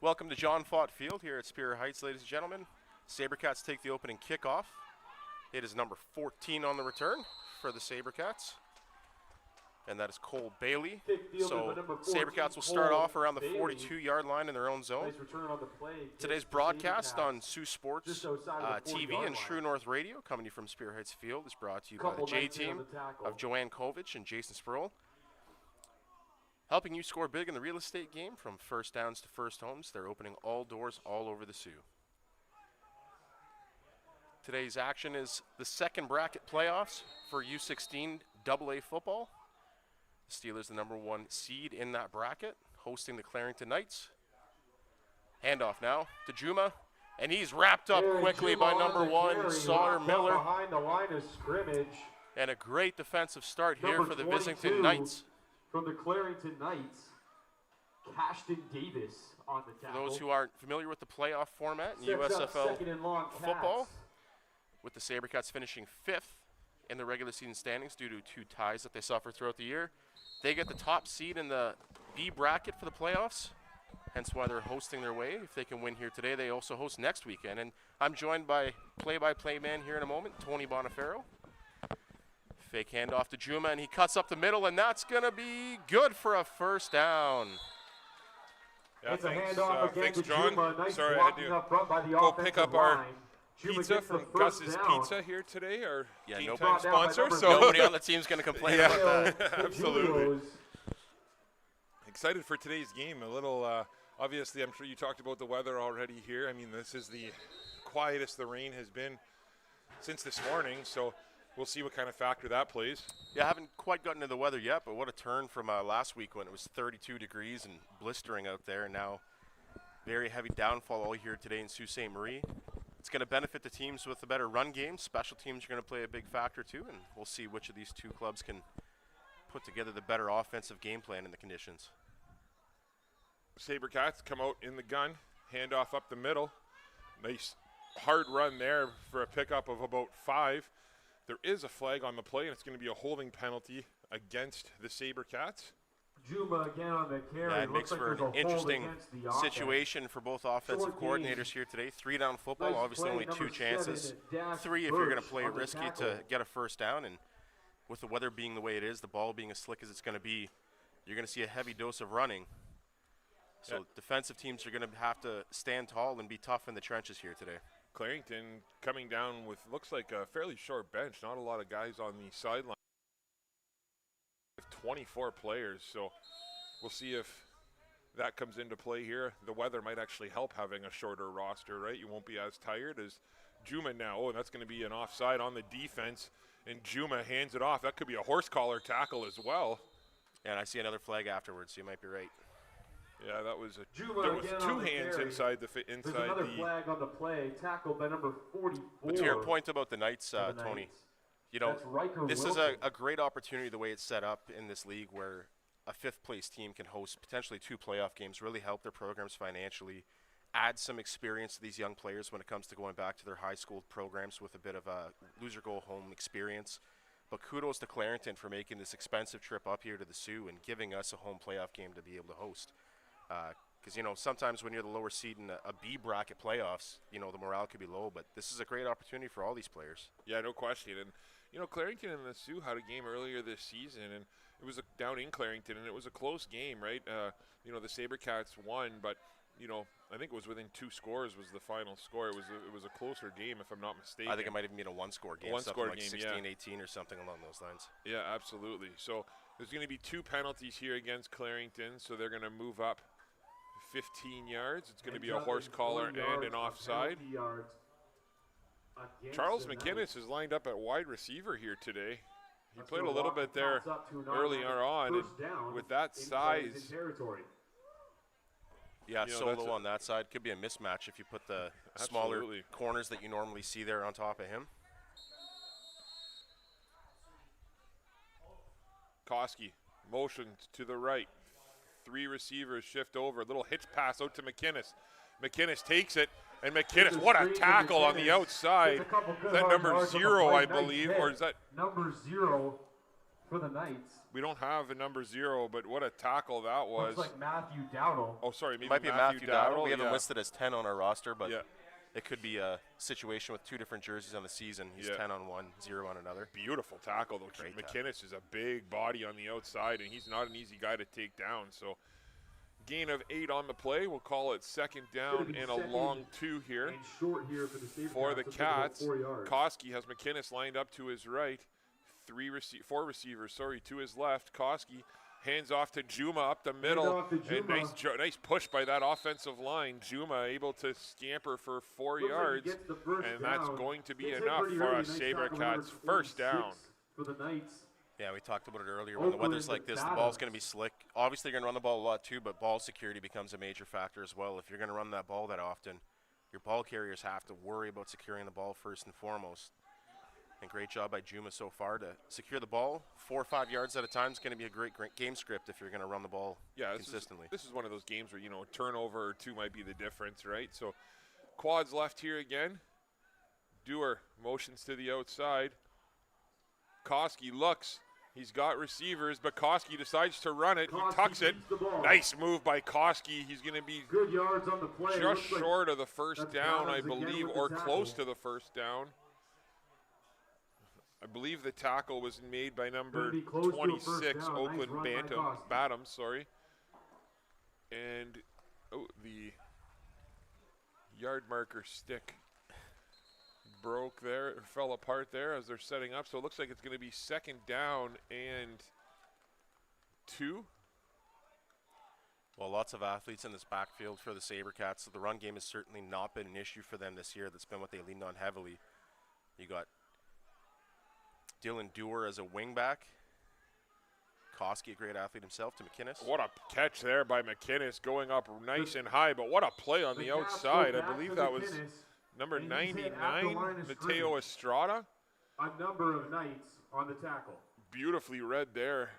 Welcome to John Fott Field here at Spear Heights, ladies and gentlemen. Sabercats take the opening kickoff. It is number 14 on the return for the Sabercats, and that is Cole Bailey. So Sabercats will start off around the 42-yard line in their own zone. Today's broadcast on Sioux Sports TV and True North Radio, coming to you from Spear Heights Field, is brought to you by the J-Team of Joanne Kovich and Jason Sproul. Helping you score big in the real estate game from first downs to first homes. They're opening all doors all over the Sioux. Today's action is the second bracket playoffs for U16 AA football. The Steelers, the number 1 seed in that bracket, hosting the Clarington Knights. Handoff now to Juma, and he's wrapped up quickly by number 1, Sawyer Miller. Behind the line of scrimmage. And a great defensive start here for the Visitington Knights. From the Clarington Knights, Cashton Davis on the tackle. For those who aren't familiar with the playoff format in USFL football, with the Sabercats finishing 5th in the regular season standings due to 2 ties that they suffer throughout the year, they get the top seed in the B bracket for the playoffs, hence why they're hosting their way. If they can win here today, they also host next weekend. And I'm joined by play-by-play man here in a moment, Tony Bonifero. Fake handoff to Juma, and he cuts up the middle, and that's going to be good for a first down. Yeah, it's a handoff again to John. Juma. Nice Sorry, I had to up front by the go pick up our line. pizza from Gus's Pizza here today, our game time Brought down by sponsor. number So nobody on the team's going to complain about that. Absolutely. Excited for today's game. A little, obviously, I'm sure you talked about the weather already here. I mean, this is the quietest the rain has been since this morning, so we'll see what kind of factor that plays. Yeah, I haven't quite gotten to the weather yet, but what a turn from last week when it was 32 degrees and blistering out there, and now very heavy downfall all here today in Sault Ste Marie. It's going to benefit the teams with a better run game. Special teams are going to play a big factor too, and we'll see which of these 2 clubs can put together the better offensive game plan in the conditions. Sabercats come out in the gun, handoff up the middle. Nice hard run there for a pickup of about 5. There is a flag on the play, and it's going to be a holding penalty against the Sabercats. Juma again on the carry. Yeah, it makes for an interesting situation for both offensive coordinators here today. 3-down football, obviously only 2 chances. 3 if you're going to play risky to get a first down, and with the weather being the way it is, the ball being as slick as it's going to be, you're going to see a heavy dose of running. So defensive teams are going to have to stand tall and be tough in the trenches here today. Clarington coming down with looks like a fairly short bench. Not a lot of guys on the sideline. 24 players, so we'll see if that comes into play here. The weather might actually help having a shorter roster, right? You won't be as tired as Juma now. Oh, and that's going to be an offside on the defense, and Juma hands it off. That could be a horse collar tackle as well. And I see another flag afterwards, so you might be right. Yeah, that was there was 2 hands inside the There's another flag on the play, tackled by number 44. But to your point about the Knights, Tony, you know, this is a great opportunity the way it's set up in this league where a 5th place team can host potentially 2 playoff games, really help their programs financially, add some experience to these young players when it comes to going back to their high school programs with a bit of a loser-go-home experience. But kudos to Clarington for making this expensive trip up here to the Sioux and giving us a home playoff game to be able to host. Because, you know, sometimes when you're the lower seed in a B bracket playoffs, you know, the morale could be low. But this is a great opportunity for all these players. Yeah, no question. And, you know, Clarington and the Sioux had a game earlier this season, and it was down in Clarington, and it was a close game, right? You know, the Sabercats won, but, you know, I think it was within 2 scores was the final score. It was a closer game, if I'm not mistaken. I think it might even be a 1-score game, something like 16-18 or something along those lines. Yeah, absolutely. So there's going to be 2 penalties here against Clarington, so they're going to move up 15 yards. It's going to be a horse collar and an offside. Charles McInnes is lined up at wide receiver here today. He played a little bit there earlier on, and with that size. Yeah, solo on that side. Could be a mismatch if you put the smaller corners that you normally see there on top of him. Koski motions to the right. 3 receivers shift over. A little hitch pass out to McInnes. McInnes takes it, and McInnes, what a tackle on the outside. Is that number 0, I believe, or is that? Number 0 for the Knights. We don't have a number 0, but what a tackle that was. Looks like Matthew Dowdle. Oh, sorry, maybe Might be Matthew Dowdle. We have him yeah. listed as 10 on our roster, but Yeah. it could be a situation with 2 different jerseys on the season. He's 10 on one, 0 on another. Beautiful tackle, though. Great McInnes is a big body on the outside, and he's not an easy guy to take down. So gain of 8 on the play. We'll call it second down and a long 2 here. And short here for the Sabercats. For the Looks like about Cats, 4 yards. Koski has McInnes lined up to his right. 4 receivers, to his left. Koski hands off to Juma up the middle. off to And Juma. nice push by that offensive line. Juma able to scamper for 4 Looks like he yards. gets the first And that's down. going to be Gets hit enough pretty for early. a Nice tackle, number Sabercats first 26 down. For the Knights. Yeah, we talked about it earlier. When the Oakland weather's like this, the Badass. ball's going to be slick. Obviously, you're going to run the ball a lot too, but ball security becomes a major factor as well. If you're going to run that ball that often, your ball carriers have to worry about securing the ball first and foremost. And great job by Juma so far to secure the ball 4 or 5 yards at a time. Is going to be a great game script if you're going to run the ball consistently. This is one of those games where, a turnover or 2 might be the difference, right? So quads left here again. Dewar motions to the outside. Koski looks. He's got receivers, but Koski decides to run it. Koski He tucks it. keeps the ball. Nice move by Koski. He's going to be Good yards on the play. just Looks like short of the first that's down, I Adams again believe, with the or tackle. close to the first down. I believe the tackle was made by number Gonna be close to a first 26, down. Nice Oakland run by Koski. Bottom, sorry. And the yard marker stick broke there, or fell apart there as they're setting up. So it looks like it's going to be second down and 2. Well, lots of athletes in this backfield for the Sabercats. So the run game has certainly not been an issue for them this year. That's been what they leaned on heavily. You got Dylan Dewar as a wingback. Koski, a great athlete himself, to McInnes. What a catch there by McInnes, going up nice and high, but what a play on the Cats go outside. I back believe to that was McInnes, number and he's hit at the 99, line of Mateo scrimmage. Estrada. A number of Knights on the tackle. Beautifully read there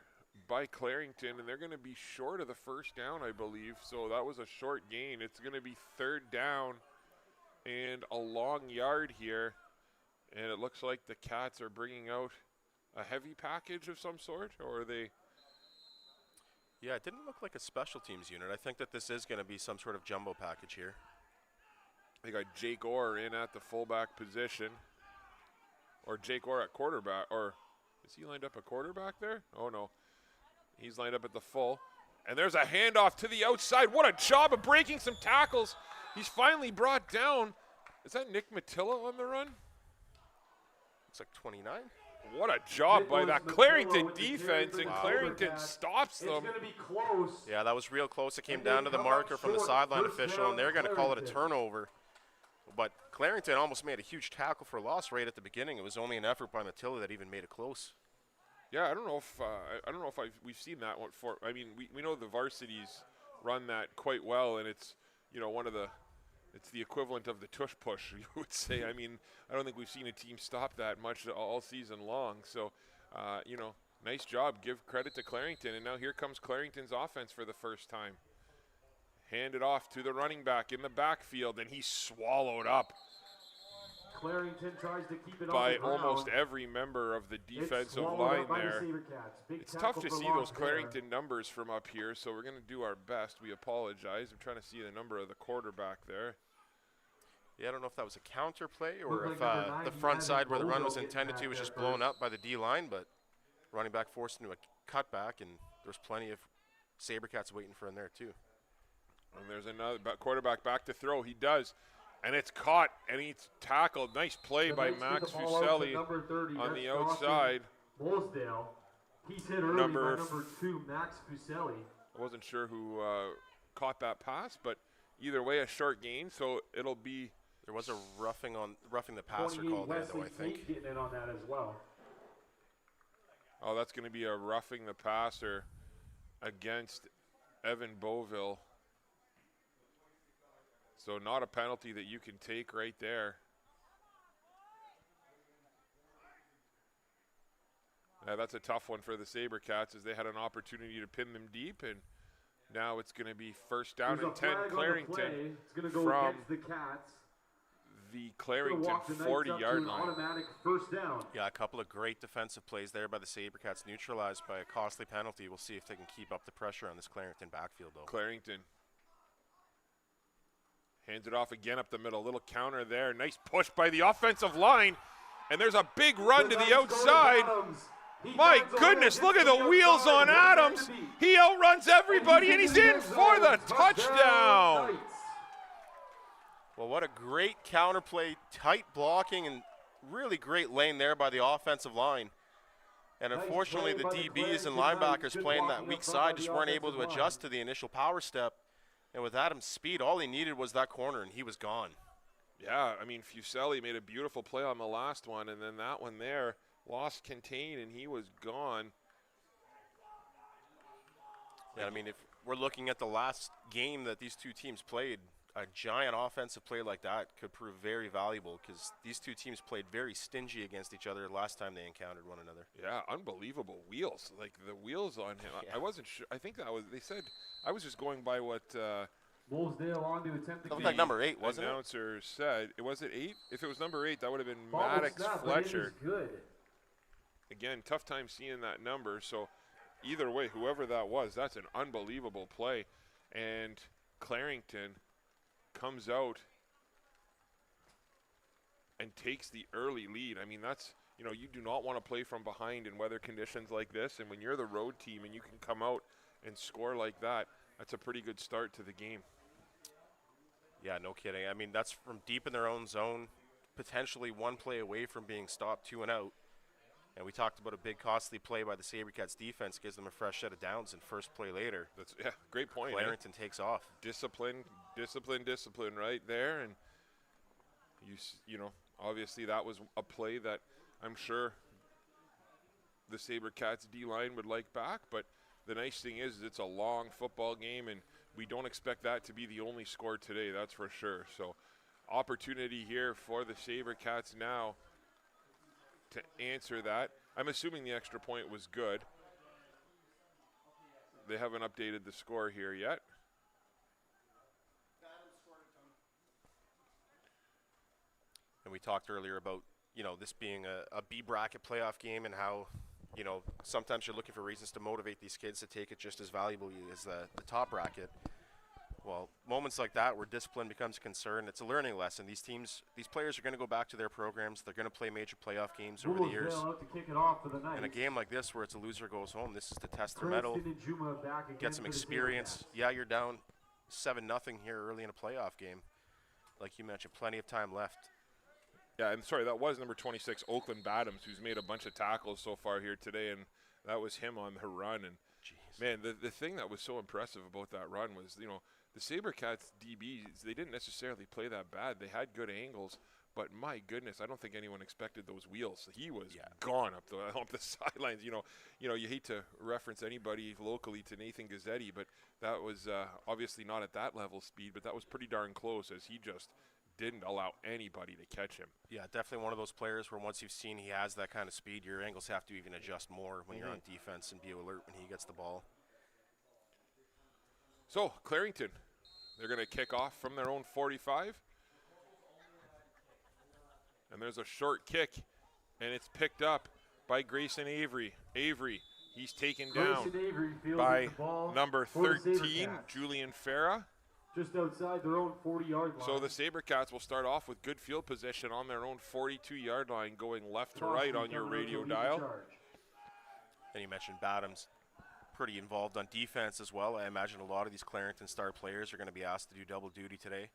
by Clarington, and they're going to be short of the first down, I believe. So that was a short gain. It's going to be third down and a long yard here. And it looks like the Cats are bringing out a heavy package of some sort, or are they? Yeah, it didn't look like a special teams unit. I think that this is going to be some sort of jumbo package here. They got Jake Orr in at the fullback position, or Jake Orr at quarterback, or is he lined up at quarterback there? Oh no, he's lined up at the full. And there's a handoff to the outside. What a job of breaking some tackles. He's finally brought down. Is that Nick Matillo on the run? Looks like 29. What a job by that Nicholas Clarington Matillo with the defense, and carry for the Clarington Sabercats. stops It's them. going to be close. Yeah, that was real close. It came And they down to the come up marker from the short. sideline First official, down, and they're going to call it a Clarington. turnover. But Clarington almost made a huge tackle for loss right at the beginning. It was only an effort by Matilda that even made it close. Yeah, I don't know if we've seen that one for. I mean, we know the varsities run that quite well, and it's it's the equivalent of the tush push, you would say. I mean, I don't think we've seen a team stop that much all season long. So, nice job. Give credit to Clarington, and now here comes Clarington's offense for the first time. Hand it off to the running back in the backfield, and he's swallowed up Clarington tries to keep it by on the ground. almost every member of the It's defensive swallowed line up by the there. Sabercats. Big It's tackle tough to for see loss those there. Clarington numbers from up here, so we're going to do our best. We apologize. I'm trying to see the number of the quarterback there. Yeah, I don't know if that was a counter play Looked or like if number the 90 front had side where the run Bozo was getting intended back to was there just blown first. up by the D-line, but running back forced into a cutback, and there's plenty of Sabercats waiting for him there too. And there's another quarterback back to throw. He does. And it's caught, and he's tackled. Nice play The by Knights get Max the ball out to Fuselli number 30. on That's the Dawson outside. Moseley. He's hit early Number by number 2, Max Fuselli. I wasn't sure who caught that pass, but either way, a short gain, so it'll be. There was a roughing the passer 28 call there, Wesley though, I think. Tate getting in on that as well. Oh, that's going to be a roughing the passer against Evan Beauville. So not a penalty that you can take right there. Yeah, that's a tough one for the Sabercats as they had an opportunity to pin them deep, and now it's going to be first down There's and a 10 flag on the play. Clarington It's going to go from against the Cats. the Gonna Clarington walk the Knights 40-yard up to an line. automatic first down. Yeah, a couple of great defensive plays there by the Sabercats, neutralized by a costly penalty. We'll see if they can keep up the pressure on this Clarington backfield, though. Clarington hands it off again up the middle. Little counter there. Nice push by the offensive line. And there's a big run to the outside. My goodness, look at the wheels on Adams. He outruns everybody, and he's in for the touchdown. Well, what a great counterplay, tight blocking, and really great lane there by the offensive line. And unfortunately, the DBs and linebackers playing that weak side just weren't able to adjust to the initial power step. And with Adams' speed, all he needed was that corner, and he was gone. Yeah, I mean, Fuselli made a beautiful play on the last one, and then that one there lost contain, and he was gone. Yeah, I mean, if we're looking at the last game that these two teams played, a giant offensive play like that could prove very valuable because these two teams played very stingy against each other last time they encountered one another. Yeah, unbelievable wheels. Like the wheels on him. Yeah. I wasn't sure. I think that was, they said, I was just going by what Woolsdale on to attempt to That was like number 8, wasn't it? announcer said. Was it 8? If it was number 8, that would have been Ball was Maddox snapped, but it Fletcher. is good. Again, tough time seeing that number. So either way, whoever that was, that's an unbelievable play. And Clarington comes out and takes the early lead. I mean, that's, you know, you do not want to play from behind in weather conditions like this. And when you're the road team and you can come out and score like that, that's a pretty good start to the game. Yeah, no kidding. I mean, that's from deep in their own zone, potentially one play away from being stopped 2 and out. And we talked about a big costly play by the Sabercats defense, gives them a fresh set of downs, and first play later, That's, yeah, great point. Clarington takes off. Discipline right there. And you know, obviously that was a play that I'm sure the Sabercats D-line would like back, but the nice thing is it's a long football game, and we don't expect that to be the only score today, that's for sure. So opportunity here for the Sabercats now to answer that. I'm assuming the extra point was good. They haven't updated the score here yet. And we talked earlier about, you know, this being a B bracket playoff game and how, you know, sometimes you're looking for reasons to motivate these kids to take it just as valuably as the top bracket. Well, moments like that where discipline becomes a concern, it's a learning lesson. These players are going to go back to their programs. They're going to play major playoff games over the years. Out to kick it off for the Knights. In a game like this where it's a loser goes home, this is to test their mettle, Cranston and Juma back again get some for the experience. Sabercats. Yeah, you're down 7-0 here early in a playoff game. Like you mentioned, plenty of time left. Yeah, and sorry, that was number 26, Oakland Badams, who's made a bunch of tackles so far here today, and that was him on the run. And, Jeez. man, the thing that was so impressive about that run was, you know, the Sabercats DBs, they didn't necessarily play that bad. They had good angles, but my goodness, I don't think anyone expected those wheels. He was gone up the sidelines. You know, you hate to reference anybody locally to Nathan Gazzetti, but that was obviously not at that level speed, but that was pretty darn close as he just didn't allow anybody to catch him. Yeah, definitely one of those players where once you've seen he has that kind of speed, your angles have to even adjust more when you're on defense and be alert when he gets the ball. So, Clarington, they're going to kick off from their own 45. And there's a short kick, and it's picked up by Grayson Avery. Avery, he's taken down by number 13, Julian Farah. Just outside their own 40-yard line. So the Sabercats will start off with good field position on their own 42-yard line, going left to right on your radio dial. And you mentioned Badams, pretty involved on defense as well. I imagine a lot of these Clarington star players are going to be asked to do double duty today.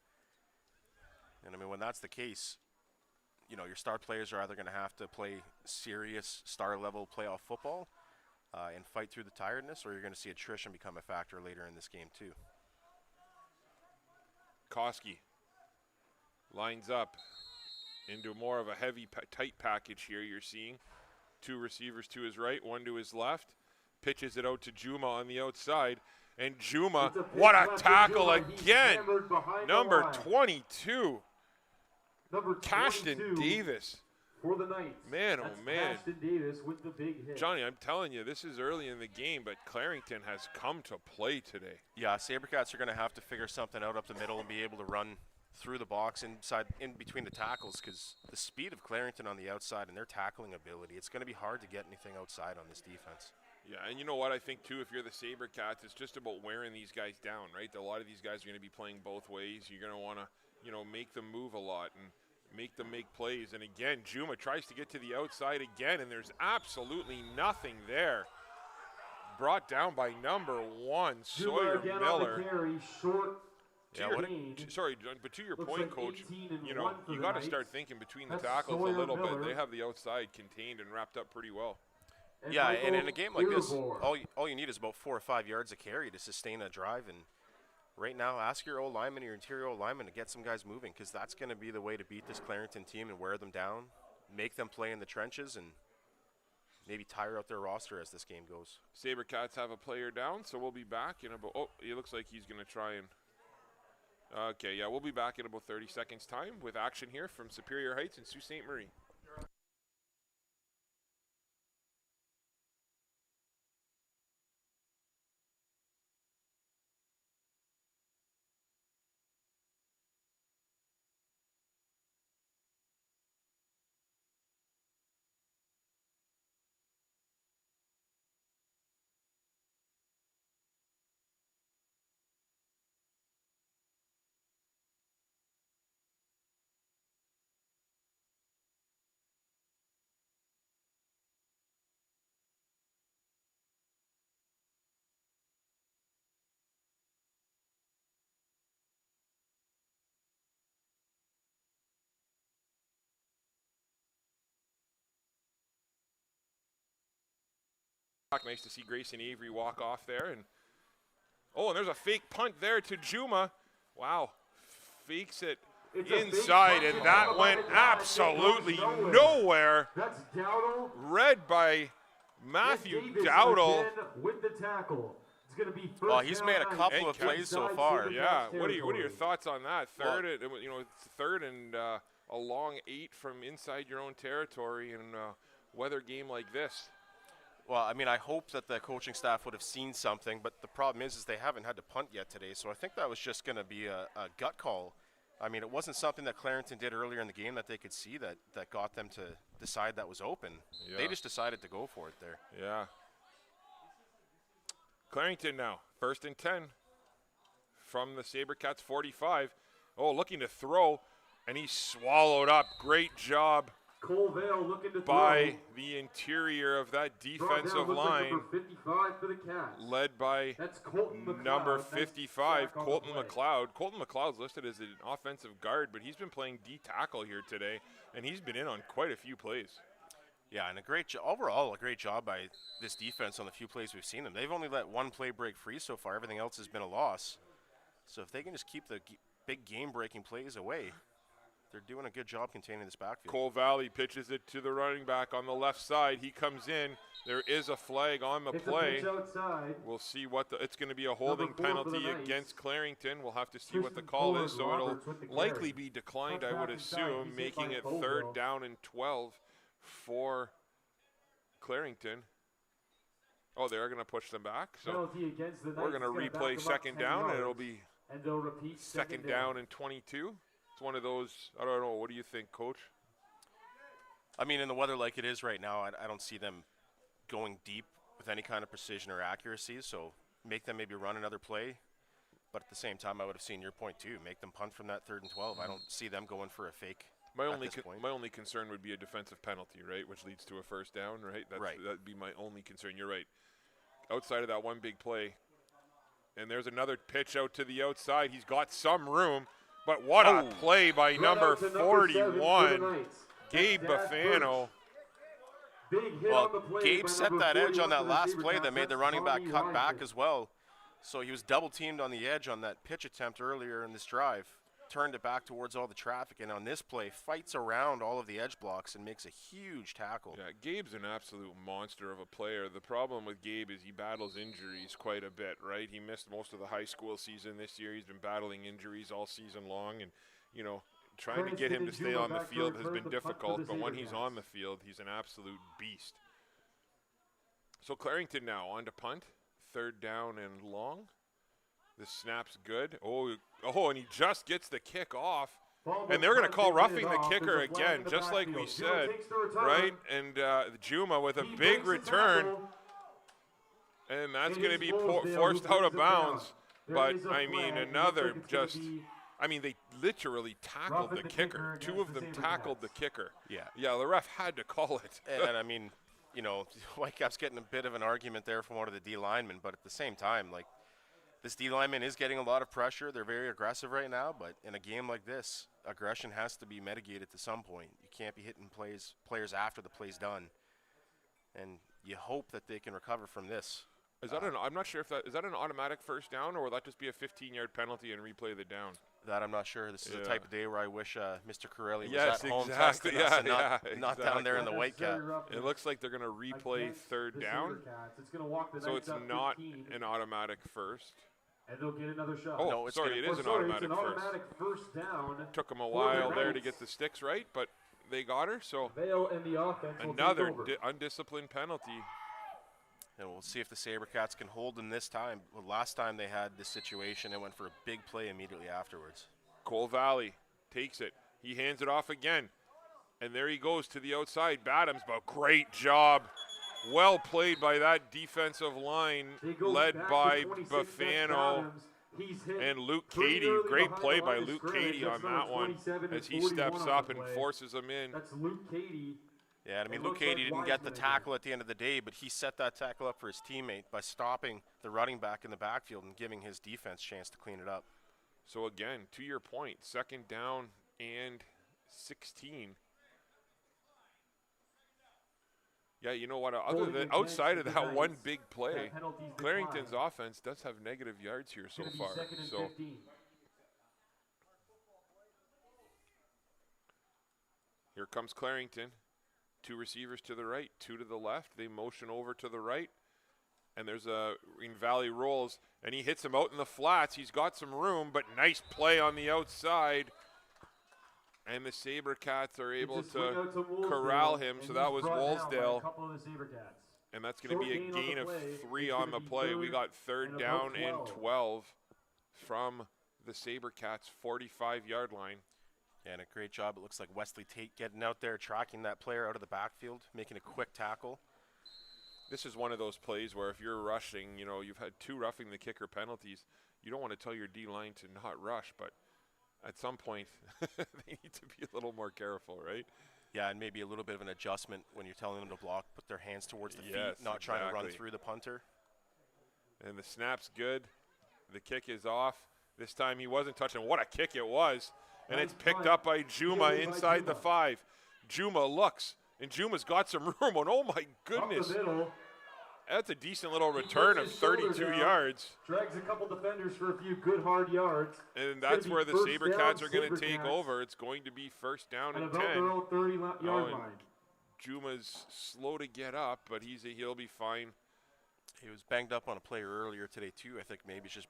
And I mean, when that's the case, you know, your star players are either going to have to play serious star-level playoff football and fight through the tiredness, or you're going to see attrition become a factor later in this game too. Koski lines up into more of a heavy, tight package here. You're seeing 2 receivers to his right, 1 to his left. Pitches it out to Juma on the outside. And Juma, what a tackle again. Number 22. Cashton Davis. For the Knights. Man, oh man. Cashton Davis with the big hit. Johnny, I'm telling you, this is early in the game, but Clarington has come to play today. Yeah, Sabercats are going to have to figure something out up the middle and be able to run through the box in between the tackles, because the speed of Clarington on the outside and their tackling ability, it's going to be hard to get anything outside on this defense. Yeah, and you know what? I think, too, if you're the Sabercats, it's just about wearing these guys down, right? A lot of these guys are going to be playing both ways. You're going to want to, you know, make them move a lot and make them make plays. And again, Juma tries to get to the outside again, and there's absolutely nothing there. Brought down by number 1, Sawyer Miller. Yeah, sorry, John, but to your point, Coach, you know, you got to start thinking between the tackles a little bit. They have the outside contained and wrapped up pretty well. Yeah, and in a game like this, all you need is about 4 or 5 yards of carry to sustain a drive. And right now, ask your O-lineman, your interior O-lineman to get some guys moving, because that's going to be the way to beat this Clarington team and wear them down, make them play in the trenches, and maybe tire out their roster as this game goes. Sabercats have a player down, so we'll be back in about, oh, it looks like he's going to try and, okay, yeah, we'll be back in about 30 seconds time with action here from Superior Heights and Sault Ste Marie. Nice to see Grayson Avery walk off there. And oh, and there's a fake punt there to Juma. Wow. Fakes it inside, and that went absolutely nowhere. That's Dowdle. Read by Matthew Dowdle. With the tackle. It's going to be first. Well, he's made a couple of plays so far. Yeah, what are your thoughts on that? Third and a long 8 from inside your own territory in a weather game like this. Well, I mean, I hope that the coaching staff would have seen something, but the problem is they haven't had to punt yet today, so I think that was just going to be a gut call. I mean, it wasn't something that Clarington did earlier in the game that they could see that got them to decide that was open. Yeah. They just decided to go for it there. Yeah. Clarington now, 1st and 10 from the Sabercats 45. Oh, looking to throw, and he's swallowed up. Great job by the interior of that defensive line, number 55 for the Cats. Led by number 55, Colton McLeod. Colton McLeod's listed as an offensive guard, but he's been playing D-tackle here today, and he's been in on quite a few plays. Yeah, and overall a great job by this defense on the few plays we've seen them. They've only let 1 play break free so far. Everything else has been a loss. So if they can just keep the big game-breaking plays away, they're doing a good job containing this backfield. Cole Valley pitches it to the running back on the left side. He comes in. There is a flag on the play. We'll see what it's going to be a holding penalty against Clarington. We'll have to see what the call is. So it'll likely be declined, I would assume, making it 3rd down and 12 for Clarington. Oh, they're going to push them back. So we're going to replay 2nd down, and it'll be 2nd down and 22. It's one of those, I don't know, what do you think, Coach? I mean, in the weather like it is right now, I don't see them going deep with any kind of precision or accuracy, so make them maybe run another play. But at the same time, I would have seen your point too. Make them punt from that 3rd and 12. I don't see them going for a fake. My only concern would be a defensive penalty, right, which leads to a 1st down, right? That'd be my only concern. You're right. Outside of that one big play, and there's another pitch out to the outside. He's got some room. But what a play by number 41, Gabe Buffano. Well, Gabe set that edge on that last play that made the running back cut back as well. So he was double teamed on the edge on that pitch attempt earlier in this drive. Turned it back towards all the traffic, and on this play, fights around all of the edge blocks and makes a huge tackle. Yeah, Gabe's an absolute monster of a player. The problem with Gabe is he battles injuries quite a bit, right? He missed most of the high school season this year. He's been battling injuries all season long, and, you know, trying to get him to stay on the field has been difficult, but when he's on the field, he's an absolute beast. So Clarington now on to punt, 3rd down and long. The snap's good. Oh, and he just gets the kick off. And they're going to call roughing the kicker again, just like we said, right? And Juma with a big return. And that's going to be forced out of bounds. But, I mean, another just, I mean, they literally tackled the kicker. Two of them tackled the kicker. Yeah, the ref had to call it. And I mean, you know, Whitecap's getting a bit of an argument there from one of the D linemen, but at the same time, like, this D lineman is getting a lot of pressure. They're very aggressive right now, but in a game like this, aggression has to be mitigated to some point. You can't be hitting players after the play's done. And you hope that they can recover from this. Is that I'm not sure if is that an automatic first down, or will that just be a 15-yard penalty and replay the down? That I'm not sure. This is the type of day where I wish Mr. Corelli was yes, at home exactly. testing us and not down there in the Whitecap. It looks like they're going to replay third down, so it's not an automatic first. And they'll get another shot. Oh, no, sorry, it is an automatic first down. Took them a while there to get the sticks right, but they got her, so Vail and the offense another undisciplined penalty. And we'll see if the Sabercats can hold them this time. Well, last time they had this situation, it went for a big play immediately afterwards. Cole Valley takes it. He hands it off again. And there he goes to the outside. Badams, but great job. Well played by that defensive line, led by Bafano and Luke Cady. Great play by Luke Cady on that one as he steps up and forces him in. That's Luke Cady. Yeah, I mean, Luke Cady didn't get the tackle at the end of the day, but he set that tackle up for his teammate by stopping the running back in the backfield and giving his defense a chance to clean it up. So again, to your point, second down and 16. Yeah, you know what? Other than outside of that one big play, Clarington's offense does have negative yards here so far. So here comes Clarington. Two receivers to the right, two to the left. They motion over to the right, and there's a Green Valley rolls, and he hits him out in the flats. He's got some room, but nice play on the outside. And the Sabercats are able to corral him, so that was Woolsdale. And that's going to be a gain of 3 on the play. We got third down and 12 from the Sabercats' 45-yard line. And a great job. It looks like Wesley Tate getting out there, tracking that player out of the backfield, making a quick tackle. This is one of those plays where if you're rushing, you know, you've had 2 roughing the kicker penalties. You don't want to tell your D-line to not rush, but at some point they need to be a little more careful, right? Yeah, and maybe a little bit of an adjustment when you're telling them to block, put their hands towards the feet, not trying to run through the punter. And the snap's good. The kick is off. This time he wasn't touching. What a kick it was. And it's picked up by Juma inside the 5. Juma looks, and Juma's got some room. And oh my goodness, that's a decent little return of 32 yards. Drags a couple defenders for a few good hard yards. And that's where the Sabercats are going to take over. It's going to be first down and 10. Their own 30-yard line. Juma's slow to get up, but he'll be fine. He was banged up on a play earlier today too. I think maybe he's just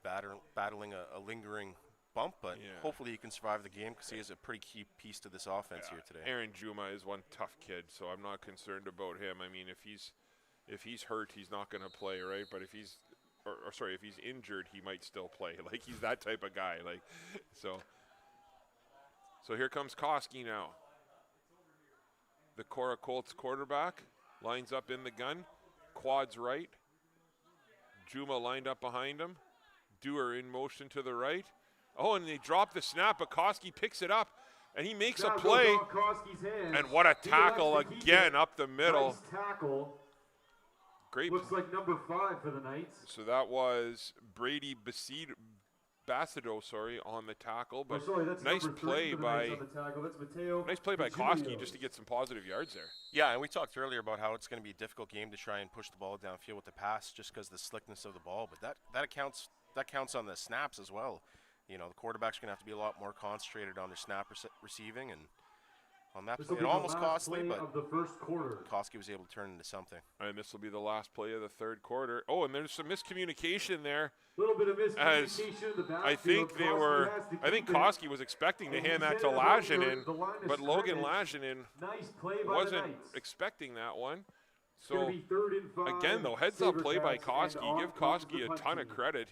battling a lingering bump, but hopefully he can survive the game because he is a pretty key piece to this offense here today. Aaron Juma is one tough kid, so I'm not concerned about him. I mean, if he's hurt, he's not going to play, right? But if he's if he's injured, he might still play. Like, he's that type of guy. Like, so here comes Koski now. The Cora Colts quarterback lines up in the gun, quads right. Juma lined up behind him. Dewar in motion to the right. Oh, and they drop the snap, but Koski picks it up, and he makes a play. And what a tackle again up the middle. Nice tackle. Great. Looks like number 5 for the Knights. So that was Brady Bassido, on the tackle, but nice play by Koski just to get some positive yards there. Yeah, and we talked earlier about how it's going to be a difficult game to try and push the ball downfield with the pass just because of the slickness of the ball, but that counts on the snaps as well. You know, the quarterback's going to have to be a lot more concentrated on their snap receiving, and on that play, it almost costly, but the first quarter. Koski was able to turn into something. And this will be the last play of the third quarter. Oh, and there's some miscommunication there. A little bit of miscommunication in the backfield. I think Koski was expecting to hand that to Lajinin, but Logan Lajinin wasn't expecting that one. So again, though, heads up play by Koski. Give Koski a ton of credit.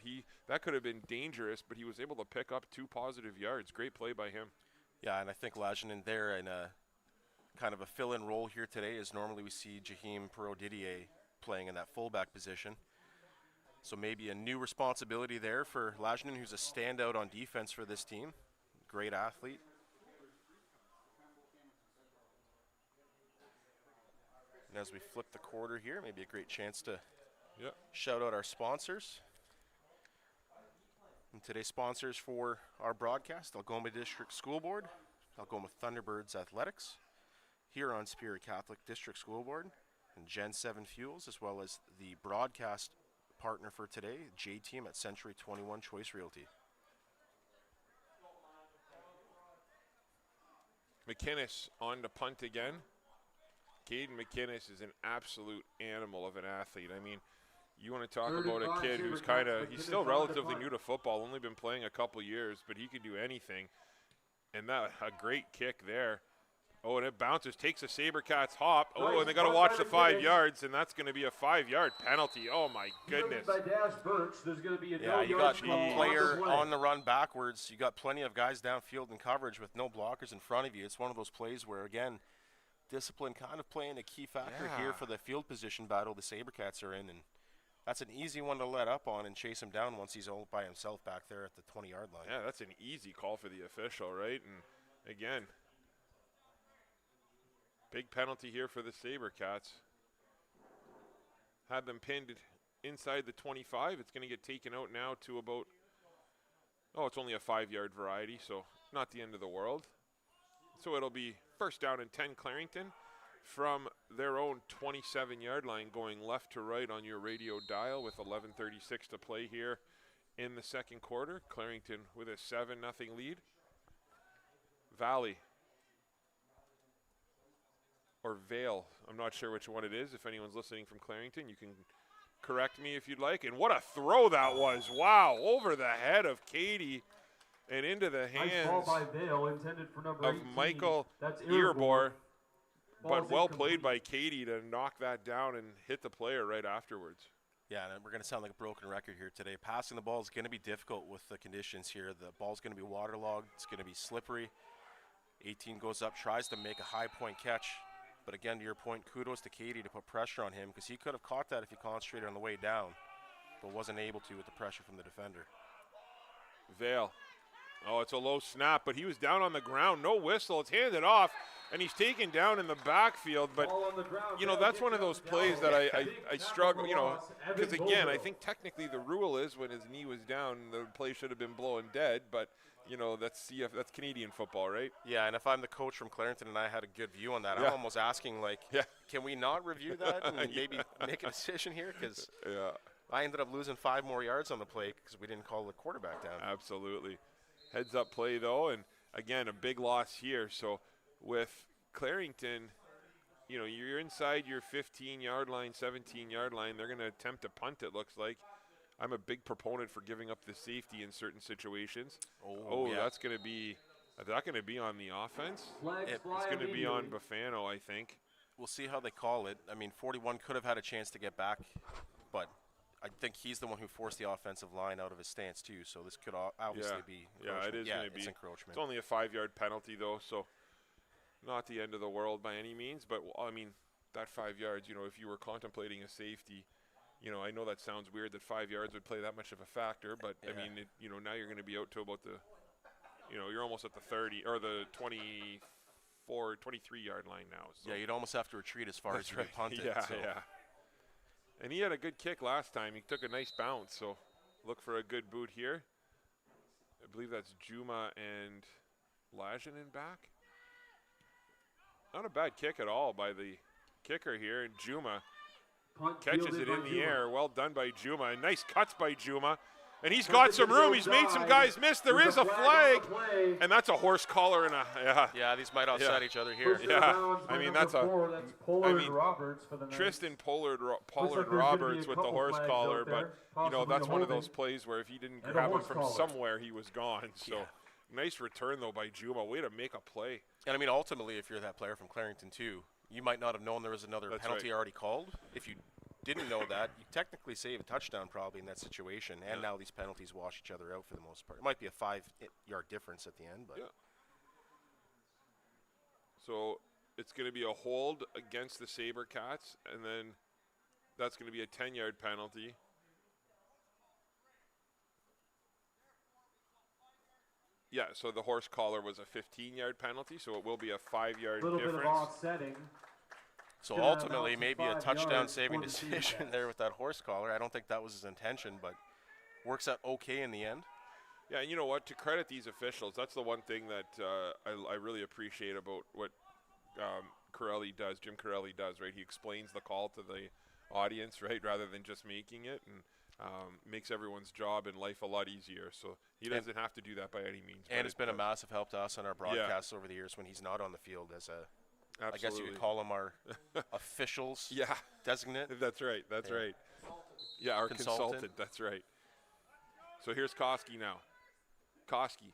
That could have been dangerous, but he was able to pick up 2 positive yards. Great play by him. Yeah, and I think Lajinen there in a kind of a fill-in role here today, as normally we see Jahim Perot-Didier playing in that fullback position. So maybe a new responsibility there for Lajinen, who's a standout on defense for this team. Great athlete. And as we flip the quarter here, maybe a great chance to shout out our sponsors. And today's sponsors for our broadcast: Algoma District School Board, Algoma Thunderbirds Athletics, Huron Spirit Catholic District School Board, and Gen 7 Fuels, as well as the broadcast partner for today, J-Team at Century 21 Choice Realty. McInnes on to punt again. Caden McInnes is an absolute animal of an athlete. I mean, you want to talk about a kid who's he's still relatively new to football, only been playing a couple years, but he could do anything. And that, a great kick there. Oh, and it bounces, takes a Sabercats hop. Oh, and they got to watch the 5 yards, and that's going to be a 5-yard penalty. Oh, my goodness. Yeah, you got a player on the run backwards. You got plenty of guys downfield in coverage with no blockers in front of you. It's one of those plays where, again, discipline kind of playing a key factor here for the field position battle the Sabercats are in, and that's an easy one to let up on and chase him down once he's all by himself back there at the 20-yard line. Yeah, that's an easy call for the official, right? And again, big penalty here for the Sabercats. Had them pinned inside the 25. It's going to get taken out now to about, it's only a 5-yard variety, so not the end of the world. So it'll be first down and 10 Clarington from their own 27-yard line, going left to right on your radio dial with 11:36 to play here in the second quarter. Clarington with a 7-0 lead. Valley or Vale, I'm not sure which one it is. If anyone's listening from Clarington, you can correct me if you'd like. And what a throw that was. Wow, over the head of Katie and into the hands of Michael Earbor. But well played by Katie to knock that down and hit the player right afterwards. Yeah, and we're going to sound like a broken record here today. Passing the ball is going to be difficult with the conditions here. The ball's going to be waterlogged. It's going to be slippery. 18 goes up, tries to make a high-point catch. But again, to your point, kudos to Katie to put pressure on him, because he could have caught that if he concentrated on the way down, but wasn't able to with the pressure from the defender. Vale. Oh, it's a low snap, but he was down on the ground. No whistle. It's handed off, and he's taken down in the backfield. But, that's one of those plays that I struggle, because, again, I think technically the rule is when his knee was down, the play should have been blown dead. But, that's Canadian football, right? Yeah, and if I'm the coach from Clarington and I had a good view on that, I'm almost asking, can we not review that and maybe make a decision here? Because I ended up losing 5 more yards on the play because we didn't call the quarterback down. Absolutely. Heads up play, though, and again, a big loss here. So with Clarington, you're inside your 15-yard line, 17-yard line. They're going to attempt to punt, it looks like. I'm a big proponent for giving up the safety in certain situations. That's going to be – is that going to be on the offense? It's going to be on Bafano, I think. We'll see how they call it. I mean, 41 could have had a chance to get back, but – I think he's the one who forced the offensive line out of his stance too, so this could obviously be encroachment. Yeah, it is going to be encroachment. It's only a 5-yard penalty though, so not the end of the world by any means. But I mean, that 5 yards, if you were contemplating a safety, I know that sounds weird that 5 yards would play that much of a factor, but I mean, now you're going to be out to about the, you're almost at the 30 or the 23-yard line now. So. Yeah, you'd almost have to retreat as far as you could punt it. Yeah. And he had a good kick last time. He took a nice bounce, so look for a good boot here. I believe that's Juma and Lajinen back. Not a bad kick at all by the kicker here. And Juma catches it in the air. Well done by Juma. And nice cuts by Juma. And he's got some room. He's made some guys miss. There is a flag. And that's a horse collar and a, Yeah, these might offset each other here. Yeah, I mean, Tristan Pollard Roberts with the horse collar, but, that's one of those plays where if he didn't grab him from somewhere, he was gone. So nice return, though, by Juma. Way to make a play. And, I mean, ultimately, if you're that player from Clarington, too, You might not have known there was another That's penalty right. already called. If you didn't know that, you technically save a touchdown probably in that situation. And now these penalties wash each other out for the most part. It might be a 5-yard difference at the end, but So it's going to be a hold against the Sabercats, and then that's going to be a 10-yard penalty. Yeah, so the horse collar was a 15-yard penalty, so it will be a 5-yard Little difference. bit of offsetting. so Gonna ultimately amount to maybe a 5 touchdown yards saving for the decision Sabercats. there with that horse collar. I don't think that was his intention, but works out okay in the end. Yeah, and you know what? To credit these officials, that's the one thing that I really appreciate about what Corelli does, Jim Corelli does, right? He explains the call to the audience, right, rather than just making it, and makes everyone's job in life a lot easier. So he doesn't have to do that by any means. And it's been a massive help to us on our broadcasts over the years when he's not on the field as a, Absolutely. I guess you could call him our officials designate. That's right. That's right. Yeah, our consultant. That's right. So here's Koski now. Koski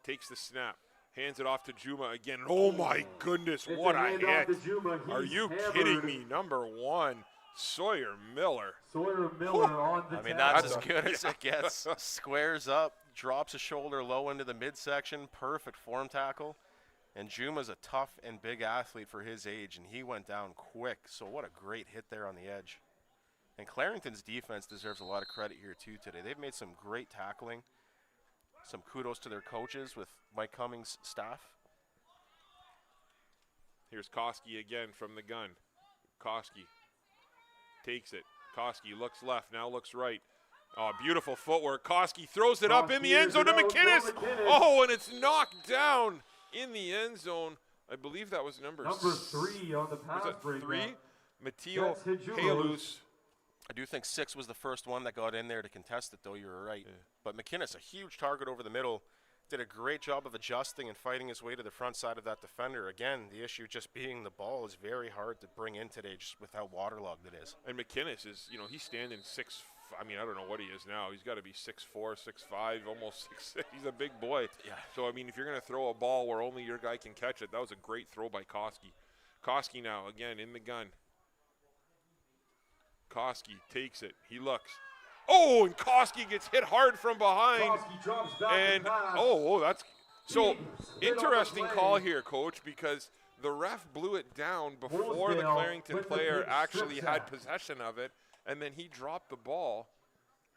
takes the snap, hands it off to Juma again. Oh my goodness, It's what a hand off hit. to Juma. Are He's you hammered. kidding me? Number 1, Sawyer Miller. Sawyer Miller on the I mean, tackle. that's as good as it gets. Squares up, drops a shoulder low into the midsection, perfect form tackle. And Juma's a tough and big athlete for his age, and he went down quick. So what a great hit there on the edge. And Clarington's defense deserves a lot of credit here too today. They've made some great tackling. Some kudos to their coaches with Mike Cummings' staff. Here's Koski again from the gun. Koski takes it. Koski looks left, now looks right. Oh, beautiful footwork. Koski throws it up in the end zone to McInnes. Oh, and it's knocked down in the end zone. I believe that was number 3 on the pass was that breakup. 3? Mateo That's Hidjulos. Halus. I do think 6 was the first one that got in there to contest it, though. You were right. Yeah. But McInnes, a huge target over the middle, did a great job of adjusting and fighting his way to the front side of that defender. Again, the issue just being the ball is very hard to bring in today just with how waterlogged it is. And McInnes is, he's standing 6. I mean, I don't know what he is now. He's got to be 6'4", 6'5", almost 6'6". He's a big boy. Yeah. So, I mean, if you're going to throw a ball where only your guy can catch it, that was a great throw by Koski. Koski now, again, in the gun. Koski takes it. He looks. Oh, and Koski gets hit hard from behind. Koski drops back And, the pass. that's. So, Hit on the interesting play. call here, Coach, because the ref blew it down before the Hillsdale Clarington with the player big actually strip had sack. possession of it, and then he dropped the ball.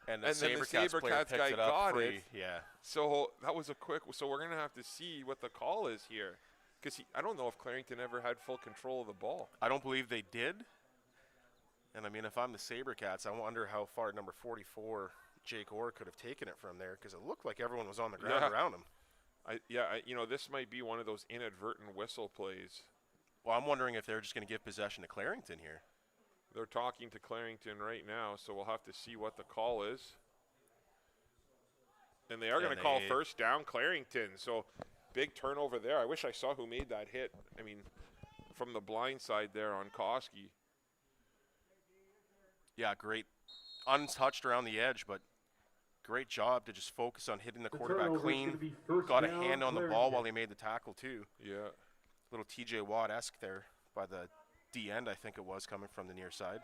And And then the Sabercats player Sabercats picked guy it up got free. it. Yeah. So that was a quick. So we're gonna have to see what the call is here, because I don't know if Clarington ever had full control of the ball. I don't believe they did. And, I mean, if I'm the Sabercats, I wonder how far number 44, Jake Orr, could have taken it from there, because it looked like everyone was on the ground around him. This might be one of those inadvertent whistle plays. Well, I'm wondering if they're just going to give possession to Clarington here. They're talking to Clarington right now, so we'll have to see what the call is. And they are going to call first down Clarington. So big turnover there. I wish I saw who made that hit. I mean, from the blind side there on Koski. Yeah, great. Untouched around the edge, but great job to just focus on hitting the quarterback turnover's clean. gonna be first Got a down, hand on the Clarington. ball while he made the tackle, too. Yeah. Little TJ Watt-esque there by the D end, I think it was, coming from the near side.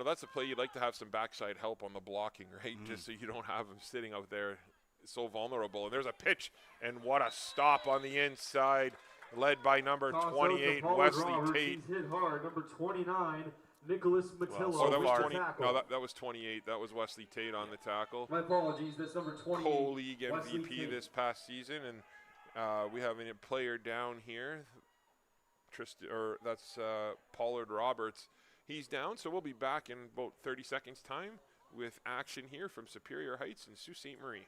That's a play you'd like to have some backside help on the blocking, right? Just so you don't have him sitting out there so vulnerable. And there's a pitch, and what a stop on the inside, led by number Toss out to 28, Pollard Wesley Roberts. Tate. He's hit hard. Number 29, Nicholas Matillo. so that with was the 20. tackle. No, that was 28. That was Wesley Tate on the tackle. My apologies. That's number 28. Co-league Wesley MVP Tate. this past season, and we have a player down here. That's Pollard Roberts. He's down, so we'll be back in about 30 seconds' time with action here from Superior Heights and Sault Ste. Marie.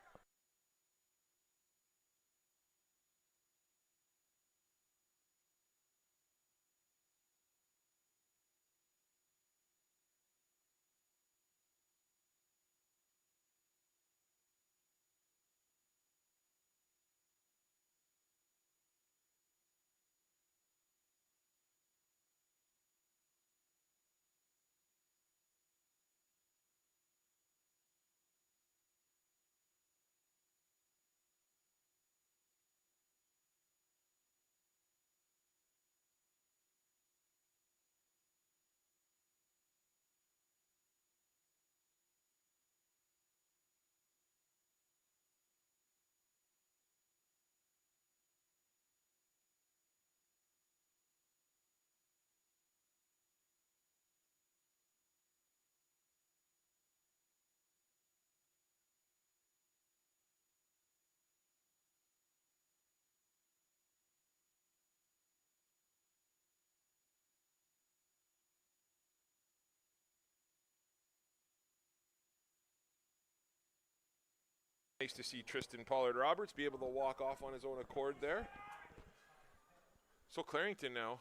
Nice to see Tristan Pollard-Roberts be able to walk off on his own accord there. So Clarington now,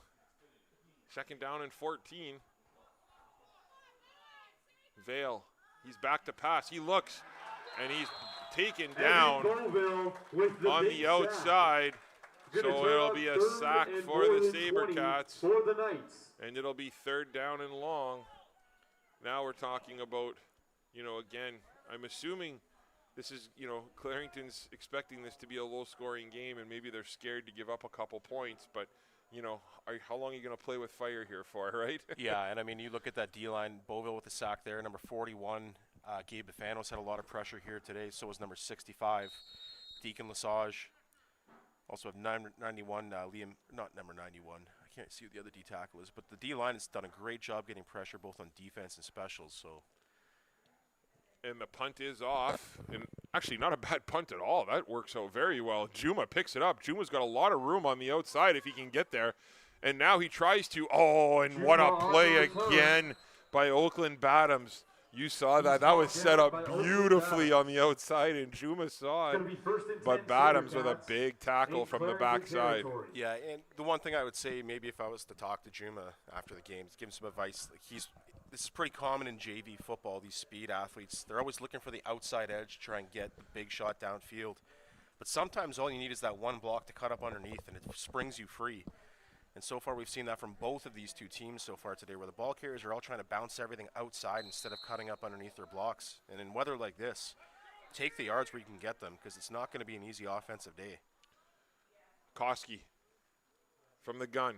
2nd down and 14. Vale, he's back to pass. He looks, and he's taken down on the outside. So it'll be a sack for the Sabercats. And it'll be 3rd down and long. Now we're talking about, again, I'm assuming this is, Clarington's expecting this to be a low-scoring game, and maybe they're scared to give up a couple points. But, how long are you going to play with fire here for, right? Yeah, and I mean, you look at that D-line, Beauville with the sack there, number 41. Gabe Befanos had a lot of pressure here today. So was number 65, Deacon Lesage. Also have 91, Liam, not number 91. I can't see who the other D tackle is, but the D-line has done a great job getting pressure both on defense and specials. So, and the punt is off, and actually not a bad punt at all. That works out very well. Juma picks it up. Juma's got a lot of room on the outside if he can get there, and now he tries to. Oh, and what a play again by Oakland Bottoms. You saw that. That was set up beautifully on the outside, and Juma saw it. But Bottoms with a big tackle from the backside. Yeah, and the one thing I would say, maybe if I was to talk to Juma after the game, is give him some advice. Like this is pretty common in JV football. These speed athletes, they're always looking for the outside edge to try and get the big shot downfield. But sometimes all you need is that one block to cut up underneath, and it springs you free. And so far, we've seen that from both of these two teams so far today, where the ball carriers are all trying to bounce everything outside instead of cutting up underneath their blocks. And in weather like this, take the yards where you can get them, because it's not going to be an easy offensive day. Koski from the gun.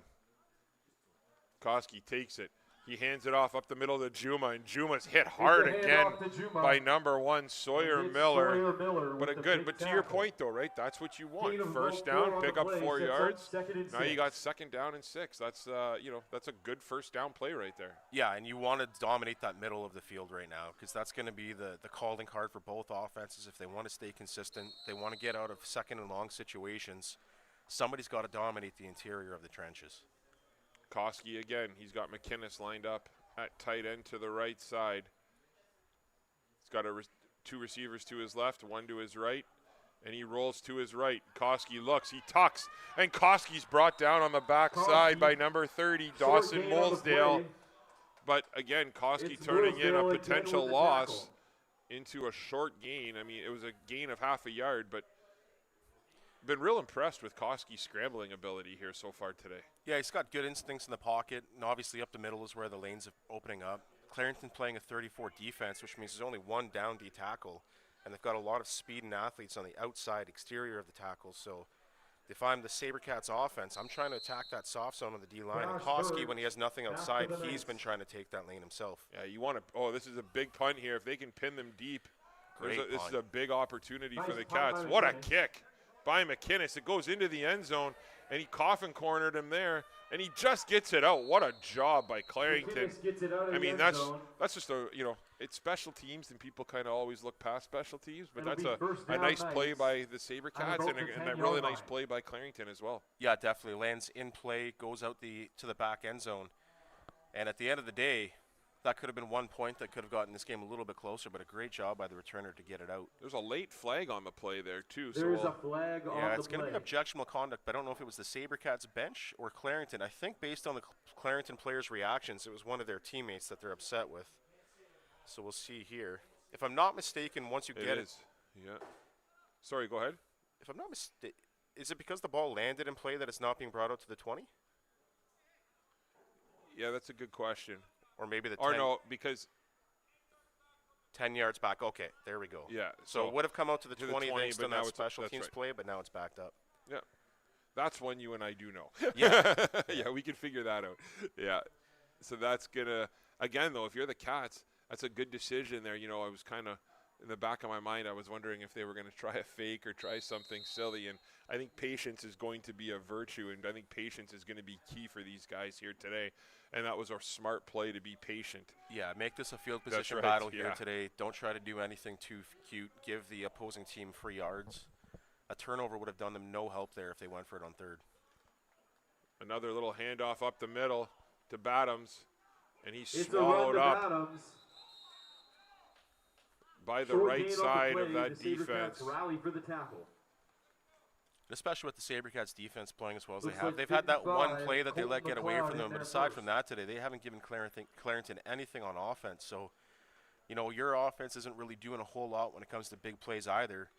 Koski takes it. He hands it off up the middle to Juma, and Juma's hit hard again by number 1, Sawyer Miller. But to your point though, right? That's what you want. 1st down, pick up 4 yards. Now you got 2nd down and 6. That's that's a good 1st down play right there. Yeah, and you want to dominate that middle of the field right now, because that's going to be the calling card for both offenses. If they want to stay consistent, they want to get out of 2nd and long situations. Somebody's got to dominate the interior of the trenches. Koski again. He's got McInnes lined up at tight end to the right side. He's got 2 receivers to his left, 1 to his right, and he rolls to his right. Koski looks, he tucks, and Koski's brought down on the backside by number 30, Dawson Molesdale. But again, Koski turning in a potential loss into a short gain. I mean, it was a gain of half a yard, but been real impressed with Koski's scrambling ability here so far today. Yeah, he's got good instincts in the pocket, and obviously up the middle is where the lanes are opening up. Clarington playing a 34 defense, which means there's only 1 down D tackle, and they've got a lot of speed and athletes on the outside exterior of the tackle. So if I'm the Sabercats offense, I'm trying to attack that soft zone of the D-line. And Koski, when he has nothing outside, he's been trying to take that lane himself. Yeah, you want to – oh, this is a big punt here. If they can pin them deep, this is a big opportunity for the Cats. What a kick by McInnes. It goes into the end zone, and he coffin cornered him there, and he just gets it out. What a job by Clarington. I mean, that's just it's special teams, and people kind of always look past special teams, but that's a nice play by the Sabercats and a really nice play by Clarington as well. Yeah, definitely. Lands in play, goes out to the back end zone. And at the end of the day, that could have been 1 point that could have gotten this game a little bit closer, but a great job by the returner to get it out. There's a late flag on the play there, too. There's a flag on the play. Yeah, it's going to be objectionable conduct, but I don't know if it was the Sabercats bench or Clarington. I think based on the Clarington players' reactions, it was one of their teammates that they're upset with. So we'll see here. If I'm not mistaken, once you get it. Yeah. Sorry, go ahead. If I'm not mistaken, is it because the ball landed in play that it's not being brought out to the 20? Yeah, that's a good question. Or maybe the 10. Or no, because 10 yards back. Okay, there we go. Yeah. So it would have come out to the 20 thanks to that special that's teams right. play, but now it's backed up. Yeah. That's one you and I do know. Yeah. Yeah, we can figure that out. Yeah. So that's going to, again, though, if you're the Cats, that's a good decision there. You know, I was kind of, in the back of my mind, I was wondering if they were going to try a fake or try something silly. And I think patience is going to be a virtue, and I think patience is going to be key for these guys here today. And that was a smart play to be patient. Yeah, make this a field position right, battle here today. Don't try to do anything too cute. Give the opposing team free yards. A turnover would have done them no help there if they went for it on 3rd. Another little handoff up the middle to Bottoms, and he's swallowed up. by the Short right gain on the side play, of that the Sabercats defense. rally for the tackle. Especially with the Sabercats defense playing as well as Looks they have. like They've had that one 55, play that they let Colton get away McLeod from them, in but there aside first. from that today, they haven't given Clarington anything on offense. So, you know, your offense isn't really doing a whole lot when it comes to big plays either.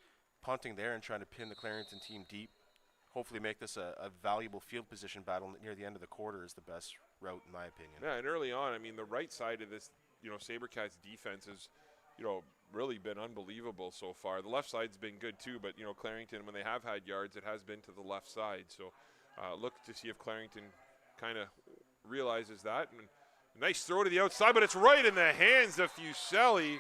Punting there and trying to pin the Clarington team deep. Hopefully make this a valuable field position battle near the end of the quarter is the best route in my opinion. Yeah, and early on, I mean, the right side of this, you know, Sabercats defense has, you know, really been unbelievable so far. The left side's been good too, but, you know, Clarington, when they have had yards, it has been to the left side. So look to see if Clarington kind of realizes that. And nice throw to the outside, but it's right in the hands of Fuseli.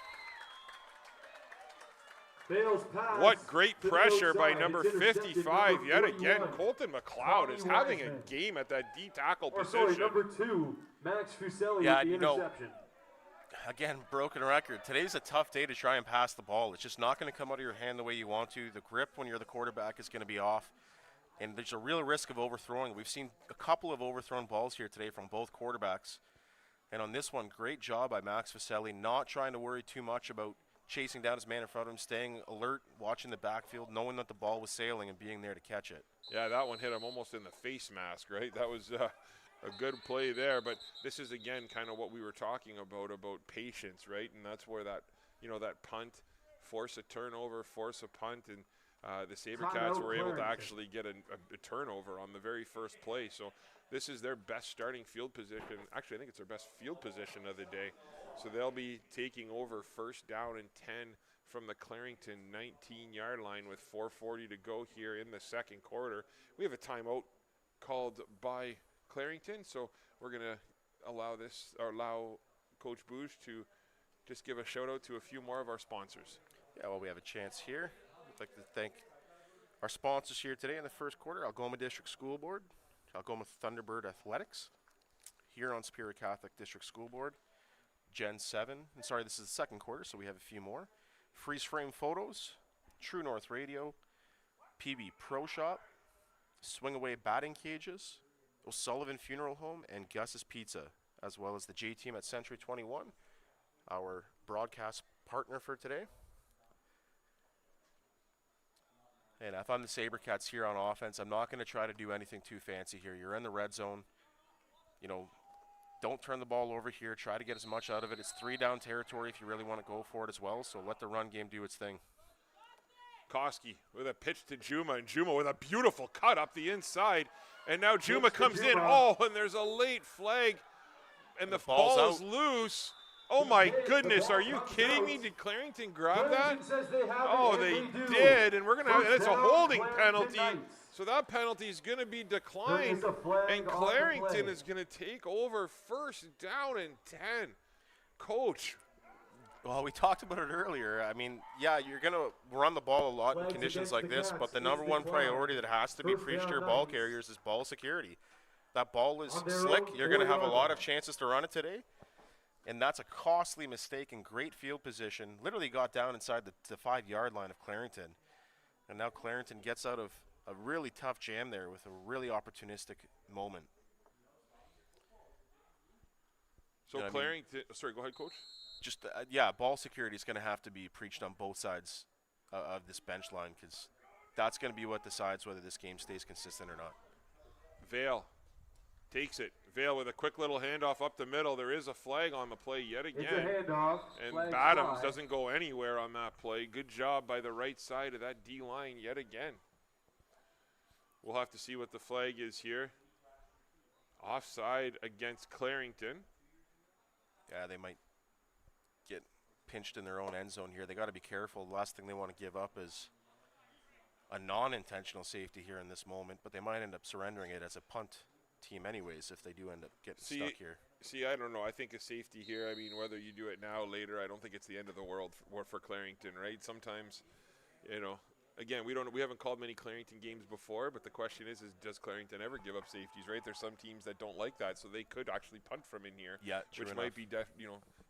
Fails pass. What great to the pressure by outside. number It's intercepted, 55 number yet again. 41. Colton McLeod is Tommy having a Wiseman. game at that D tackle Or position. sorry, number 2, Max Fuseli Yeah, with the you know, interception. Again, broken record. Today's a tough day to try and pass the ball. It's just not going to come out of your hand the way you want to. The grip when you're the quarterback is going to be off. And there's a real risk of overthrowing. We've seen a couple of overthrown balls here today from both quarterbacks. And on this one, great job by Max Fuseli, not trying to worry too much about chasing down his man in front of him, staying alert, watching the backfield, knowing that the ball was sailing and being there to catch it. Yeah, that one hit him almost in the face mask, right? That was a good play there. But this is, again, kind of what we were talking about patience, right? And that's where that, you know, that punt, force a turnover, force a punt, and the Sabercats were able to actually get a turnover on the very first play. So this is their best starting field position. Actually, I think it's their best field position of the day. So they'll be taking over first down and 10 from the Clarington 19-yard line with 4:40 to go here in the second quarter. We have a timeout called by Clarington, so we're going to allow Coach Bouge to just give a shout-out to a few more of our sponsors. Yeah, well, we have a chance here. I'd like to thank our sponsors here today in the first quarter, Algoma District School Board, Algoma Thunderbird Athletics, Huron Superior Catholic District School Board, Gen 7, and sorry, this is the second quarter, so we have a few more. Freeze Frame Photos, True North Radio, PB Pro Shop, Swing Away Batting Cages, O'Sullivan Funeral Home, and Gus's Pizza, as well as the J Team at Century 21, our broadcast partner for today. And if I'm the Sabercats here on offense, I'm not going to try to do anything too fancy here. You're in the red zone. You know, don't turn the ball over here. Try to get as much out of it. It's 3-down territory if you really want to go for it as well. So let the run game do its thing. Koski with a pitch to Juma, and Juma with a beautiful cut up the inside. And now Juma comes in. Oh, and there's a late flag, and the ball is loose. Oh, my goodness. Are you kidding me? Did Clarington grab that? Oh, they did, and we're going to have – it's a holding penalty. So that penalty is going to be declined, and Clarington is going to take over first down and 10. Coach. Well, we talked about it earlier. I mean, yeah, you're going to run the ball a lot in conditions like this, but the number one priority that has to be preached to your ball carriers is ball security. That ball is slick. You're going to have a lot of chances to run it today, and that's a costly mistake in great field position. Literally got down inside the 5-yard line of Clarington, and now Clarington gets out of a really tough jam there with a really opportunistic moment. So Clarington, sorry, go ahead, Coach. Just, yeah, ball security is going to have to be preached on both sides of this bench line, because that's going to be what decides whether this game stays consistent or not. Vale takes it. Vale with a quick little handoff up the middle. There is a flag on the play yet again. It's a handoff. And Flag Bottoms fly. doesn't go anywhere on that play. Good job by the right side of that D line yet again. We'll have to see what the flag is here. Offside against Clarington. Yeah, they might get pinched in their own end zone here. They got to be careful. The last thing they want to give up is a non-intentional safety here in this moment, but they might end up surrendering it as a punt team anyways if they do end up getting stuck here. See, I don't know. I think a safety here, I mean, whether you do it now or later, I don't think it's the end of the world for Clarington, right? Sometimes, you know, again, we haven't called many Clarington games before, but the question is does Clarington ever give up safeties, right? There's some teams that don't like that, so they could actually punt from in here, which might be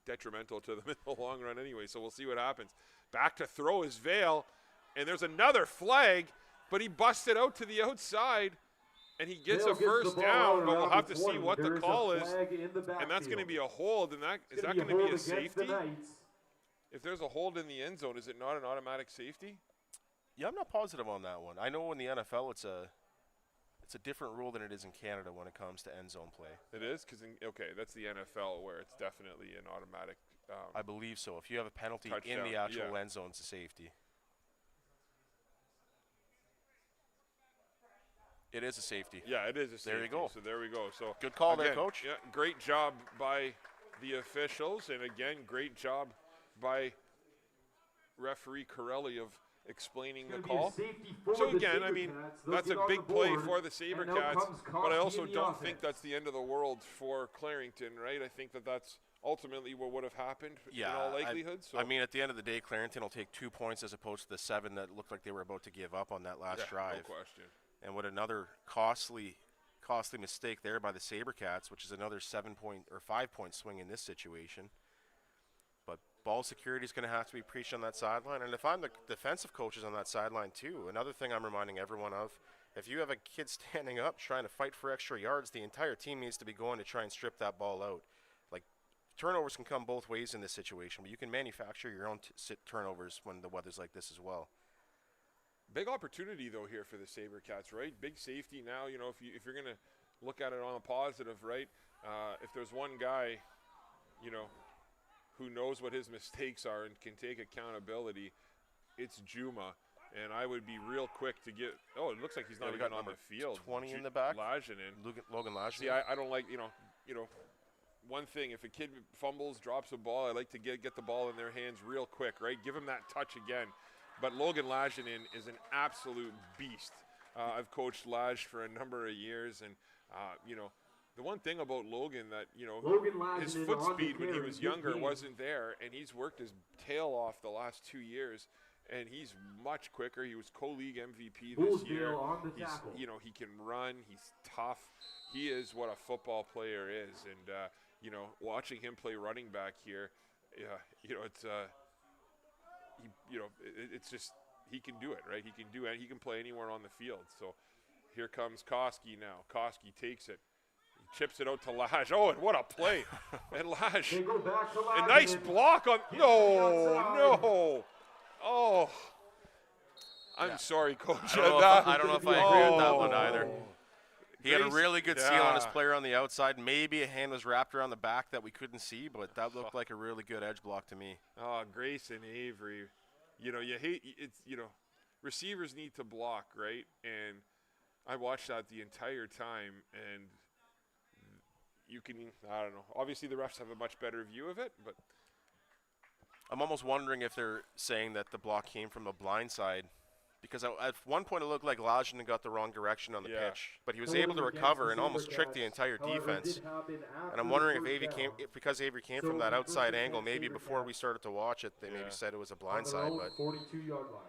detrimental to them in the long run anyway. So we'll see what happens. Back to throw is Vale, and there's another flag, but he busted out to the outside, and he gets a first down, but we'll have to see what the call is, and that's going to be a hold, and is that going to be a safety? if there's a hold in the end zone, is it not an automatic safety? Yeah, I'm not positive on that one. I know in the NFL it's a different rule than it is in Canada when it comes to end zone play. It is? Because, okay, that's the NFL where it's definitely an automatic. I believe so. If you have a penalty touchdown, in the actual end zone, it's a safety. It is a safety. Yeah, it is a safety. There you go. So there we go. So good call again, there, Coach. Yeah, great job by the officials, and again, great job by referee Corelli of explaining the call. So again, I mean, that's a big play for the Sabercats, but I also don't think that's the end of the world for Clarington, right? I think that that's ultimately what would have happened in all likelihood. I mean, at the end of the day, Clarington will take 2 points as opposed to the 7 that looked like they were about to give up on that last drive. No question. And what another costly mistake there by the Sabercats, which is another 7-point or 5-point swing in this situation. But ball security is going to have to be preached on that sideline. And if I'm the defensive coaches on that sideline too, another thing I'm reminding everyone of, if you have a kid standing up trying to fight for extra yards, the entire team needs to be going to try and strip that ball out. Like, turnovers can come both ways in this situation, but you can manufacture your own turnovers when the weather's like this as well. Big opportunity, though, here for the Sabercats, right? Big safety now. You know, if you're going to look at it on a positive, right, if there's one guy, you know, who knows what his mistakes are and can take accountability, it's Juma. And I would be real quick to get – oh, it looks like he's not even on the field. 20 in the back. Logan Lajinen. See, I don't like, you know, one thing, if a kid fumbles, drops a ball, I like to get the ball in their hands real quick, right? Give him that touch again. But Logan Lajinen is an absolute beast. I've coached Laj for a number of years, and, you know, the one thing about Logan that, you know, his foot speed when he was younger wasn't there, and he's worked his tail off the last 2 years, and he's much quicker. He was co-league MVP this year. You know, he can run. He's tough. He is what a football player is, and, you know, watching him play running back here, you know, it's it's just he can do it, right? He can do it. He can play anywhere on the field. So here comes Koski now. Koski takes it. He chips it out to Laj. Oh, and what a play. And Laj, a nice block on – no. Oh. I'm sorry, Coach. I don't know if I agree with that one either. He had a really good seal on his player on the outside. Maybe a hand was wrapped around the back that we couldn't see, but that looked like a really good edge block to me. Oh, Grayson Avery. You know, you hate it's. You know, receivers need to block, right? And I watched that the entire time, and you can. I don't know. Obviously, the refs have a much better view of it, but I'm almost wondering if they're saying that the block came from the blind side. Because at one point it looked like Lajinen got the wrong direction on the pitch, but he was able to recover and almost trick the entire defense. And I'm wondering if because Avery came from that outside angle, maybe before we started to watch it, they maybe said it was a blind side. But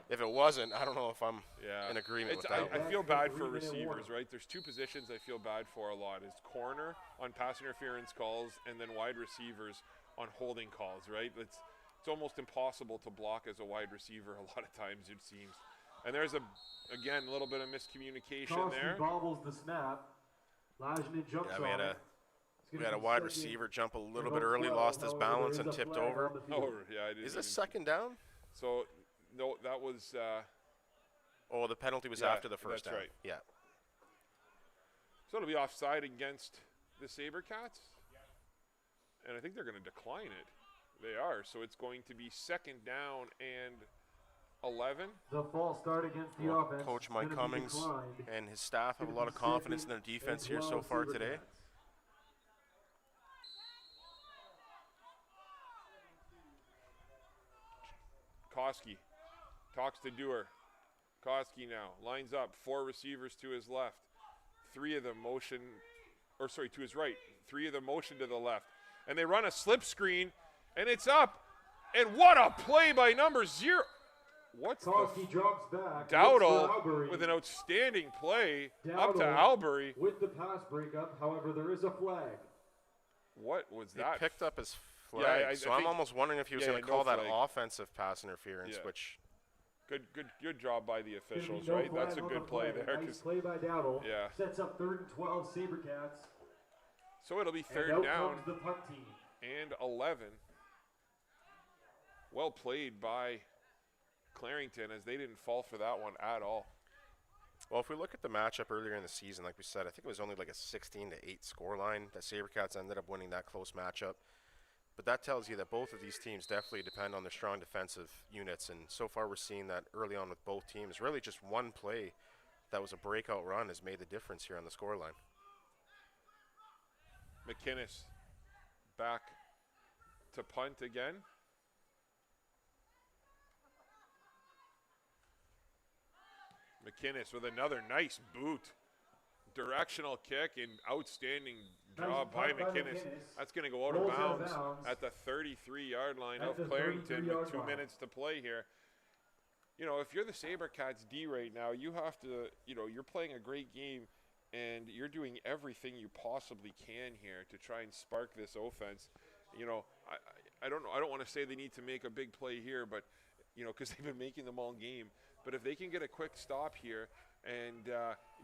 if it wasn't, I don't know if I'm in agreement with that. I feel bad for receivers, right? There's two positions I feel bad for a lot: is corner on pass interference calls, and then wide receivers on holding calls, right? It's almost impossible to block as a wide receiver a lot of times, it seems. And there's again a little bit of miscommunication there. Bobbles the snap. Lajinen jumps on it. We had a wide receiver jump a little bit early, lost his balance, and tipped over. Oh, yeah. I didn't Is this second down? So, no, that was. Oh, the penalty was after the first down. That's right. Yeah. So it'll be offside against the Sabercats, and I think they're going to decline it. They are. So it's going to be second down and 11. The false start against the offense. Coach Mike Cummings and his staff have a lot of confidence in their defense here so far today. Koski talks to Dewar. Koski now lines up, 4 receivers to his left. 3 of them motion, or sorry, to his right. 3 of them motion to the left. And they run a slip screen, and it's up. And what a play by number 0. What's Koski drops back. Dowdle with an outstanding play up to Albury. With the pass breakup, however, there is a flag. What was that? He picked up his flag, so I'm almost wondering if he was going to call that flag. Offensive pass interference, which... Good job by the officials, right? That's a good play there. Nice play by Dowdle. Yeah. Sets up 3rd and 12 Sabercats. So it'll be 3rd down comes the punt team. and 11. well played by Clarington, as they didn't fall for that one at all. Well, if we look at the matchup earlier in the season, like we said, I think it was only like a 16-8 scoreline that Sabercats ended up winning that close matchup. But that tells you that both of these teams definitely depend on their strong defensive units, and so far we're seeing that early on with both teams. Really just one play that was a breakout run has made the difference here on the scoreline. McInnes back to punt again. McInnes with another nice boot. Directional kick and outstanding job by McInnes. That's going to go out of bounds at the 33-yard line of Clarington with 2 minutes to play here. You know, if you're the Sabercats D right now, you have to, you know, you're playing a great game and you're doing everything you possibly can here to try and spark this offense. You know, I don't know. I don't want to say they need to make a big play here, but, you know, because they've been making them all game. But if they can get a quick stop here and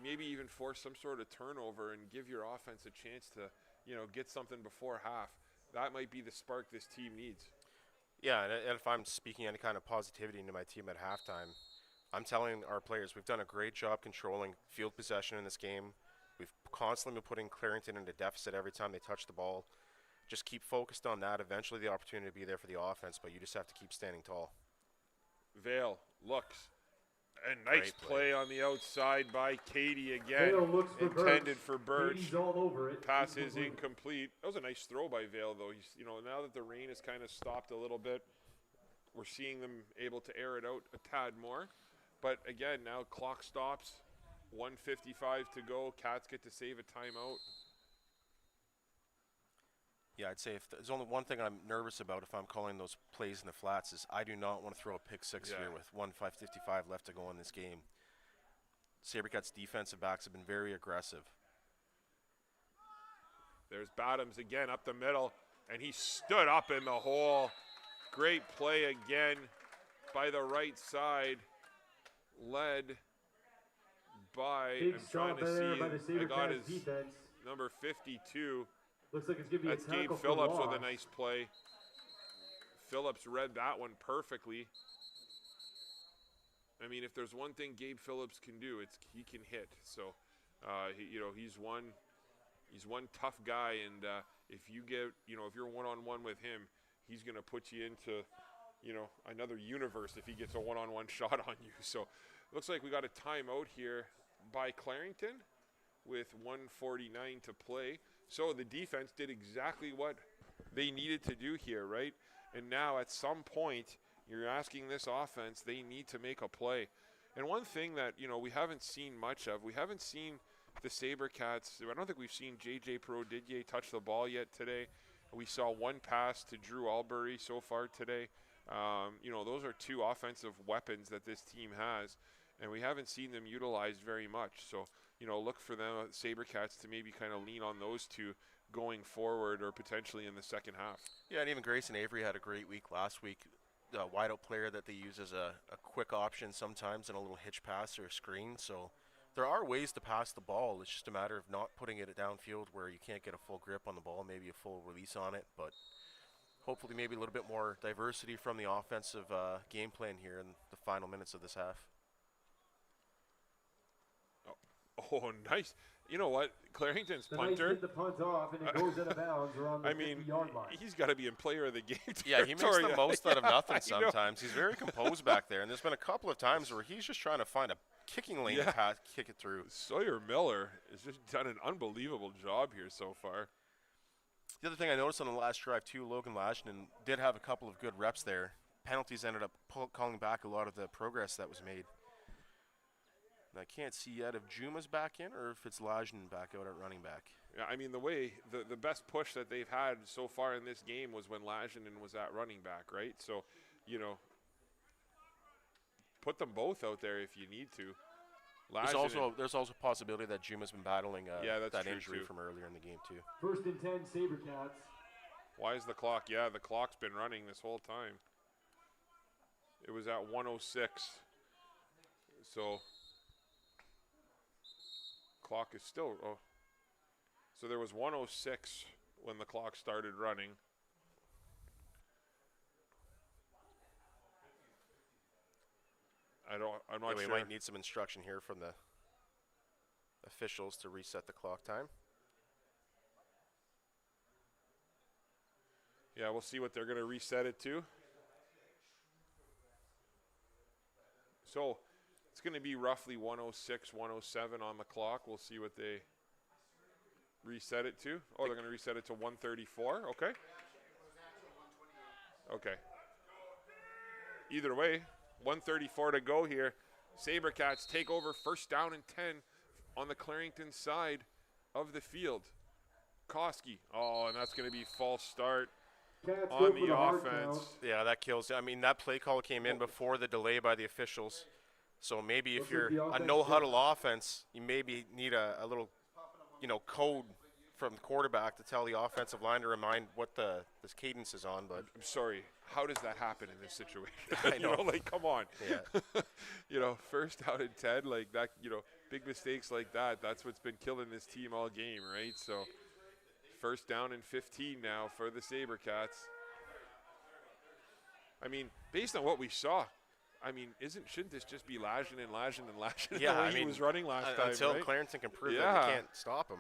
maybe even force some sort of turnover and give your offense a chance to, you know, get something before half, that might be the spark this team needs. Yeah, and if I'm speaking any kind of positivity into my team at halftime, I'm telling our players we've done a great job controlling field possession in this game. We've constantly been putting Clarington into deficit every time they touch the ball. Just keep focused on that. Eventually the opportunity will be there for the offense, but you just have to keep standing tall. Vale looks. A nice play on the outside by Katie again. Intended for Birch. All over it. Pass is incomplete. That was a nice throw by Vale, though. He's, you know, now that the rain has kind of stopped a little bit, we're seeing them able to air it out a tad more. But again, now clock stops. 1:55 to go. Cats get to save a timeout. Yeah, I'd say if there's only one thing I'm nervous about if I'm calling those plays in the flats is I do not want to throw a pick six here with 1:55 left to go in this game. Sabercats defensive backs have been very aggressive. There's Bottoms again up the middle, and he stood up in the hole. Great play again by the right side, led by, Big I'm trying to see, by the I got his defense. number 52. Looks like it's going to be That's a tackle Gabe for Phillips loss. with a nice play. Phillips read that one perfectly. I mean, if there's one thing Gabe Phillips can do, it's he can hit. So, you know, he's one tough guy, and if you get, you know, if you're one-on-one with him, he's going to put you into, you know, another universe if he gets a one-on-one shot on you. So, looks like we got a timeout here by Clarington with 1:49 to play. So the defense did exactly what they needed to do here, right? And now at some point, you're asking this offense, they need to make a play. And one thing that, you know, we haven't seen much of, we haven't seen the Sabercats, I don't think we've seen J.J. Prodidier touch the ball yet today. We saw one pass to Drew Albury so far today. You know, those are two offensive weapons that this team has, and we haven't seen them utilized very much. So, you know, look for them, Sabercats, to maybe kind of lean on those two going forward or potentially in the second half. Yeah, and even Grayson Avery had a great week last week. A wideout player that they use as a quick option sometimes in a little hitch pass or a screen. So there are ways to pass the ball. It's just a matter of not putting it downfield where you can't get a full grip on the ball, maybe a full release on it. But hopefully maybe a little bit more diversity from the offensive game plan here in the final minutes of this half. Oh, nice. You know what? Clarington's punter. Nice the punt off, and it goes out of bounds around the 50-yard line. He's got to be in player of the game. Yeah, he makes the most out of nothing sometimes. He's very composed back there, and there's been a couple of times where he's just trying to find a kicking lane to kick it through. Sawyer Miller has just done an unbelievable job here so far. The other thing I noticed on the last drive, too, Logan Lashton did have a couple of good reps there. Penalties ended up calling back a lot of the progress that was made. I can't see yet if Juma's back in or if it's Lajin back out at running back. Yeah, I mean, the best push that they've had so far in this game was when Lajinen was at running back, right? So, you know, put them both out there if you need to. There's also a possibility that Juma's been battling that injury from earlier in the game, too. 1st and 10, Sabercats. Why is the clock? Yeah, the clock's been running this whole time. It was at 1:06. So clock is still, so there was 1:06 when the clock started running. I'm not Yeah, we sure. might need some instruction here from the officials to reset the clock time. Yeah, we'll see what they're going to reset it to. So it's going to be roughly 106, 107 on the clock. We'll see what they reset it to. Oh, they're going to reset it to 134. Okay. Okay. Either way, 134 to go here. Sabercats take over first down and 10 on the Clarington side of the field. Koski. Oh, and that's going to be false start on the offense. Yeah, that kills it. I mean, that play call came in before the delay by the officials. So maybe if you're a no-huddle offense, you maybe need a little, code from the quarterback to tell the offensive line to remind what this cadence is on. But I'm sorry. How does that happen in this situation? I know. Come on. Yeah. First out and 10, like that, big mistakes like that, that's what's been killing this team all game, right? So first down and 15 now for the Sabercats. I mean, based on what we saw, shouldn't this just be Lajan and yeah, the way he was running last time, until right? Clarington can prove that they can't stop him.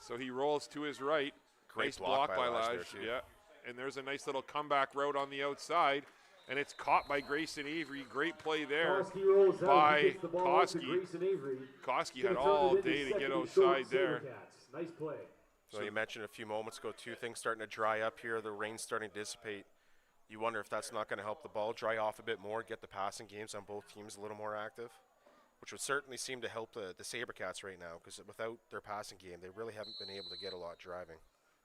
So he rolls to his right. Great nice block by Laj. Yeah. And there's a nice little comeback route on the outside. And it's caught by Grayson Avery. Great play there by Koski. Koski had all day to get outside there. Nice play. So you mentioned a few moments ago, two things starting to dry up here. The rain's starting to dissipate. You wonder if that's not going to help the ball dry off a bit more, get the passing games on both teams a little more active, which would certainly seem to help the Sabercats right now, because without their passing game, they really haven't been able to get a lot driving.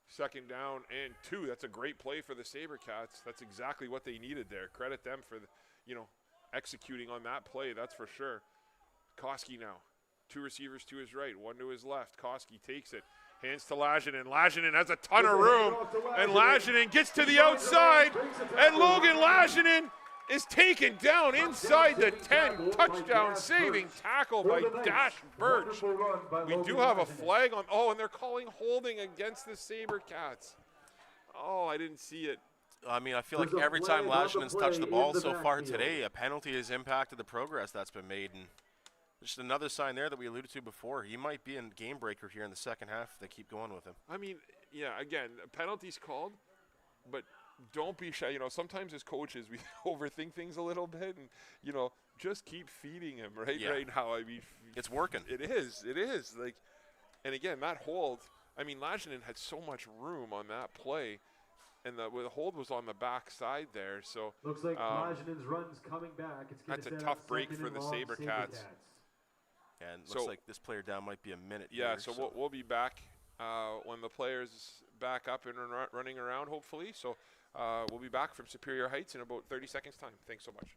Second down and 2. That's a great play for the Sabercats. That's exactly what they needed there. Credit them for, executing on that play, that's for sure. Koski now. 2 receivers to his right, 1 to his left. Koski takes it. Hands to Lajinen. Lajinen has a ton of room. And Lajinen gets to the outside. And Logan Lajinen is taken down inside the 10. Touchdown saving tackle by Dash Birch. We do have a flag on. Oh, and they're calling holding against the Sabercats. Oh, I didn't see it. I mean, I feel like every time Lajanen's touched the ball so far today, a penalty has impacted the progress that's been made. And just another sign there that we alluded to before. He might be a game breaker here in the second half if they keep going with him. I mean, yeah, again, penalties called, but don't be shy. Sometimes as coaches, we overthink things a little bit and, just keep feeding him right now. I mean, it's working. It is. Like, and again, that hold, Lajinen had so much room on that play. And the hold was on the back side there. So looks like Lajanen's run's coming back. That's a tough break for the Sabercats. And it looks like this player down might be a minute. Yeah, here, so we'll be back when the player's back up and running around, hopefully. So we'll be back from Superior Heights in about 30 seconds' time. Thanks so much.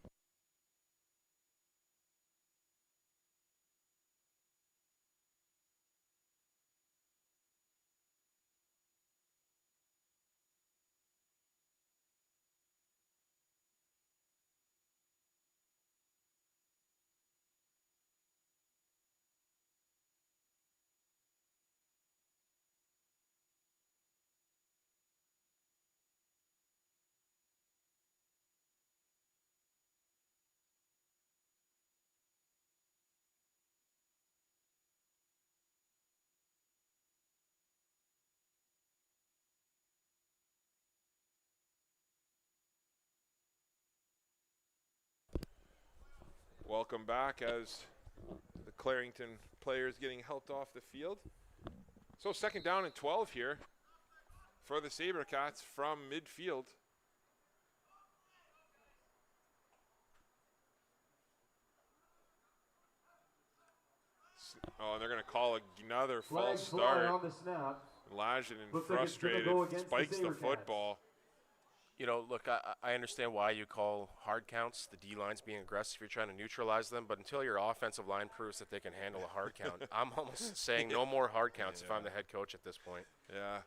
Welcome back as the Clarington players getting helped off the field. So second down and 12 here for the Sabercats from midfield. Oh, and they're going to call another false start. On the snap. Lajinen frustrated, spikes the football. Look, I understand why you call hard counts, the D-line's being aggressive, you're trying to neutralize them, but until your offensive line proves that they can handle a hard count, I'm almost saying no more hard counts if I'm the head coach at this point. Yeah,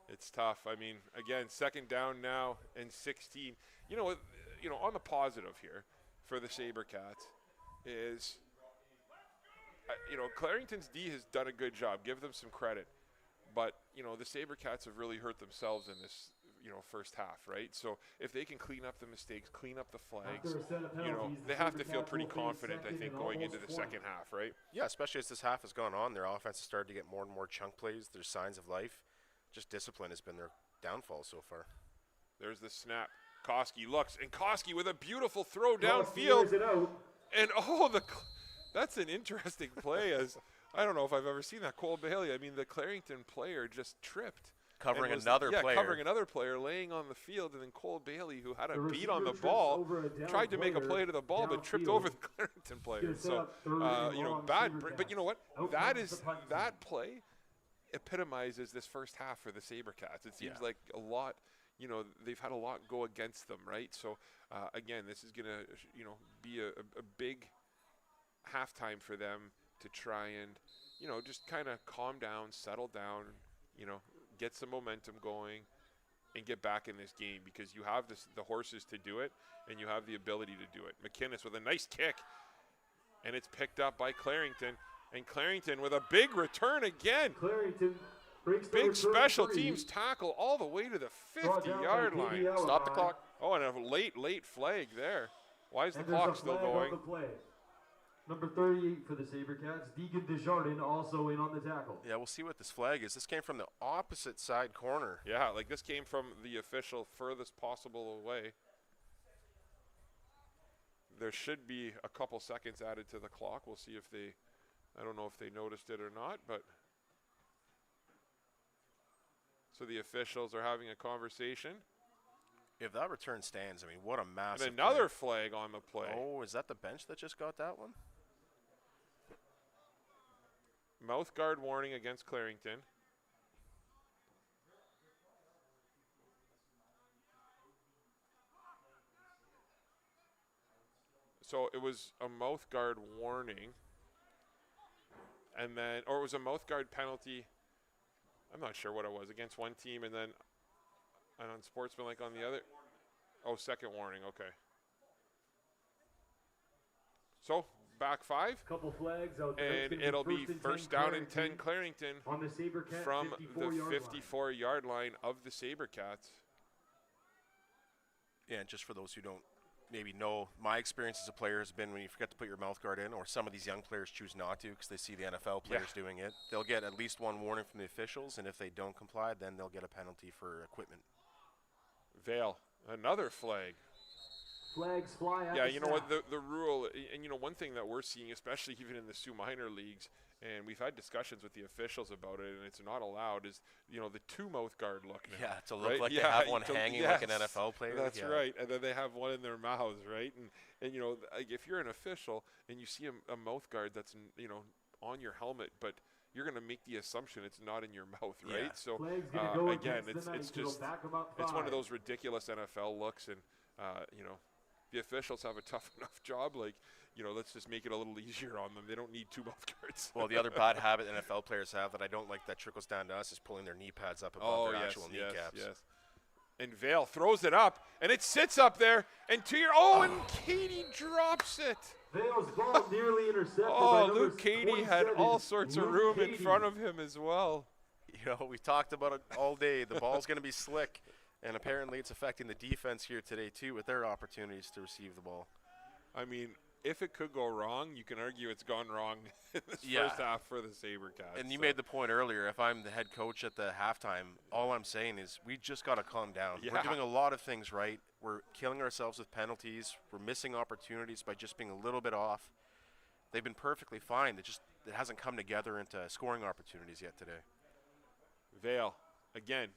it's tough. Again, second down now and 16. On the positive here for the Sabercats is, Clarington's D has done a good job. Give them some credit. But, the Sabercats have really hurt themselves in this, first half, right? So if they can clean up the mistakes, clean up the flags, After a set of penalties, they the have to feel Sabercats pretty will face confident, I second think, and going into almost the 20. second half, right? Yeah, especially as this half has gone on, their offense has started to get more and more chunk plays. There's signs of life. Just discipline has been their downfall so far. There's the snap. Koski looks, and Koski with a beautiful throw Koski downfield. wears it out. And that's an interesting play. As I don't know if I've ever seen that. Cole Bailey. I mean, the Clarington player just tripped. Covering and another player. Covering another player, laying on the field, and then Cole Bailey, who had a The beat on the receiver ball, trips over a down tried to make a player play to the ball, but tripped downfield. over the Clarington player. Gonna set So, up third and long bad. Sabercats. But you know what? Out That comes is the punt that play epitomizes this first half for the Sabercats. It seems like a lot. They've had a lot go against them, right? So, again, this is going to, be a big halftime for them to try and, just kind of calm down, settle down, get some momentum going and get back in this game, because you have the horses to do it and you have the ability to do it. McInnes with a nice kick, and it's picked up by Clarington. And Clarington with a big return again. Clarington breaks the Big return special free. teams tackle all the way to the Brought down by 50-yard line. KBL. Stop the clock. Oh, and a late flag there. Why is the And there's clock a still flag on going? the play. Number 38 for the Sabercats, Deegan Desjardins, also in on the tackle. Yeah, we'll see what this flag is. This came from the opposite side corner. Yeah, like this came from the official furthest possible away. There should be a couple seconds added to the clock. We'll see if I don't know if they noticed it or not, but. So the officials are having a conversation. If that return stands, I mean, what a massive And another play. flag on the play. Oh, is that the bench that just got that one? Mouth guard warning against Clarington. So it was a mouth guard warning, and then, or it was a mouth guard penalty. I'm not sure what it was, against one team, and then an unsportsmanlike on the other. Oh, second warning. Okay. So back 5, Couple flags out there. It's and gonna it'll be and first 10 down and 10 Clarington on the Sabercat from the 54-yard 54-yard line of the Sabercats. Yeah, and just for those who don't maybe know, my experience as a player has been when you forget to put your mouth guard in, or some of these young players choose not to because they see the NFL players doing it, they'll get at least one warning from the officials, and if they don't comply, then they'll get a penalty for equipment. Vale, another flag. Flags fly at Yeah, the you know what, snap. the rule, and one thing that we're seeing, especially even in the Sioux minor leagues, and we've had discussions with the officials about it, and it's not allowed, is, the two mouth guard look now. Yeah, to look right? like they have one to- hanging yes, like an NFL player. That's yeah. right, and then they have one in their mouths, right? And like if you're an official and you see a mouth guard that's, on your helmet, but you're going to make the assumption it's not in your mouth, right? Yeah. So Flags gonna go again, against the it's Knights. It'll just back 'em up it's one of 5. those ridiculous NFL looks, and the officials have a tough enough job. Like, let's just make it a little easier on them. They don't need two mouth guards. Well, the other bad habit NFL players have that I don't like that trickles down to us is pulling their knee pads up above their actual kneecaps. Yes. And Vale throws it up, and it sits up there, and and Katie drops it. Vale's ball nearly intercepted by Oh, number Luke Katie had 27, all sorts of Luke room in Katie. front of him as well. We talked about it all day. The ball's going to be slick, and apparently it's affecting the defense here today too with their opportunities to receive the ball. I mean, if it could go wrong, you can argue it's gone wrong in this Yeah. first half for the Sabercats. And you made the point earlier, if I'm the head coach at the halftime, all I'm saying is we just got to calm down. We're Yeah. doing a lot of things right. We're killing ourselves with penalties. We're missing opportunities by just being a little bit off. They've been perfectly fine. It hasn't come together into scoring opportunities yet today. Vale, again,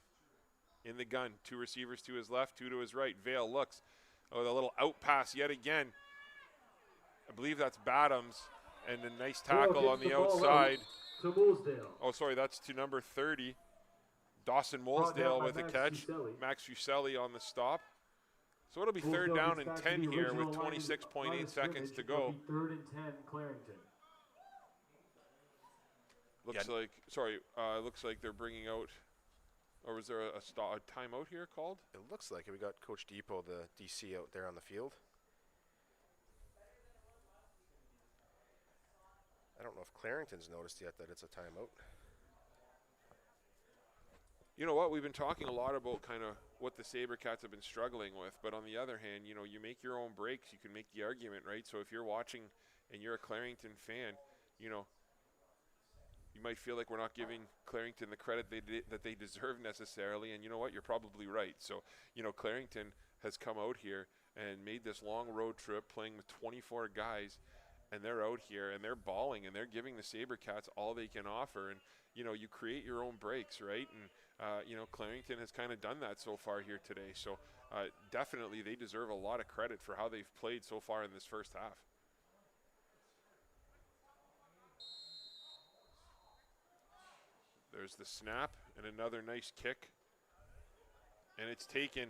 in the gun. 2 receivers to his left, 2 to his right. Vale looks. Oh, the little out pass yet again. I believe that's Badams, and a nice tackle on the ball outside. out to Moulsdale. Oh, sorry, that's to number 30. Dawson Brought down Moulsdale by with a Max catch. Fuselli. Max Fuselli on the stop. So it'll be Moulsdale third down gets and back to 10 the here original with line 26.8 of seconds scrimmage. to It'll go. be 3rd and 10, Clarington. Looks like they're bringing out, or was there a timeout here called? It looks like it. We got Coach Depot, the DC, out there on the field. I don't know if Clarington's noticed yet that it's a timeout. You know what? We've been talking a lot about kind of what the Sabercats have been struggling with. But on the other hand, you know, you make your own breaks. You can make the argument, right? So if you're watching and you're a Clarington fan, you know, you might feel like we're not giving Clarington the credit that they deserve necessarily. And you know what? You're probably right. So, you know, Clarington has come out here and made this long road trip playing with 24 guys. And they're out here and they're balling and they're giving the Sabercats all they can offer. And, you know, you create your own breaks, right? And, you know, Clarington has kind of done that so far here today. So definitely they deserve a lot of credit for how they've played so far in this first half. There's the snap and another nice kick. And it's taken.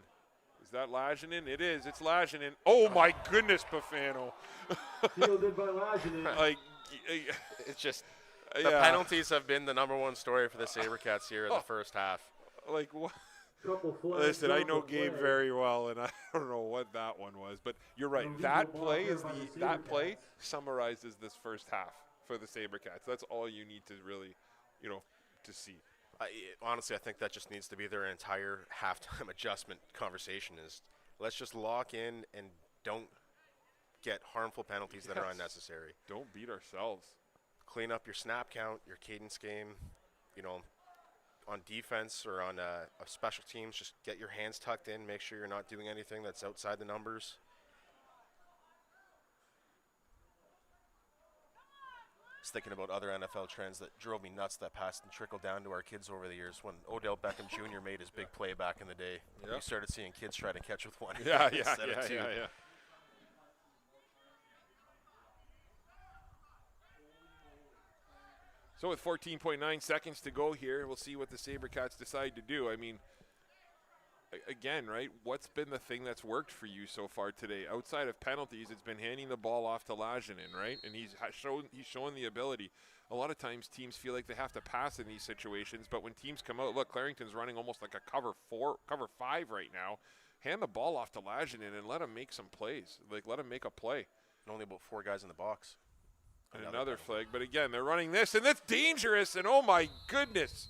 Is that Lajinen? It is. It's Lajinen. Oh, my goodness, Buffano. Fielded by Lajinen. Like, It's just the penalties have been the #1 story for the Sabercats here in the first half. Like, what? Couple flags, Listen, I know double Gabe flag. very well, and I don't know what that one was. But you're right. Illegal That ball play there is by the that play Sabercats. summarizes this first half for the Sabercats. That's all you need to really, you know, to see. Honestly, I think that just needs to be their entire halftime adjustment conversation is let's just lock in and don't get harmful penalties that are Yes. unnecessary. Don't beat ourselves. Clean up your snap count, your cadence game, you know, on defense or on special teams, just get your hands tucked in, make sure you're not doing anything that's outside the numbers. I was thinking about other NFL trends that drove me nuts that passed and trickled down to our kids over the years. When Odell Beckham Jr. made his big play back in the day, Yeah. we started seeing kids try to catch with one Yeah, instead of two. yeah. So with 14.9 seconds to go here, we'll see what the Sabercats decide to do. I mean, again, right, what's been the thing that's worked for you so far today? Outside of penalties, it's been handing the ball off to Lajinen, right? And he's shown the ability. A lot of times teams feel like they have to pass in these situations, but when teams come out, look, Clarington's running almost like a cover 5 right now. Hand the ball off to Lajinen and let him make some plays. Like, let him make a play. And only about 4 guys in the box. And another flag, but again, they're running this, and that's dangerous, and oh my goodness.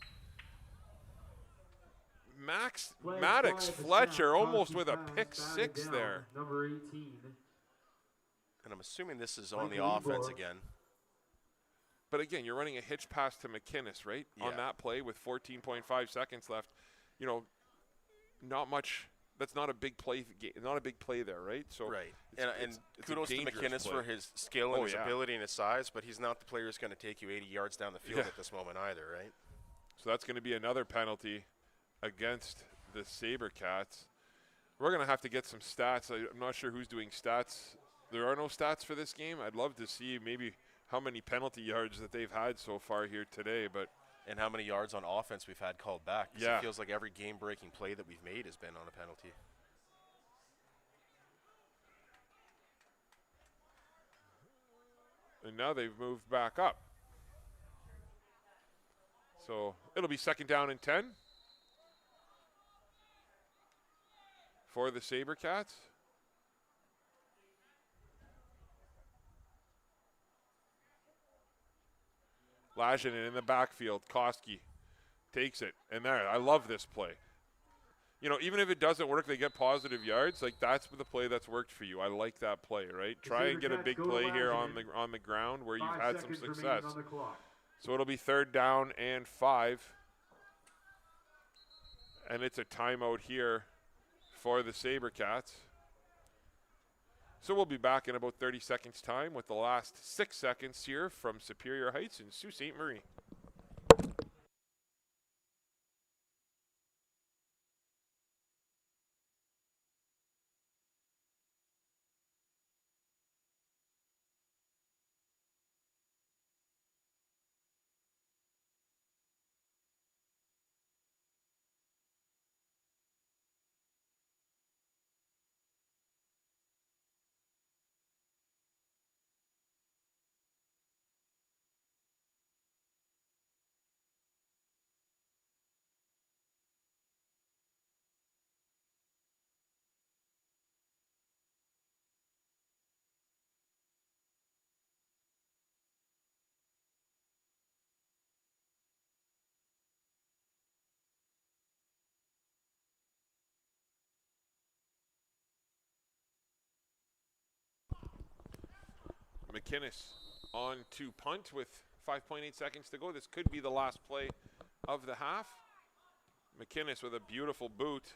Maddox Fletcher almost with a pick 6 there. Number 18. And I'm assuming this is on the offense again. But again, you're running a hitch pass to McInnes, right? Yeah. On that play with 14.5 seconds left. You know, not much. That's not a big play. Not a big play there, right? So right. It's Kudos to McInnes for his skill and his ability and his size, but he's not the player who's going to take you 80 yards down the field at this moment either, right? So that's going to be another penalty against the Sabercats. We're going to have to get some stats. I'm not sure who's doing stats. There are no stats for this game. I'd love to see maybe how many penalty yards that they've had so far here today, but and how many yards on offense we've had called back. 'Cause it feels like every game-breaking play that we've made has been on a penalty. And now they've moved back up. So it'll be 2nd down and 10 for the Sabercats. Lajinen in the backfield. Koski takes it. And there, I love this play. You know, even if it doesn't work, they get positive yards. Like, that's the play that's worked for you. I like that play, right? Try and get a big play here on the ground where you've had some success. So it'll be 3rd down and 5. And it's a timeout here for the Sabercats. So we'll be back in about 30 seconds time with the last 6 seconds here from Superior Heights in Sault Ste Marie. McInnes on to punt with 5.8 seconds to go. This could be the last play of the half. McInnes with a beautiful boot.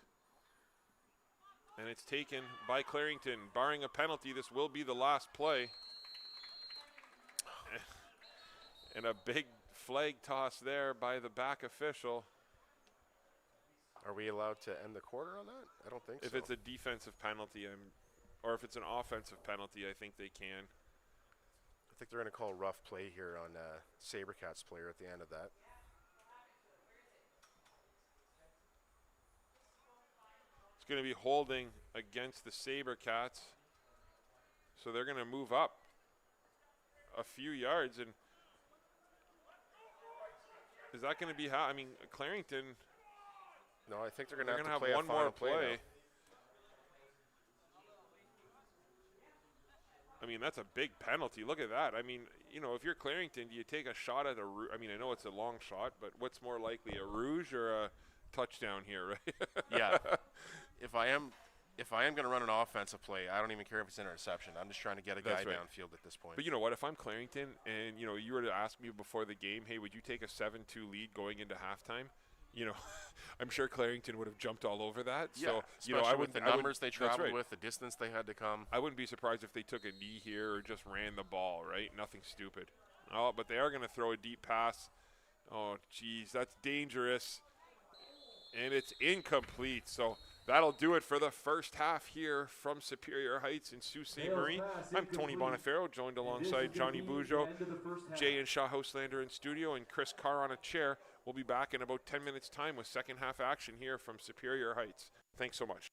And it's taken by Clarington. Barring a penalty, this will be the last play. And a big flag toss there by the back official. Are we allowed to end the quarter on that? I don't think so. If it's a defensive penalty, or if it's an offensive penalty, I think they can. I think they're going to call rough play here on Sabercats player at the end of that. It's going to be holding against the Sabercats. So they're going to move up a few yards. And is that going to be how? I mean, Clarington. No, I think they're going to have one more play. I mean, that's a big penalty. Look at that. I mean, you know, if you're Clarington, do you take a shot at I mean, I know it's a long shot, but what's more likely, a rouge or a touchdown here, right? Yeah. If I am going to run an offensive play, I don't even care if it's an interception. I'm just trying to get a guy downfield at this point. But you know what? If I'm Clarington and, you know, you were to ask me before the game, hey, would you take a 7-2 lead going into halftime? You know, I'm sure Clarington would have jumped all over that. Yeah, so, especially you know, with the numbers they traveled right. with, the distance they had to come. I wouldn't be surprised if they took a knee here or just ran the ball, right? Nothing stupid. Oh, but they are going to throw a deep pass. Oh, geez, that's dangerous. And it's incomplete. So that'll do it for the first half here from Superior Heights in Sault Ste Marie. I'm Tony Bonifacio, joined alongside Johnny Bujo, Jay and Shaw Houselander in studio, and Chris Carr on a chair. We'll be back in about 10 minutes' time with second half action here from Superior Heights. Thanks so much.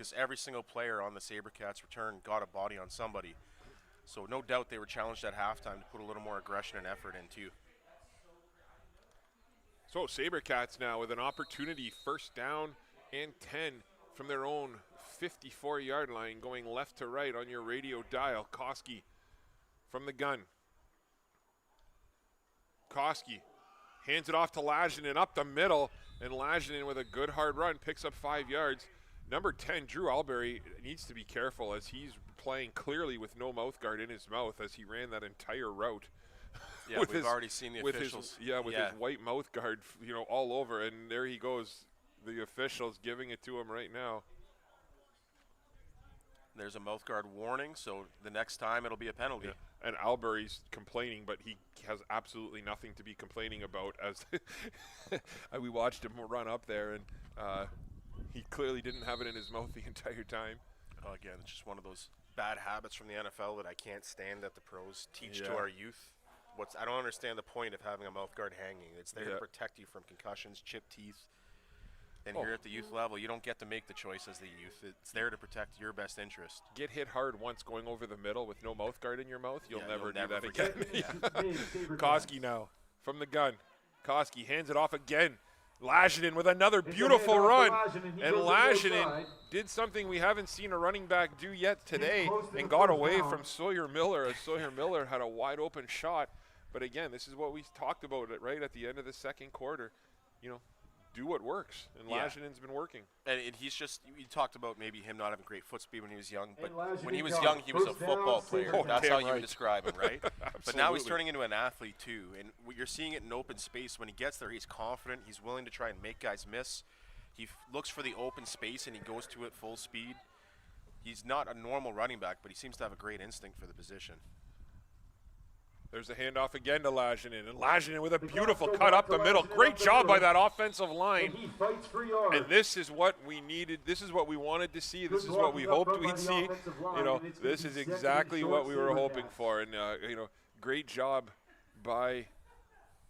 because every single player on the Sabercats return got a body on somebody. So no doubt they were challenged at halftime to put a little more aggression and effort in too. So Sabercats now with an opportunity, first down and 10 from their own 54-yard line, going left to right on your radio dial. Koski from the gun. Koski hands it off to Lajinen up the middle, and Lajinen with a good hard run picks up 5 yards. Number 10, Drew Albury, needs to be careful as he's playing clearly with no mouth guard in his mouth as he ran that entire route. Yeah, we've already seen the officials. With his white mouth guard, all over, and there he goes. The officials giving it to him right now. There's a mouth guard warning, so the next time it'll be a penalty. Yeah. And Albury's complaining, but he has absolutely nothing to be complaining about. As we watched him run up there, and he clearly didn't have it in his mouth the entire time. Again, it's just one of those bad habits from the NFL that I can't stand that the pros teach to our youth. I don't understand the point of having a mouth guard hanging. It's there to protect you from concussions, chipped teeth. And here at the youth level, you don't get to make the choice as the youth. It's there to protect your best interest. Get hit hard once going over the middle with no mouth guard in your mouth, you'll never do that again. Koski now from the gun. Koski hands it off again. Lajinen with another beautiful run. And Lajinen did something we haven't seen a running back do yet today and got away from Sawyer Miller as Sawyer Miller had a wide open shot. But again, this is what we talked about right at the end of the second quarter. Do what works, and Lajinen's been working. And he's just, you talked about maybe him not having great foot speed when he was young, but when he was young, he was a football player. That's how you would describe him, right? But now he's turning into an athlete too, and you're seeing it in open space. When he gets there, he's confident. He's willing to try and make guys miss. He looks for the open space, and he goes to it full speed. He's not a normal running back, but he seems to have a great instinct for the position. There's a handoff again to Lajinen, and Lajinen with a beautiful cut up the middle. Great job by that offensive line. And this is what we needed. This is what we wanted to see. This is what we hoped we'd see. This is exactly what we were hoping for. And great job by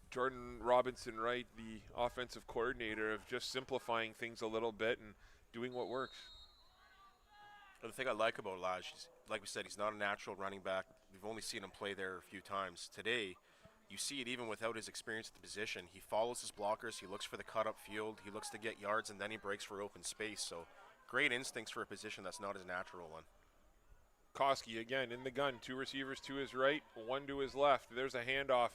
Jordan Robinson-Wright, the offensive coordinator, of just simplifying things a little bit and doing what works. The thing I like about Laj, like we said, he's not a natural running back. We've only seen him play there a few times. Today, you see it even without his experience at the position. He follows his blockers. He looks for the cut-up field. He looks to get yards, and then he breaks for open space. So great instincts for a position that's not his natural one. Koski again in the gun. 2 receivers to his right, 1 to his left. There's a handoff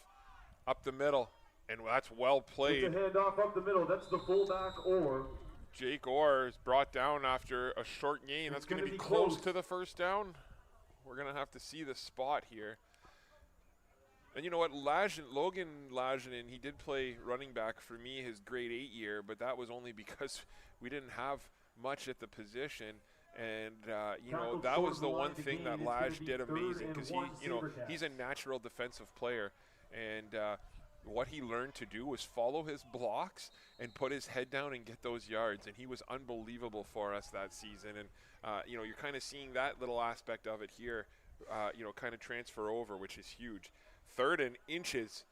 up the middle, and that's well played. It's a handoff up the middle. That's the fullback Orr. Jake Orr is brought down after a short gain. That's going to be close to the first down. We're going to have to see the spot here. And you know what, Logan Lajinen, he did play running back for me his grade 8 year, but that was only because we didn't have much at the position. And, that was the one thing that Laj did amazing, because he's a natural defensive player. And what he learned to do was follow his blocks and put his head down and get those yards. And he was unbelievable for us that season. And, you're kind of seeing that little aspect of it here, kind of transfer over, which is huge. 3rd and inches,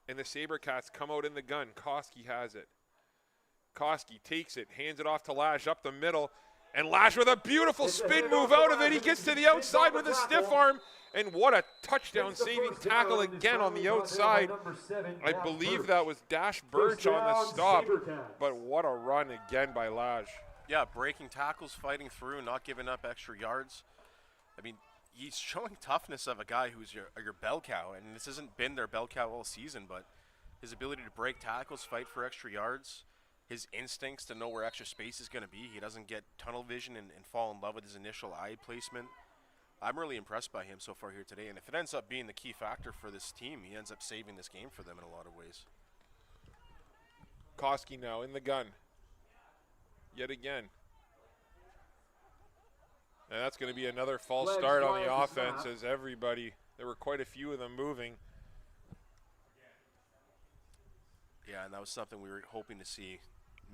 and the Sabercats come out in the gun. Koski has it. Koski takes it, hands it off to Laj up the middle, and Laj with a beautiful spin move out of it. He gets to the outside with a stiff arm, and what a touchdown-saving tackle again on the outside. I believe that was Dash Burge on the stop, but what a run again by Laj. Yeah, breaking tackles, fighting through, not giving up extra yards. I mean, he's showing toughness of a guy who's your bell cow, and this hasn't been their bell cow all season, but his ability to break tackles, fight for extra yards, his instincts to know where extra space is going to be. He doesn't get tunnel vision and fall in love with his initial eye placement. I'm really impressed by him so far here today, and if it ends up being the key factor for this team, he ends up saving this game for them in a lot of ways. Koski now in the gun. Yet again. And that's going to be another false start on the offense as everybody, there were quite a few of them moving. Yeah, and that was something we were hoping to see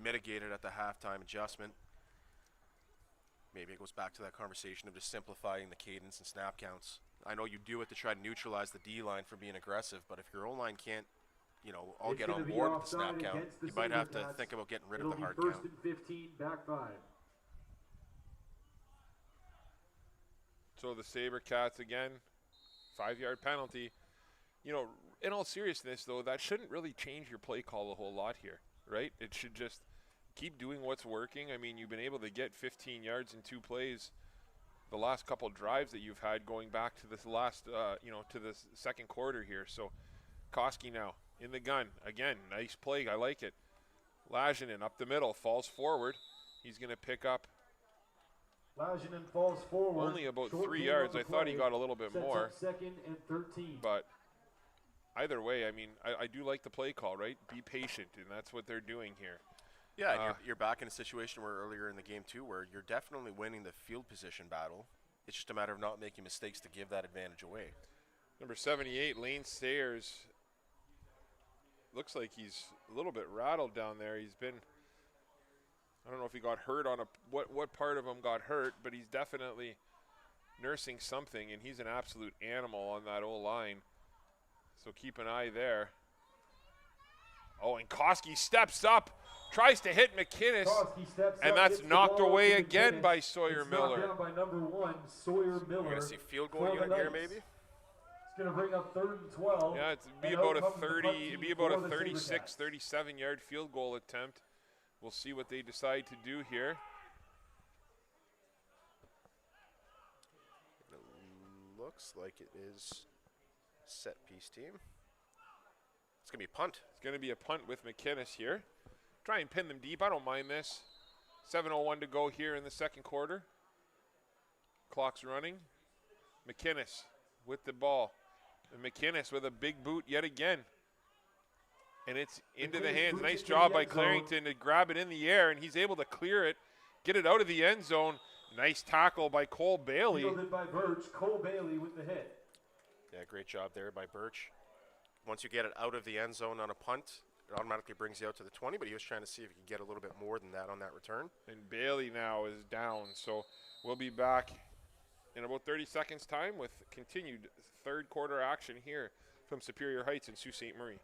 mitigated at the halftime adjustment. Maybe it goes back to that conversation of just simplifying the cadence and snap counts. I know you do it to try to neutralize the D-line for being aggressive, but if your O-line can't, all get on board with the snap count, you might have to think about getting rid of the hard count. It'll be 1st and 15, back 5. So the Sabercats again, 5-yard penalty. You know, in all seriousness, though, that shouldn't really change your play call a whole lot here, right? It should just keep doing what's working. I mean, you've been able to get 15 yards in 2 plays the last couple drives that you've had going back to this last, to the second quarter here. So Koski now in the gun. Again, nice play. I like it. Lajinen up the middle, falls forward. He's going to pick up Lajinen falls forward. only about Short 3 gain yards. on I the thought he play. got a little bit Sets more. up 2nd and 13. But either way, I mean, I do like the play call, right? Be patient, and that's what they're doing here. Yeah, and you're back in a situation where earlier in the game, too, where you're definitely winning the field position battle. It's just a matter of not making mistakes to give that advantage away. Number 78, Lane Sayers. Looks like he's a little bit rattled down there. He's been, I don't know if he got hurt on what part of him got hurt, but he's definitely nursing something, and he's an absolute animal on that O-line. So keep an eye there. Oh, and Koski steps up, tries to hit McInnes, Koski steps and up, that's gets the knocked ball away to again McInnes. by Sawyer It's knocked Miller. down by number 1, Sawyer Miller. We're going to see field goal for the unit here, Knights. maybe? It's going to bring up 3rd and 12. Yeah, it'd be And about out a comes the 30, punt it'd team be about for a the 36, Sabercats. 37-yard field goal attempt. We'll see what they decide to do here. It looks like it is set piece team. It's going to be a punt. It's going to be a punt with McInnes here. Try and pin them deep. I don't mind this. 7:01 to go here in the second quarter. Clock's running. McInnes with the ball. And McInnes with a big boot yet again. And it's into the hands. Nice job by Clarington to grab it in the air, and he's able to clear it, get it out of the end zone. Nice tackle by Cole Bailey. Fielded by Birch. Cole Bailey with the hit. Yeah, great job there by Birch. Once you get it out of the end zone on a punt, it automatically brings you out to the 20, but he was trying to see if he could get a little bit more than that on that return. And Bailey now is down, so we'll be back in about 30 seconds' time with continued third quarter action here from Superior Heights in Sault Ste. Marie.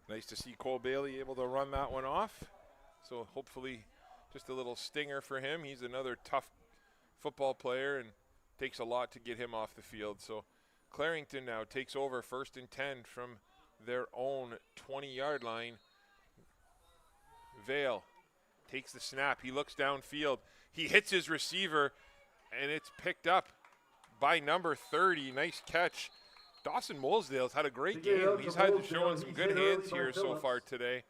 Nice to see Cole Bailey able to run that one off. So hopefully just a little stinger for him. He's another tough football player and takes a lot to get him off the field. So Clarington now takes over 1st and 10 from their own 20-yard line. Vale takes the snap. He looks downfield. He hits his receiver, and it's picked up by number 30. Nice catch. Dawson Molesdale's had a great game. He's had showing some good hands here so far today.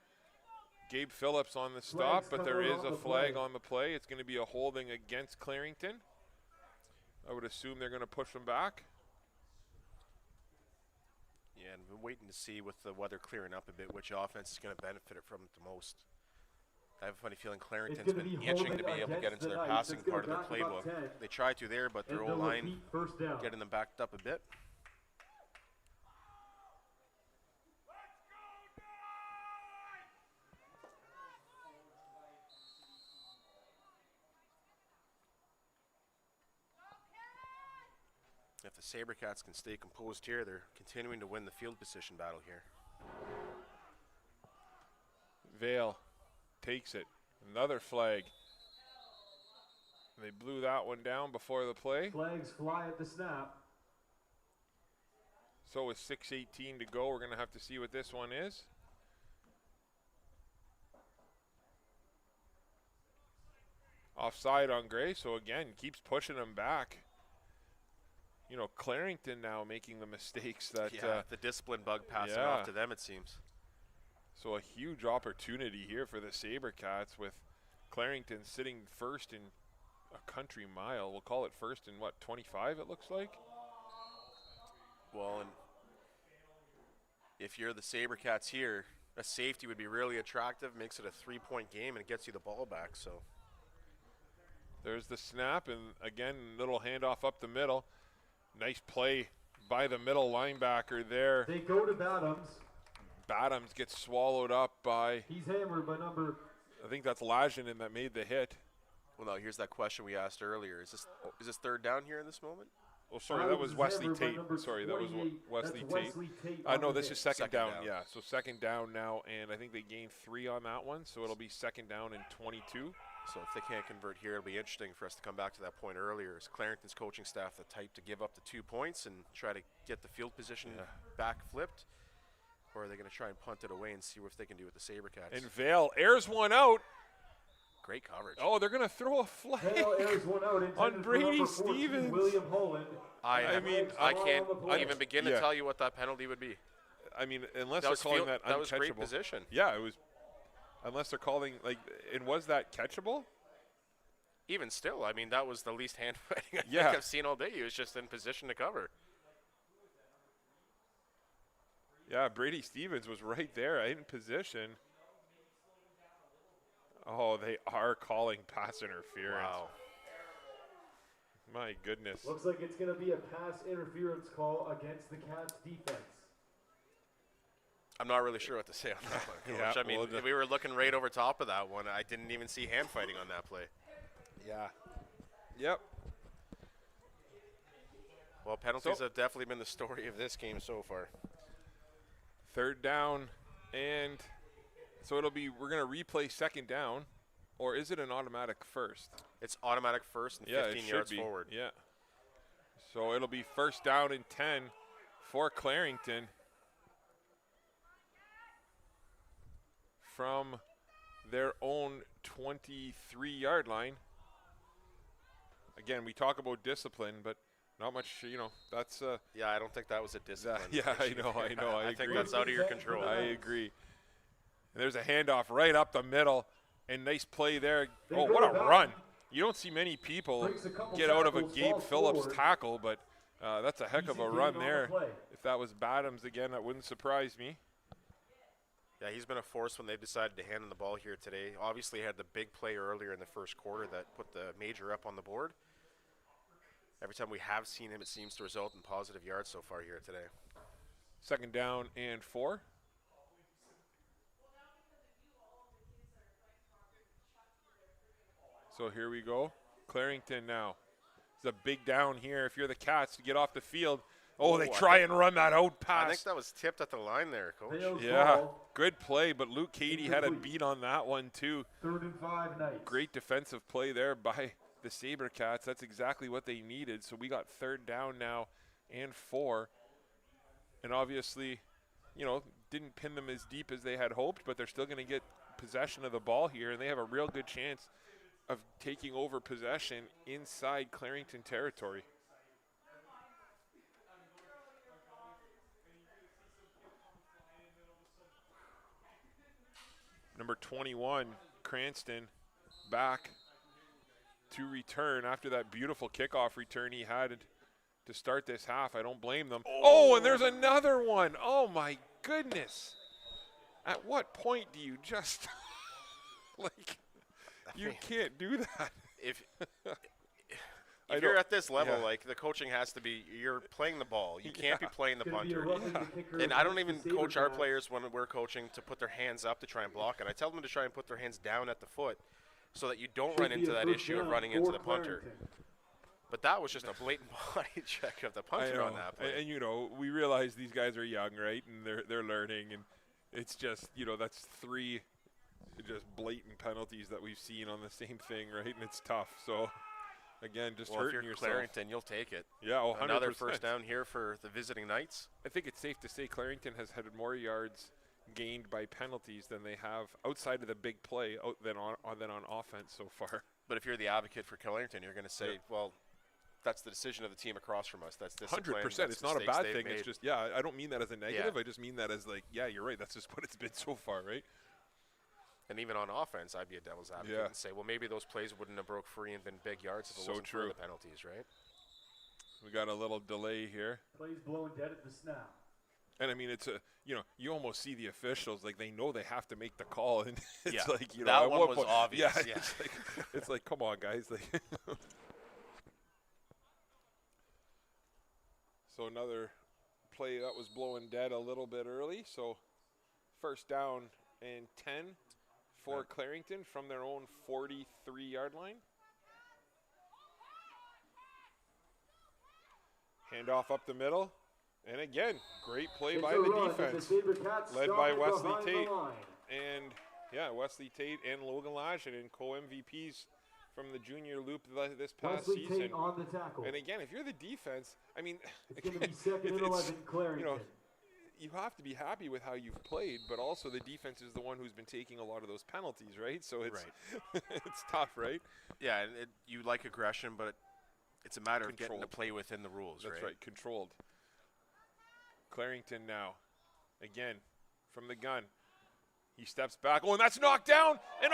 Gabe Phillips on the stop, but there is a flag on the play. It's going to be a holding against Clarington. I would assume they're going to push him back. Yeah, and we're waiting to see with the weather clearing up a bit which offense is going to benefit it from it the most. I have a funny feeling Clarington's been itching to be able to get into their passing part of their playbook. They try to there, but their O-line getting them backed up a bit. If the Sabercats can stay composed here, they're continuing to win the field position battle here. Vale takes it. Another flag. They blew that one down before the play. Flags fly at the snap. So with 6:18 to go, we're going to have to see what this one is. Offside on Gray, so again, keeps pushing him back. You know, Clarington now making the mistakes that... the discipline bug passing off to them, it seems. So a huge opportunity here for the Sabercats with Clarington sitting first in a country mile. We'll call it first in, what, 25 it looks like? Well, and if you're the Sabercats here, a safety would be really attractive, makes it a 3-point game, and it gets you the ball back, so... There's the snap, and again, little handoff up the middle. Nice play by the middle linebacker there. They go to Bottoms. Bottoms gets swallowed up by... He's hammered by number... I think that's Lajinen that made the hit. Well, now here's that question we asked earlier. Is this third down here in this moment? Oh, sorry, that was Wesley Tate. Sorry, that was Wesley Tate. No, this is second down. Yeah, so second down now, and I think they gained 3 on that one, so it'll be second down and 22. So if they can't convert here, it'll be interesting for us to come back to that point earlier. Is Clarington's coaching staff the type to give up the 2 points and try to get the field position back flipped? Or are they going to try and punt it away and see what they can do with the Sabercats? And Vale airs one out. Great coverage. Oh, they're going to throw a flag Vale airs one out on Brady Stevens. William Holland. I mean, I can't even begin to tell you what that penalty would be. I mean, unless they're calling that uncatchable. That was great position. Yeah, it was. Unless they're calling, like, and was that catchable? Even still, I mean, that was the least hand fighting I think I've seen all day. He was just in position to cover. Yeah, Brady Stevens was right there in position. Oh, they are calling pass interference. Wow. My goodness. Looks like it's going to be a pass interference call against the Cats defense. I'm not really sure what to say on that one, Coach. I mean, we were looking right over top of that one. I didn't even see hand fighting on that play. Yeah. Yep. Well, penalties have definitely been the story of this game so far. Third down, and so it'll be, we're going to replay second down, or is it an automatic first? It's automatic first and 15 yards forward. Yeah. So it'll be first down and 10 for Clarington. From their own 23-yard line. Again, we talk about discipline, but not much, you know, that's... yeah, I don't think that was a discipline. I know, I agree. I think that's out of your control. I agree. And there's a handoff right up the middle, and nice play there. Oh, what a run. You don't see many people get out of a Gabe Phillips tackle, but that's a heck of a run there. If that was Bottoms again, that wouldn't surprise me. Yeah, he's been a force when they've decided to hand him the ball here today. Obviously, he had the big play earlier in the first quarter that put the major up on the board. Every time we have seen him, it seems to result in positive yards so far here today. Second down and 4. So here we go. Clarington now. It's a big down here if you're the Cats to get off the field. Oh, they try and run that out pass. I think that was tipped at the line there, Coach. Yeah, good play, but Luke Cady had a beat on that one too. 3rd and 5 Knights. Great defensive play there by the Sabercats. That's exactly what they needed. So we got third down now and 4. And obviously, you know, didn't pin them as deep as they had hoped, but they're still going to get possession of the ball here, and they have a real good chance of taking over possession inside Clarington territory. Number 21, Cranston, back to return after that beautiful kickoff return he had to start this half. I don't blame them. Oh, and there's another one. Oh, my goodness. At what point do you just, like, you can't do that. If you're at this level, like, the coaching has to be, you're playing the ball. You can't be playing the punter. And I don't even coach our players when we're coaching to put their hands up to try and block it. I tell them to try and put their hands down at the foot so that you don't run into that issue of running into the punter. But that was just a blatant body check of the punter on that play. And you know, we realize these guys are young, right? And they're learning, and it's just, you know, that's 3 just blatant penalties that we've seen on the same thing, right? And it's tough. So again, just hurting if you're yourself. Clarington, you'll take it. Yeah, 100%. Another first down here for the visiting Knights. I think it's safe to say Clarington has had more yards gained by penalties than they have outside of the big play than on offense so far. But if you're the advocate for Clarington, you're going to say, well, that's the decision of the team across from us. That's discipline. 100%. It's not a bad thing. It's just, I don't mean that as a negative. Yeah. I just mean that as like, yeah, you're right. That's just what it's been so far, right? And even on offense, I'd be a devil's advocate and say, well, maybe those plays wouldn't have broke free and been big yards if it wasn't for the penalties, right? We got a little delay here. Plays blowing dead at the snap. And I mean, it's a, you know, you almost see the officials like they know they have to make the call, and it's like, you know, that one was obvious. Yeah, it's like, come on, guys. Like, so another play that was blowing dead a little bit early. So first down and 10 for Clarington from their own 43-yard line. Handoff up the middle. And again, great play by the defense, led by Wesley Tate. And, yeah, Wesley Tate and Logan Lajan and co-MVPs from the junior loop this past Wesley season. Tate on the tackle. And again, if you're the defense, I mean, it's going to be second and 11, Clarington. You know, you have to be happy with how you've played, but also the defense is the one who's been taking a lot of those penalties, right? So it's it's tough, right? Yeah, and you like aggression, but it's a matter of getting to play within the rules, That's right, controlled. Clarington now, again, from the gun. He steps back. Oh, and that's knocked down. And,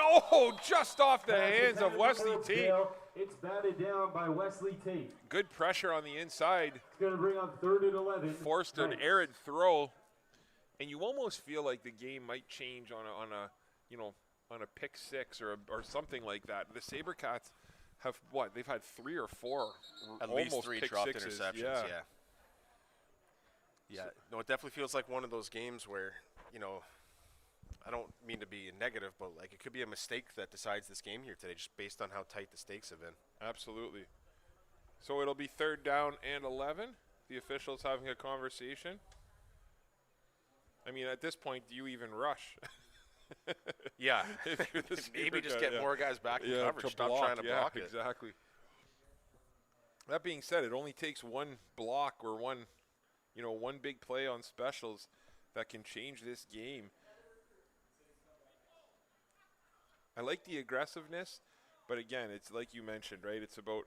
just off the hands of Wesley Tate. It's batted down by Wesley Tate. Good pressure on the inside. It's going to bring on 3rd and 11. Forced an errant throw. And you almost feel like the game might change on a pick 6 or something like that. The Sabercats have, they've had 3 or 4 at almost least 3 pick dropped sixes. interceptions, Yeah, no, it definitely feels like one of those games where, you know, I don't mean to be negative, but like it could be a mistake that decides this game here today just based on how tight the stakes have been. Absolutely. So it'll be 3rd down and 11. The officials having a conversation. I mean, at this point, do you even rush? Yeah. Maybe just get more guys back in coverage. Stop trying to block it. Exactly. That being said, it only takes one block or one big play on specials that can change this game. I like the aggressiveness, but again, it's like you mentioned, right? It's about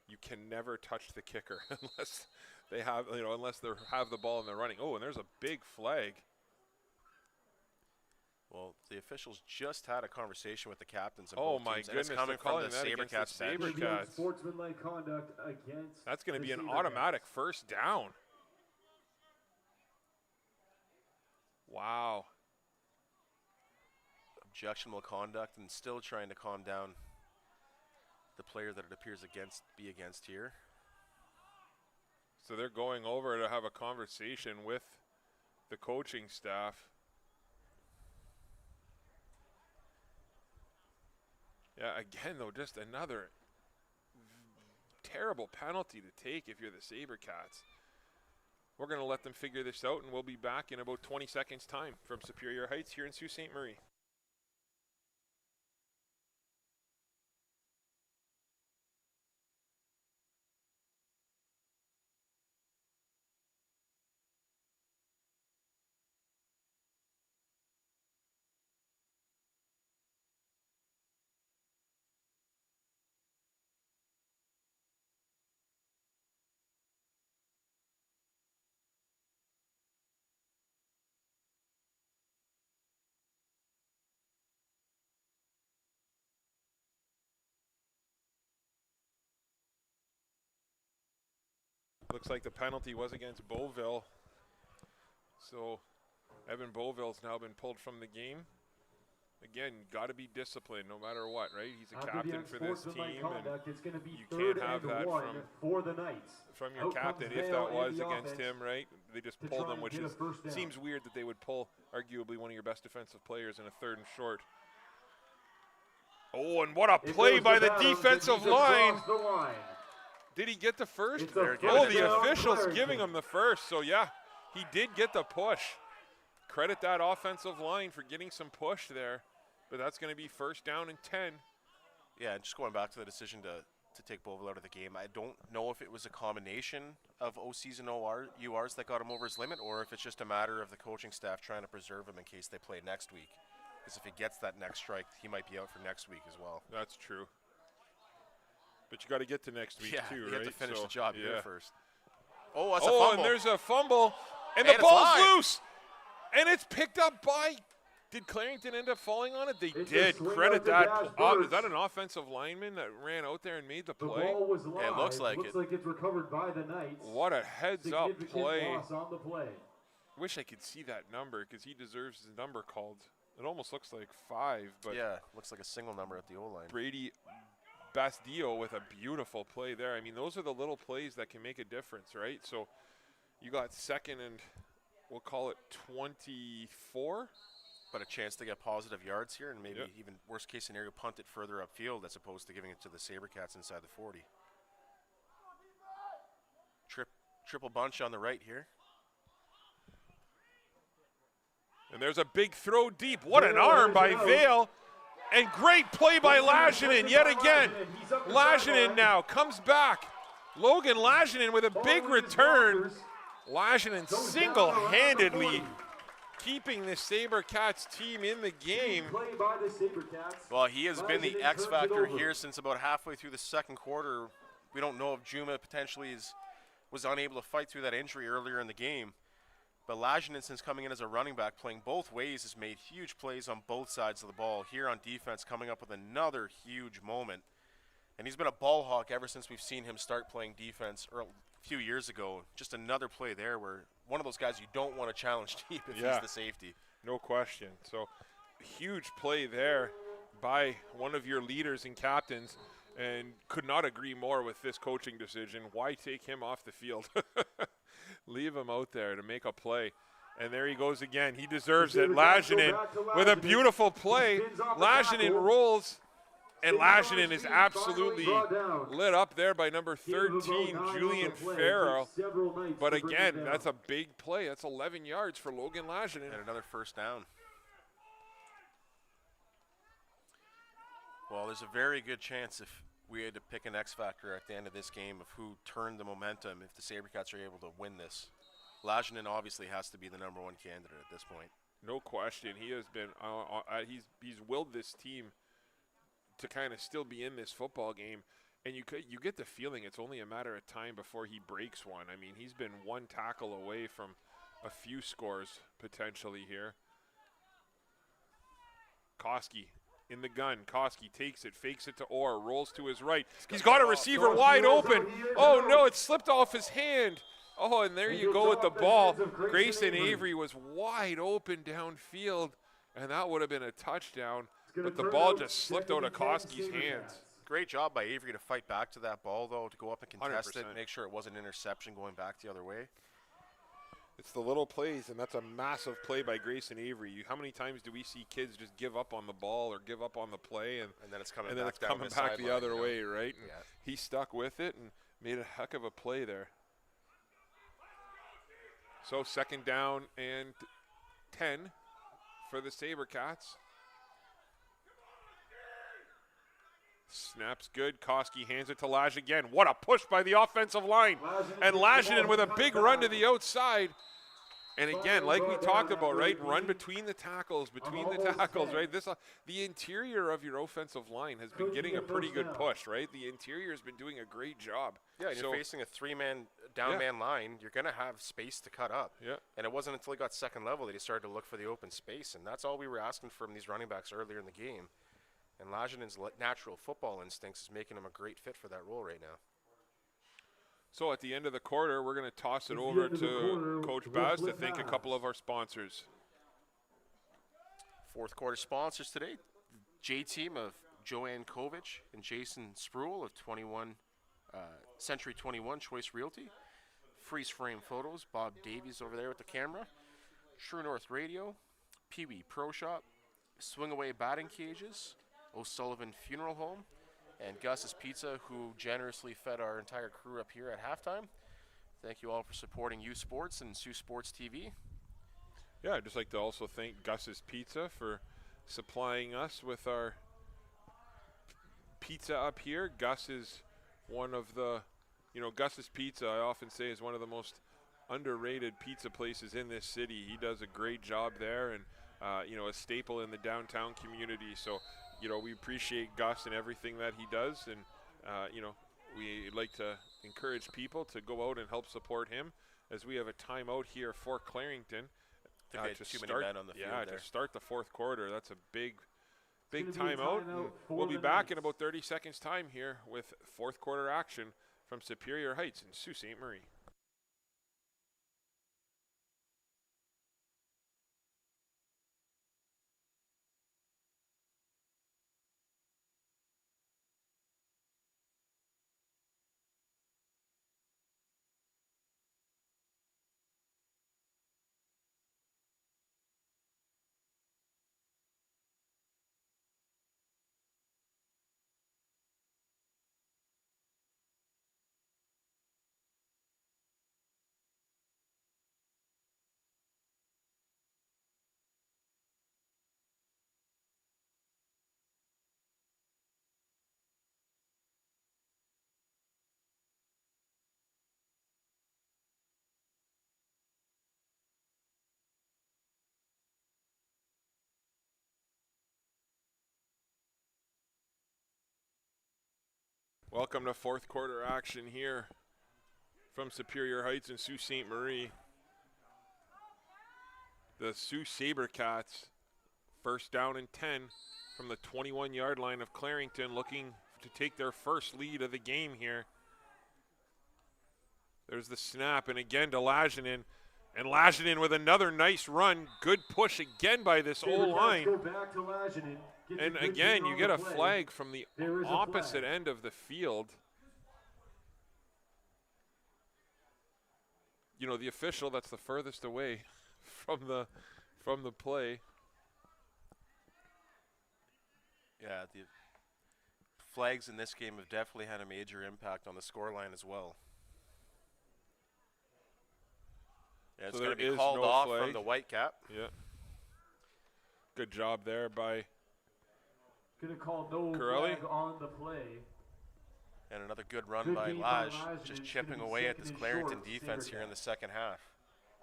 you can never touch the kicker unless they have, unless they have the ball and they're running. Oh, and there's a big flag. Well, the officials just had a conversation with the captains. Oh my goodness! It's coming from the Sabercats bench. Sabercats. Sportsmanlike conduct against. That's going to be an automatic first down. Wow. Objectionable conduct, and still trying to calm down the player that it appears be against here. So they're going over to have a conversation with the coaching staff. Yeah, again, though, just another terrible penalty to take if you're the Sabercats. We're going to let them figure this out, and we'll be back in about 20 seconds' time from Superior Heights here in Sault Ste Marie. Looks like the penalty was against Beauville. So Evan Beauville's now been pulled from the game. Again, got to be disciplined no matter what, right? He's a captain for this team, and you can't have that from your captain if that was against him, right? They just pulled him, which seems weird that they would pull arguably one of your best defensive players in a 3rd and short. Oh, and what a play by the defensive line. Did he get the first? It's a Oh, first the down, official's Clarington. giving him the first. So, yeah, he did get the push. Credit that offensive line for getting some push there. But that's going to be first down and 10. Yeah, and just going back to the decision to take Beauville out of the game, I don't know if it was a combination of OCs and URs that got him over his limit, or if it's just a matter of the coaching staff trying to preserve him in case they play next week. Because if he gets that next strike, he might be out for next week as well. That's true. But you got to get to next week, too, you right? have to finish So, the job yeah. here first. Oh, that's a fumble. And there's a fumble. And And the it's ball's live. loose. And it's picked up by... Did Clarington end up falling on it? They It's a did. swing Credit out to that. Dash Is Birch. that an offensive lineman that ran out there and made the The play? ball was live. Yeah, it looks like it. Looks like it's recovered by the Knights. What a heads-up Significant play. loss on the play. Wish I could see that number because he deserves his number called. It almost looks like 5, but Yeah, looks like a single number at the O-line. Brady Bastillo with a beautiful play there. I mean, those are the little plays that can make a difference, right? So you got second and we'll call it 24. But a chance to get positive yards here, and maybe Yep. even worst case scenario, punt it further upfield as opposed to giving it to the Sabercats inside the 40. Triple bunch on the right here. And there's a big throw deep. What an arm by Vale. And great play by Laginen yet again. Laginen now comes back. Logan Laginen with a big return. Laginen single-handedly keeping the Sabercats team in the game. Play by the Sabercats. Well, he has been the Laginen X turns it factor over. here since about halfway through the second quarter. We don't know if Juma potentially was unable to fight through that injury earlier in the game. But Laginen, since coming in as a running back, playing both ways, has made huge plays on both sides of the ball. Here on defense, coming up with another huge moment. And he's been a ball hawk ever since we've seen him start playing defense a few years ago. Just another play there where one of those guys you don't want to challenge deep if Yeah. he's the safety. No question. So huge play there by one of your leaders and captains, and could not agree more with this coaching decision. Why take him off the field? Leave him out there to make a play. And there he goes again. He deserves it. Laginen with a beautiful play. Laginen rolls, and Laginen is absolutely lit up there by number 13, Julian Farrell. But again, that's a big play. That's 11 yards for Logan Laginen. And another first down. Well, there's a very good chance if we had to pick an X factor at the end of this game of who turned the momentum if the Sabercats are able to win this. Laginen obviously has to be the number one candidate at this point. No question. He has been he's willed this team to kind of still be in this football game, and you get the feeling it's only a matter of time before he breaks one. I mean, he's been one tackle away from a few scores potentially here. Koski in the gun. Koski takes it, fakes it to Orr, rolls to his right. He's got a receiver wide open. Oh no, it slipped off his hand. Oh, and there you go with the ball. Grayson Avery was wide open downfield, and that would have been a touchdown. But the ball just slipped out of Koski's hands. Great job by Avery to fight back to that ball, though, to go up and contest it, 100%. make sure it wasn't an interception going back the other way. It's the little plays, and that's a massive play by Grayson Avery. How many times do we see kids just give up on the ball or give up on the play, and then it's coming and then back it's down coming the back the sideline, other you know? way, right? And Yeah. he stuck with it and made a heck of a play there. So second down and 10 for the Sabercats. Snaps good. Koski hands it to Laj again. What a push by the offensive line. And Laginen with a big run to the outside. And again, like we talked about, right? Run between the tackles, right? The interior of your offensive line has been getting a pretty good push, right? The interior has been doing a great job. Yeah, and you're facing a three-man, down-man line. You're going to have space to cut up. Yeah. And it wasn't until he got second level that he started to look for the open space, and that's all we were asking from these running backs earlier in the game. And Laginen's natural football instincts is making him a great fit for that role right now. So at the end of the quarter, we're going to toss it over to Coach Baz to thank a couple of our sponsors. Fourth quarter sponsors today, J-Team of Joanne Kovich and Jason Spruill of Century 21 Choice Realty. Freeze Frame Photos, Bob Davies over there with the camera. True North Radio, Pee Wee Pro Shop, Swing Away Batting Cages, O'Sullivan Funeral Home, and Gus's Pizza, who generously fed our entire crew up here at halftime. Thank you all for supporting U Sports and Sioux Sports TV. Yeah, I'd just like to also thank Gus's Pizza for supplying us with our pizza up here. Gus is one of the, Gus's Pizza, I often say, is one of the most underrated pizza places in this city. He does a great job there, and a staple in the downtown community. So, we appreciate Gus and everything that he does, and we like to encourage people to go out and help support him as we have a timeout here for Clarington. Too many men on the field there. To start the fourth quarter. That's a big timeout. We'll be back in about 30 seconds time here with fourth quarter action from Superior Heights in Sault Ste Marie. Welcome to fourth quarter action here from Superior Heights in Sault Ste Marie. The Sault Sabercats, first down and 10 from the 21-yard line of Clarington, looking to take their first lead of the game here. There's the snap, and again to Lajinen. And Lajinen with another nice run. Good push again by this O-line. And again, you get a flag from the opposite end of the field. The official that's the furthest away from the play. Yeah, the flags in this game have definitely had a major impact on the scoreline as well. Yeah, it's So going to there be is called no off flag. from the white cap. Yeah. Good job there Gonna call no Corelli flag on the play. And another good run Good by game by Laj, Laj, just and it's chipping gonna be away at second this and Clarington short, defense here in the Sabercats. second half.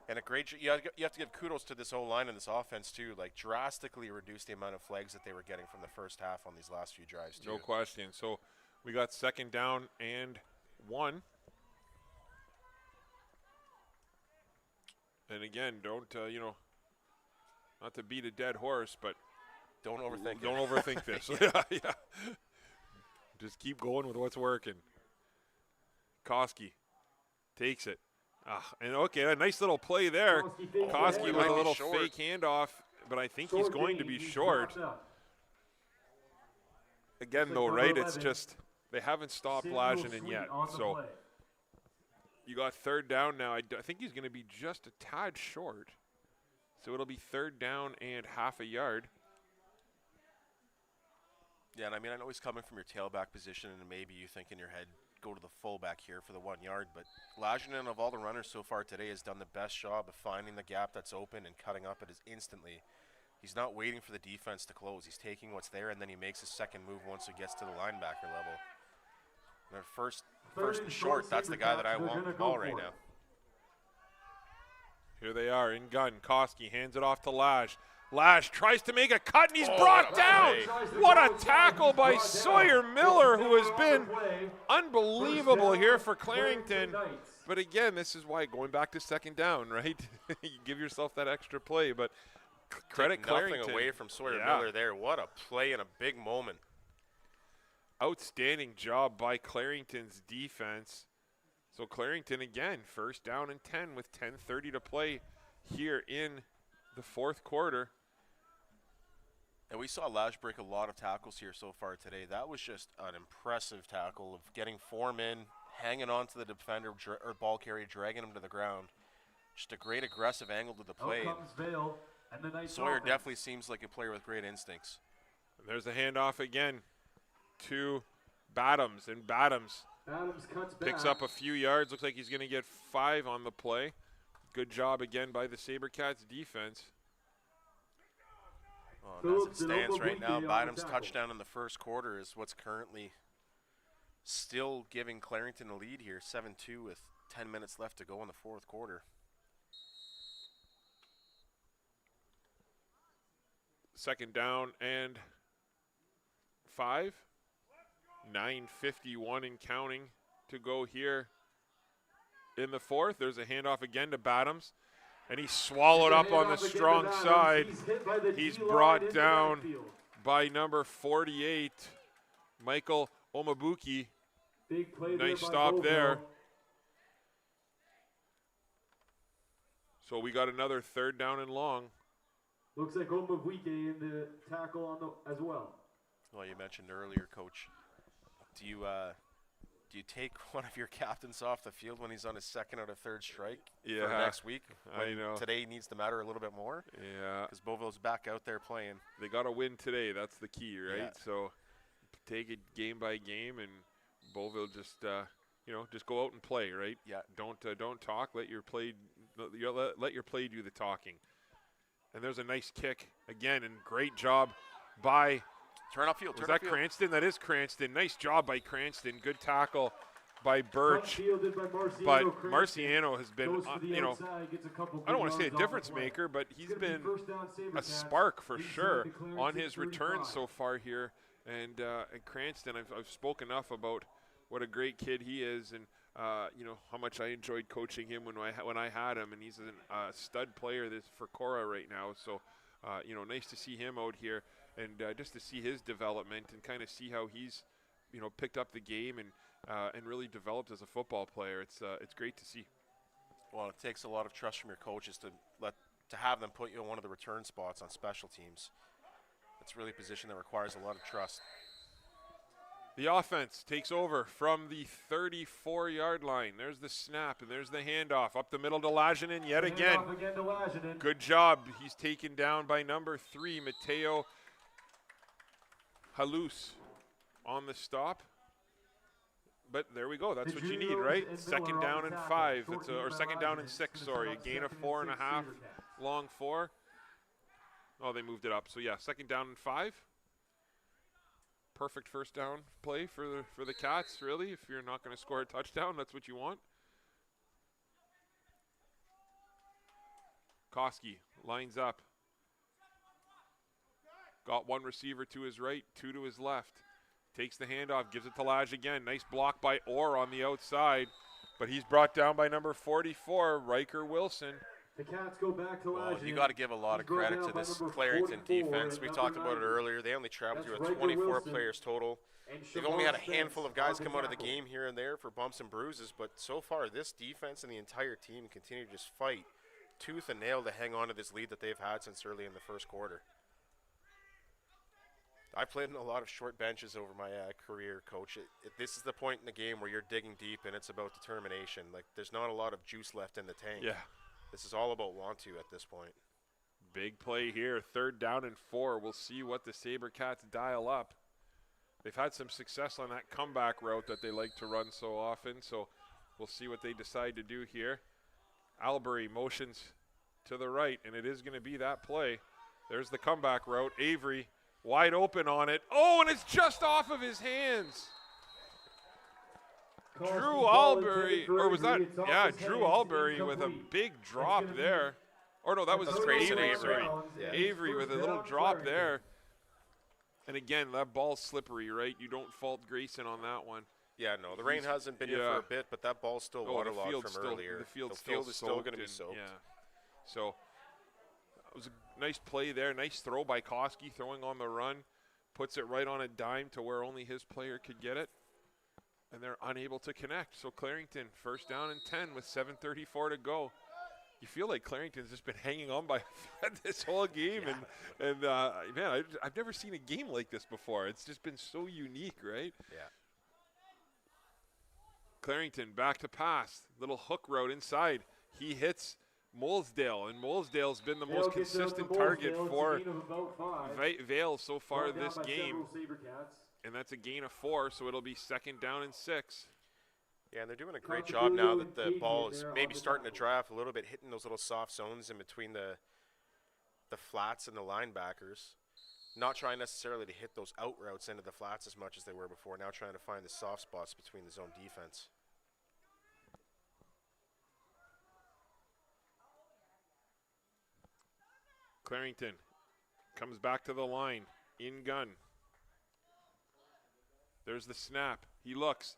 And a great, you have to give kudos to this O-line and this offense too. Like drastically reduced the amount of flags that they were getting from the first half on these last few drives too. No question. So we got second down and 1. And again, don't, not to beat a dead horse, but Don't overthink don't it. overthink this. Yeah. Just keep going with what's working. Koski takes it. And okay, a nice little play there. Koski with a little fake handoff, but I think he's going to be short. Again, though, right, it's just they haven't stopped Lajinen yet. So you got third down now. I think he's going to be just a tad short. So it'll be third down and half a yard. Yeah, and I mean, I know he's coming from your tailback position, and maybe you think in your head, go to the fullback here for the 1 yard. But Lajinen, of all the runners so far today, has done the best job of finding the gap that's open and cutting up it instantly. He's not waiting for the defense to close. He's taking what's there, and then he makes his second move once he gets to the linebacker level. And first and short, that's the guy that I want the ball right now. Here they are in gun. Koski hands it off to Laj. Laj tries to make a cut, and he's brought down. What a tackle by Sawyer Miller, who has been unbelievable here for Clarington. But again, this is why going back to second down, right? You give yourself that extra play, but credit Clarington. Nothing away from Sawyer Miller there. What a play in a big moment. Outstanding job by Clarington's defense. So Clarington again, first down and 10 with 10:30 to play here in the fourth quarter. And we saw Laj break a lot of tackles here so far today. That was just an impressive tackle of getting form in, hanging on to the defender or ball carrier, dragging him to the ground. Just a great aggressive angle to the play. Sawyer definitely seems like a player with great instincts. There's a handoff again to Badams, and Badams Adams cuts picks back. up a few yards. Looks like he's going to get 5 on the play. Good job again by the Sabercats defense. Well, as it stands right now, Bottom's touchdown in the first quarter is what's currently still giving Clarington a lead here, 7-2 with 10 minutes left to go in the fourth quarter. Second down and 5. 9:51 and counting to go here in the fourth. There's a handoff again to Bottoms, and he's swallowed up on the strong side. He's brought down by number 48, Michael Omabuki. Big play Nice by stop there. Bobo. So we got another third down and long. Looks like Omabuki in the tackle on the as well. Well, you mentioned earlier, Coach, do you take one of your captains off the field when he's on his second out of third strike for next week? I know. Today needs to matter a little bit more. Yeah. Because Beauville's back out there playing. They got to win today. That's the key, right? Yeah. So take it game by game, and Beauville just just go out and play, right? Yeah. Don't talk. Let your play do the talking. And there's a nice kick again, and great job by. Turn upfield. Was that Cranston? That is Cranston. Nice job by Cranston. Good tackle by Birch. But Marciano has been, I don't want to say a difference maker, but he's been a spark for sure on his return so far here. And Cranston, I've spoken enough about what a great kid he is, and how much I enjoyed coaching him when I had him, and he's a stud player for Cora right now. So, nice to see him out here. And just to see his development and kind of see how he's, picked up the game and really developed as a football player. It's great to see. Well, it takes a lot of trust from your coaches to have them put you in one of the return spots on special teams. It's really a position that requires a lot of trust. The offense takes over from the 34-yard line. There's the snap, and there's the handoff up the middle to Lajinen yet again. Good job. He's taken down by number 3, Mateo Halus on the stop. But there we go. That's what you need, right? Second down and 5. Or second down and 6, sorry. A gain of 4.5, long 4. Oh, they moved it up. So, yeah, second down and 5. Perfect first down play for the Cats, really. If you're not going to score a touchdown, that's what you want. Koski lines up. Got one receiver to his right, 2 to his left. Takes the handoff, gives it to Laj again. Nice block by Orr on the outside. But he's brought down by number 44, Riker Wilson. The Cats go back to Laj. Well, you got to give a lot of credit to this Clarington defense. We talked about it earlier. They only traveled here with 24 players total. They've only had a handful of guys come out of the game here and there for bumps and bruises, but so far this defense and the entire team continue to just fight tooth and nail to hang on to this lead that they've had since early in the first quarter. I played in a lot of short benches over my career, Coach. This is the point in the game where you're digging deep and it's about determination. Like, there's not a lot of juice left in the tank. Yeah. This is all about want to at this point. Big play here, third down and 4. We'll see what the Sabercats dial up. They've had some success on that comeback route that they like to run so often, so we'll see what they decide to do here. Albury motions to the right, and it is going to be that play. There's the comeback route. Avery wide open on it. Oh, and it's just off of his hands. Drew Albury, or was that? Yeah, Drew Albury with a big drop there. Or no, that was Avery. Sorry. Yeah. Avery with a little drop there. And again, that ball's slippery, right? You don't fault Grayson on that one. Yeah, no, the rain hasn't been here for a bit, but that ball's still waterlogged from earlier. The field is still going to be soaked. Yeah. So it was a nice play there. Nice throw by Koski, throwing on the run. Puts it right on a dime to where only his player could get it. And they're unable to connect. So Clarington, first down and 10 with 7:34 to go. You feel like Clarington's just been hanging on by this whole game. Yeah. And man, I've never seen a game like this before. It's just been so unique, right? Yeah. Clarington back to pass. Little hook route inside. He hits Molesdale, and Molesdale's been the most consistent target for Vale so far this game. and that's a gain of 4, so it'll be 2nd down and 6. Yeah, and they're doing a great job now that the ball is maybe starting to dry off a little bit, hitting those little soft zones in between the flats and the linebackers. Not trying necessarily to hit those out routes into the flats as much as they were before. Now trying to find the soft spots between the zone defense. Clarington comes back to the line, in gun. There's the snap. He looks.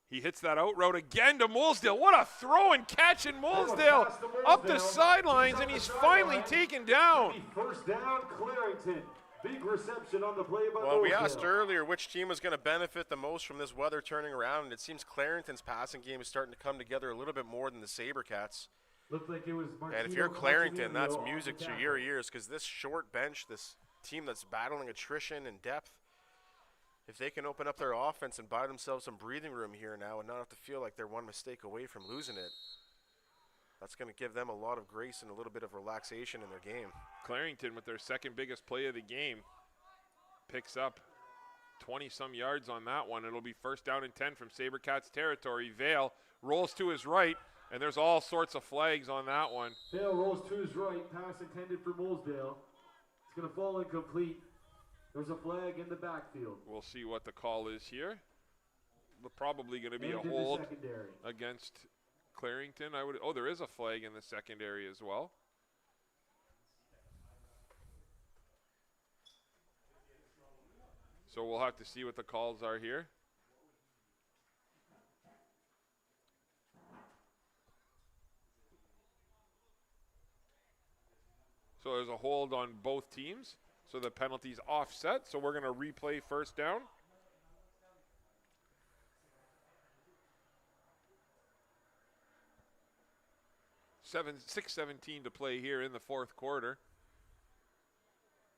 He hits that out route again to Molesdale. What a throw and catch in Molesdale up the sidelines, and he's finally taken down. First down, Clarington. Big reception on the play by Well, we asked earlier which team was going to benefit the most from this weather turning around, and it seems Clarington's passing game is starting to come together a little bit more than the Sabercats. Looked like it was And if you're Clarington, that's music to your ears, because this short bench, this team that's battling attrition and depth, if they can open up their offense and buy themselves some breathing room here now and not have to feel like they're one mistake away from losing it, that's going to give them a lot of grace and a little bit of relaxation in their game. Clarington, with their 2nd biggest play of the game, picks up 20-some yards on that one. It'll be 1st down and 10 from Sabercats territory. Vale rolls to his right, and there's all sorts of flags on that one. Vale rolls to his right, pass intended for Molesdale. It's going to fall incomplete. There's a flag in the backfield. We'll see what the call is here. Probably going to be a hold against Clarington. There is a flag in the secondary as well. So we'll have to see what the calls are here. So there's a hold on both teams. So the penalty's offset. So we're going to replay 1st down. Six 17 to play here in the 4th quarter.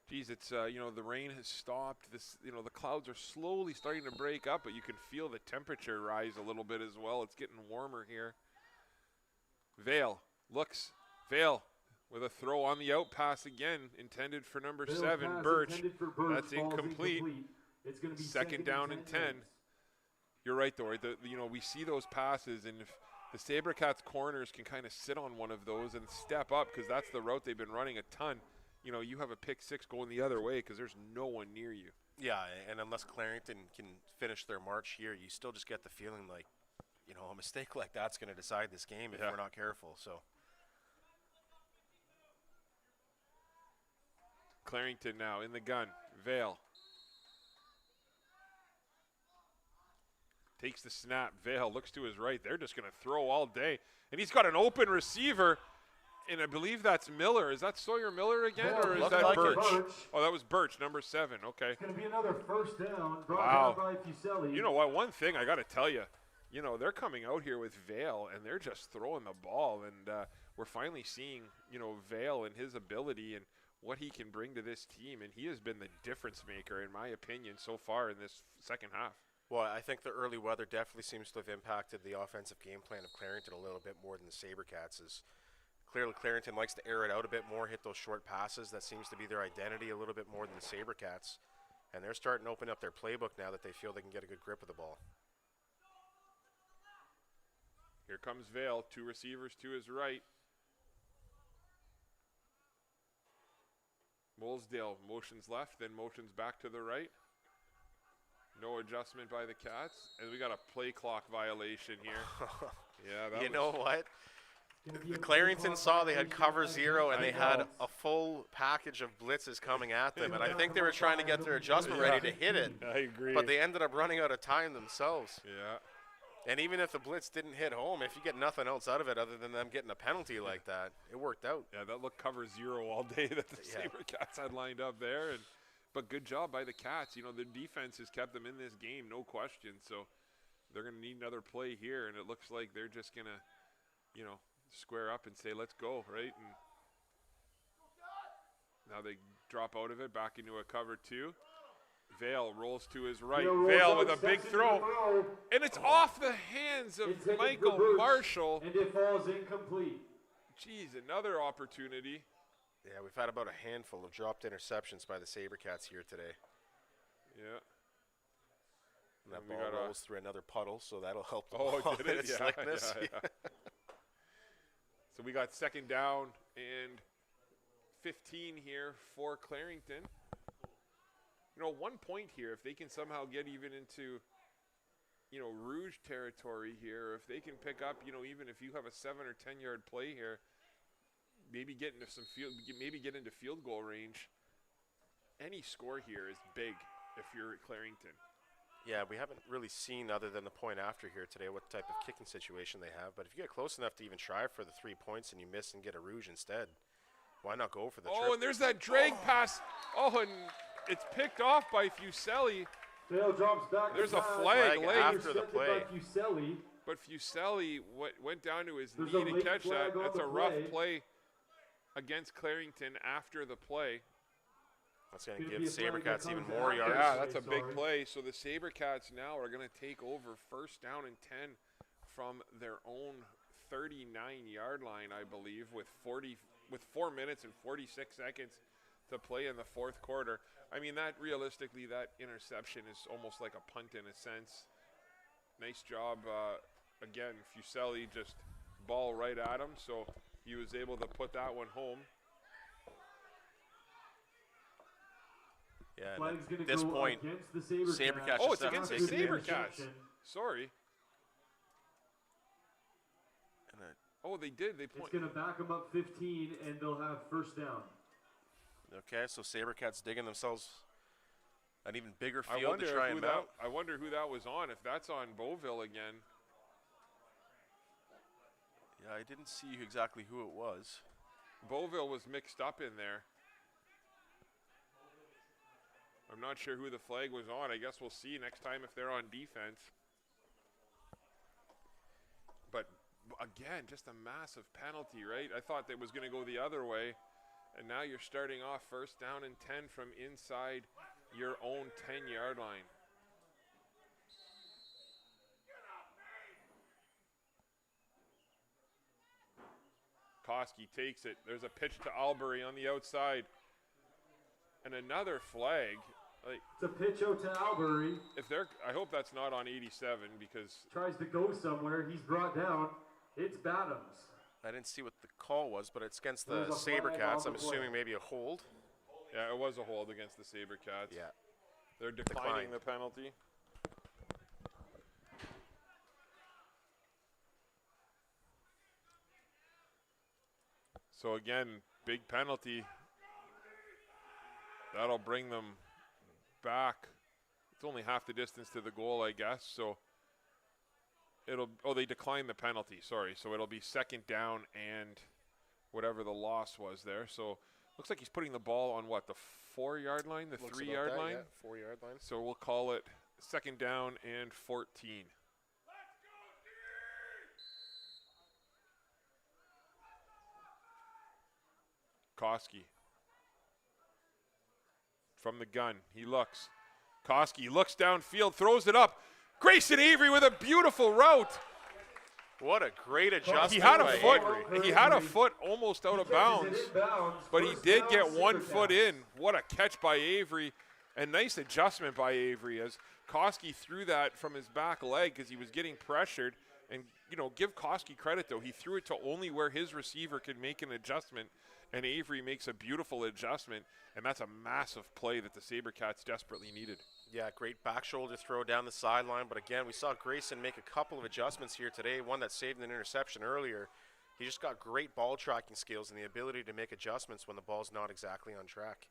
Geez, it's the rain has stopped. The clouds are slowly starting to break up, but you can feel the temperature rise a little bit as well. It's getting warmer here. Vale looks. Vale with a throw on the out pass again, intended for number 7, Birch. That's incomplete. It's going to be 2nd down and 10. You're right, though. Right? We see those passes, and if the Sabercats corners can kind of sit on one of those and step up, because that's the route they've been running a ton. You have a pick 6 going the other way because there's no one near you. Yeah, and unless Clarington can finish their march here, you still just get the feeling like, a mistake like that's going to decide this game if we're not careful. So. Clarington now in the gun. Vale takes the snap. Vale looks to his right. They're just going to throw all day. And he's got an open receiver, and I believe that's Miller. Is that Sawyer Miller again, or is that Birch? Oh, that was Birch, number 7. Okay. It's going to be another 1st down brought down by Fuselli. You know what? One thing I got to tell you, they're coming out here with Vale, and they're just throwing the ball. And we're finally seeing, Vale and his ability and what he can bring to this team, and he has been the difference maker, in my opinion, so far in this 2nd half. Well, I think the early weather definitely seems to have impacted the offensive game plan of Clarington a little bit more than the Sabercats. Clearly, Clarington likes to air it out a bit more, hit those short passes. That seems to be their identity a little bit more than the Sabercats. And they're starting to open up their playbook now that they feel they can get a good grip of the ball. Here comes Vale, 2 receivers to his right. Molesdale motions left, then motions back to the right. No adjustment by the Cats. And we got a play clock violation here. Yeah, you know what? The Clarington saw they had cover 0 and they had a full package of blitzes coming at them. And I think they were trying to get their adjustment ready to hit it. I agree. But they ended up running out of time themselves. Yeah. And even if the blitz didn't hit home, if you get nothing else out of it other than them getting a penalty like that, it worked out. Yeah, that looked cover 0 all day that the Sabercats had lined up there. But good job by the Cats. The defense has kept them in this game, no question. So they're going to need another play here, and it looks like they're just going to, square up and say, let's go, right? And now they drop out of it, back into a cover 2. Vale rolls to his right. Vale with a big throw. And it's off the hands of Michael Marshall. And it falls incomplete. Geez, another opportunity. Yeah, we've had about a handful of dropped interceptions by the Sabercats here today. Yeah. And that we ball got rolls through another puddle, so that'll help the Oh, ball did in it? its Yeah, slickness. yeah. So we got second down and 15 here for Clarington. You know, 1 point here, if they can somehow get even into, you know, Rouge territory here, if they can pick up, you know, even if you have a 7 or 10 yard play here, maybe get into get into field goal range. Any score here is big if you're at Clarington. Yeah, we haven't really seen, other than the point after here today, what type of kicking situation they have. But if you get close enough to even try for the 3 points and you miss and get a Rouge instead, why not go for the trip? Oh, and there's that drag pass. Oh, and it's picked off by Fuselli. Dale drops back. There's a Flag flag late. after the play. Fuselli. But Fuselli went down to his There's knee a to late catch that. flag on That's the a rough play. play against Clarington after the play. That's going to Could give be a flag that Sabercats even comes more after. yards. Yeah, that's a Sorry. big play. So the Sabercats now are going to take over first down and 10 from their own 39-yard line, I believe, with 4 minutes and 46 seconds to play in the fourth quarter. I mean, that realistically, that interception is almost like a punt in a sense. Nice job, again, Fuselli just ball right at him, so he was able to put that one home. Yeah, and Flag's at gonna this go point, against the Sabercats. Sabercats Oh, just it's have to against the take the Sabercats. interception. Sorry. and, Oh, they did. They It's point. going to back them up 15, and they'll have first down. okay, so Sabercats digging themselves an even bigger I field wonder to try who and that. mount. I wonder who that was on. If that's on Beauville again. Yeah, I didn't see exactly who it was. Beauville was mixed up in there. I'm not sure who the flag was on. I guess we'll see next time if they're on defense. But again, just a massive penalty, right? I thought that was going to go the other way. And now you're starting off first down and 10 from inside your own 10-yard line. Koski takes it. There's a pitch to Albury on the outside. And another flag. Like, It's a pitch out to Albury. if they're, I hope that's not on 87 because Tries to go somewhere. He's brought down. It's Badams. I didn't see what the call was, but it's against the There's a flag Sabercats. on I'm the assuming play. maybe a hold. yeah, it was a hold against the Sabercats. Yeah. They're declining Declined. the penalty. So again, big penalty. That'll bring them back. It's only half the distance to the goal, I guess. So they declined the penalty, sorry. So it'll be second down and whatever the loss was there. So looks like he's putting the ball on what, the 4-yard line, the Looks 3-yard about that, line? yeah, 4-yard line. So we'll call it second down and 14. Koski from the gun. He looks. Koski looks downfield, throws it up. Grayson Avery with a beautiful route. What a great adjustment He had a by foot. Avery. He had a foot almost out of bounds, but he First did down, get 1 foot Sabercats. in. What a catch by Avery, and nice adjustment by Avery as Koski threw that from his back leg because he was getting pressured. And you know, give Koski credit though; he threw it to only where his receiver could make an adjustment, and Avery makes a beautiful adjustment, and that's a massive play that the Sabercats desperately needed. Yeah, great back shoulder throw down the sideline. But again, we saw Grayson make a couple of adjustments here today. One that saved an interception earlier. He just got great ball tracking skills and the ability to make adjustments when the ball's not exactly on track.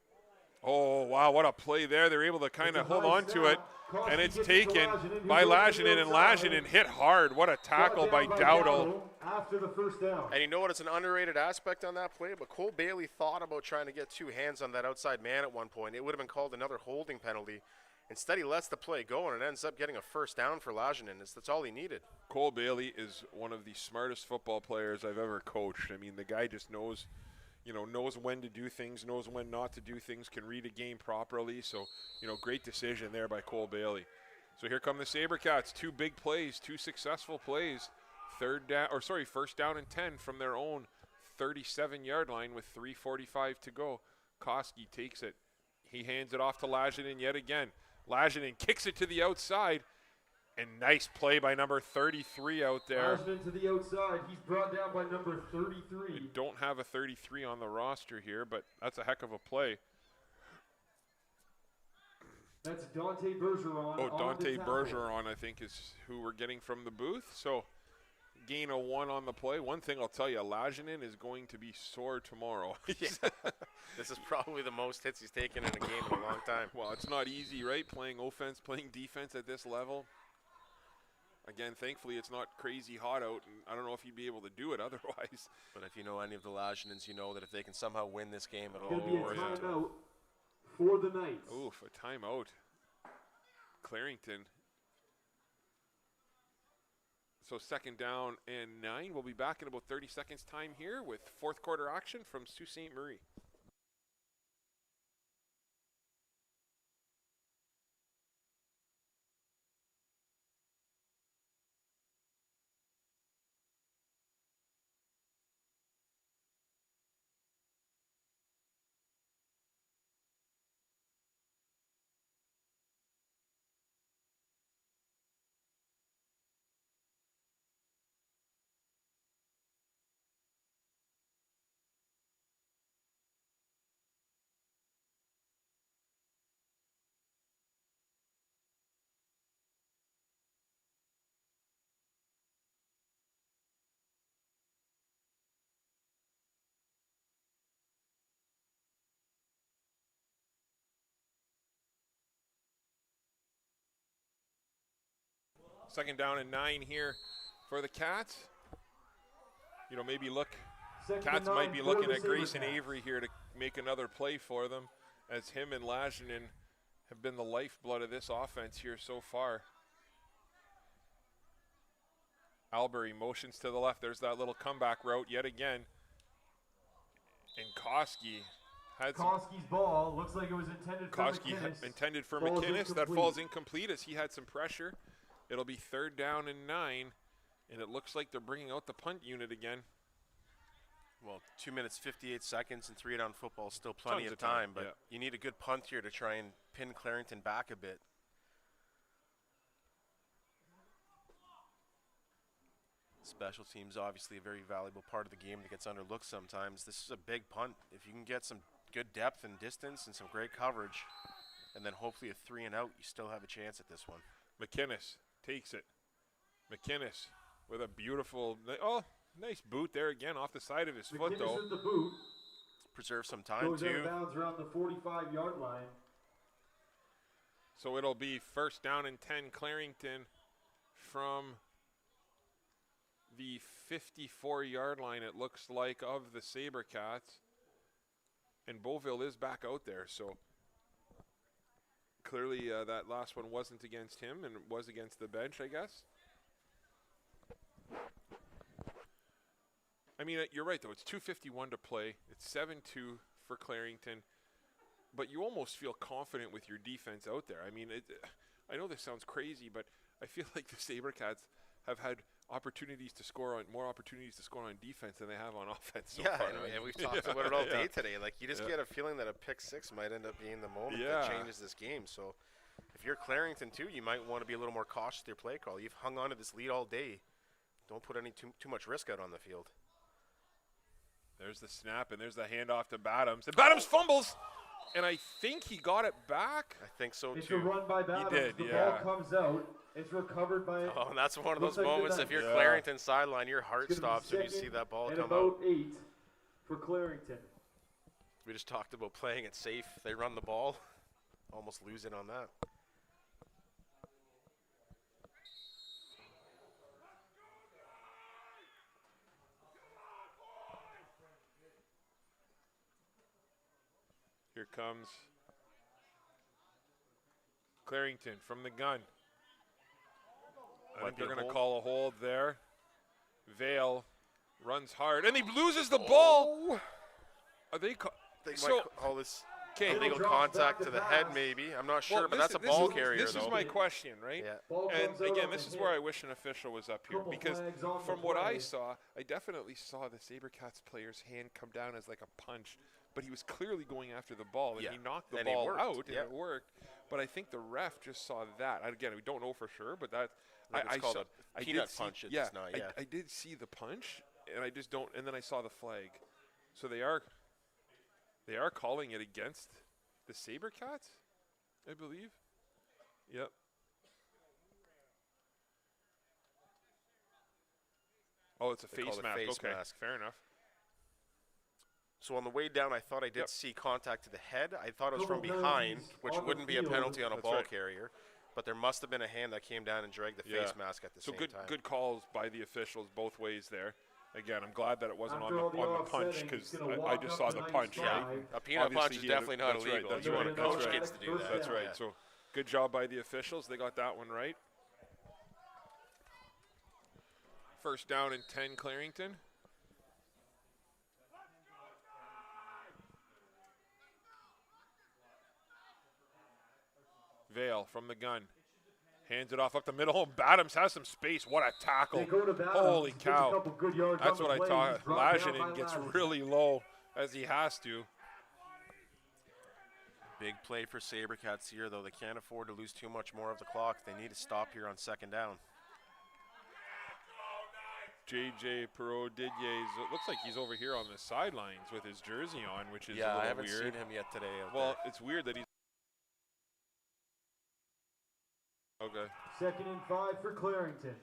Oh, wow, what a play there. They're able to kind It's of a hold high on to it, snap. and Koski it's gets it to taken Lajinen, who by goes to the Lajinen, and outside. Lajinen hit hard. What a tackle by Brought down Dowdle. after the first down. And you know what? It's an underrated aspect on that play, but Cole Bailey thought about trying to get 2 hands on that outside man at one point. It would have been called another holding penalty. Instead, he lets the play go, and it ends up getting a first down for Lajinen. That's all he needed. Cole Bailey is one of the smartest football players I've ever coached. I mean, the guy just knows when to do things, knows when not to do things, can read a game properly. So, great decision there by Cole Bailey. So here come the Sabercats. 2 big plays, 2 successful plays. First down and 10 from their own 37-yard line with 3:45 to go. Koski takes it. He hands it off to Lajinen yet again. Lajinen kicks it to the outside. And nice play by number 33 out there. Ashman to the outside. He's brought down by number 33. We don't have a 33 on the roster here, but that's a heck of a play. That's Dante Bergeron. Oh, Dante Bergeron, I think, is who we're getting from the booth. So, gain of 1 on the play. One thing I'll tell you, Lajinen is going to be sore tomorrow. This is probably the most hits he's taken in a game in a long time. Well, it's not easy, right? Playing offense, playing defense at this level. Again, thankfully, it's not crazy hot out, and I don't know if he'd be able to do it otherwise. But if you know any of the Laginens, you know that if they can somehow win this game, it'll Going to be a timeout for the Knights. Oof, a timeout. Clarington. So 2nd down and 9. We'll be back in about 30 seconds time here with 4th quarter action from Sault Ste Marie. Second down and 9 here for the Cats. You know, maybe look, Cats might be looking at Grayson Avery here to make another play for them, as him and Lajinen have been the lifeblood of this offense here so far. Albury motions to the left. There's that little comeback route yet again. And Koski had Koski's ball looks like it was intended for McInnes. Intended for Falls McInnes. That incomplete. falls incomplete as he had some pressure. It'll be 3rd down and 9, and it looks like they're bringing out the punt unit again. Well, 2 minutes, 58 seconds, and 3-down football is still plenty Tons of of time, time, but yeah. you need a good punt here to try and pin Clarington back a bit. Special teams, obviously a very valuable part of the game that gets underlooked sometimes. This is a big punt. If you can get some good depth and distance and some great coverage, and then hopefully a 3 and out, you still have a chance at this one. McInnes takes it. McInnes with a beautiful, nice boot there again off the side of his foot, McInnes though. with the boot. Preserve some time, Goes out too. of bounds around the 45-yard line. So it'll be 1st down and 10, Clarington from the 54-yard line, it looks like, of the Sabercats. And Beauville is back out there, so clearly that last one wasn't against him and it was against the bench, I guess. I mean, you're right, though. It's 2:51 to play. It's 7-2 for Clarington. But you almost feel confident with your defense out there. I mean, I know this sounds crazy, but I feel like the Sabercats have had more opportunities to score on defense than they have on offense so far. And we've talked about it all day today. Like, you just get a feeling that a pick 6 might end up being the moment that changes this game. So if you're Clarington, too, you might want to be a little more cautious with your play call. You've hung on to this lead all day. Don't put any too much risk out on the field. There's the snap, and there's the handoff to Badams. And Badams fumbles, and I think he got it back. I think so, It's too. a run by Badams. He did, the yeah. ball comes out. It's recovered by. Oh, and that's one of those Looks like moments. If you're Clarington sideline, your heart stops when you see that ball come out. About 8 for Clarington. We just talked about playing it safe. They run the ball, almost lose it on that. Here comes Clarington from the gun. I think they're going to call a hold there. Vale runs hard, and he loses the ball. Are they They might call this illegal Drops contact back to to the pass. head, maybe. I'm not sure, but that's a this ball is- carrier, This though. is my question, right? Yeah. Ball And comes out again, off this the is hit. where I wish an official was up here, Couple because flags on the from what I play. saw, I definitely saw the Sabercats player's hand come down as like a punch, but he was clearly going after the ball, and Yeah. he knocked the And he ball worked. out, and Yeah. it worked. but I think the ref just saw that. Again, we don't know for sure, but that It's called saw, a peanut punch. It's not. Yeah. I did see the punch, and I just don't. And then I saw the flag, so they are calling it against the Sabercats, I believe. Yep. Oh, it's a face mask. Okay, fair enough. So on the way down, I thought I did see contact to the head. I thought it was from behind, which wouldn't be a penalty on a ball carrier. But there must have been a hand that came down and dragged the face mask at the same time. So good calls by the officials both ways there. Again, I'm glad that it wasn't on the punch, because I just saw the punch. Yeah, right? A peanut punch is definitely not illegal. Right, A coach gets to do that. That's right. So good job by the officials. They got that one right. First down and 10, Clarington. Vale from the gun. Hands it off up the middle. Badams has some space. What a tackle. Holy cow. That's what I thought. Lajinen gets really low, as he has to. Big play for Sabercats here, though. They can't afford to lose too much more of the clock. They need to stop here on second down. JJ Perot-Didier, it looks like he's over here on the sidelines with his jersey on, which is a little weird. I haven't seen him yet today. Well, it's weird that he's... Okay. 2nd and 5 for Clarington.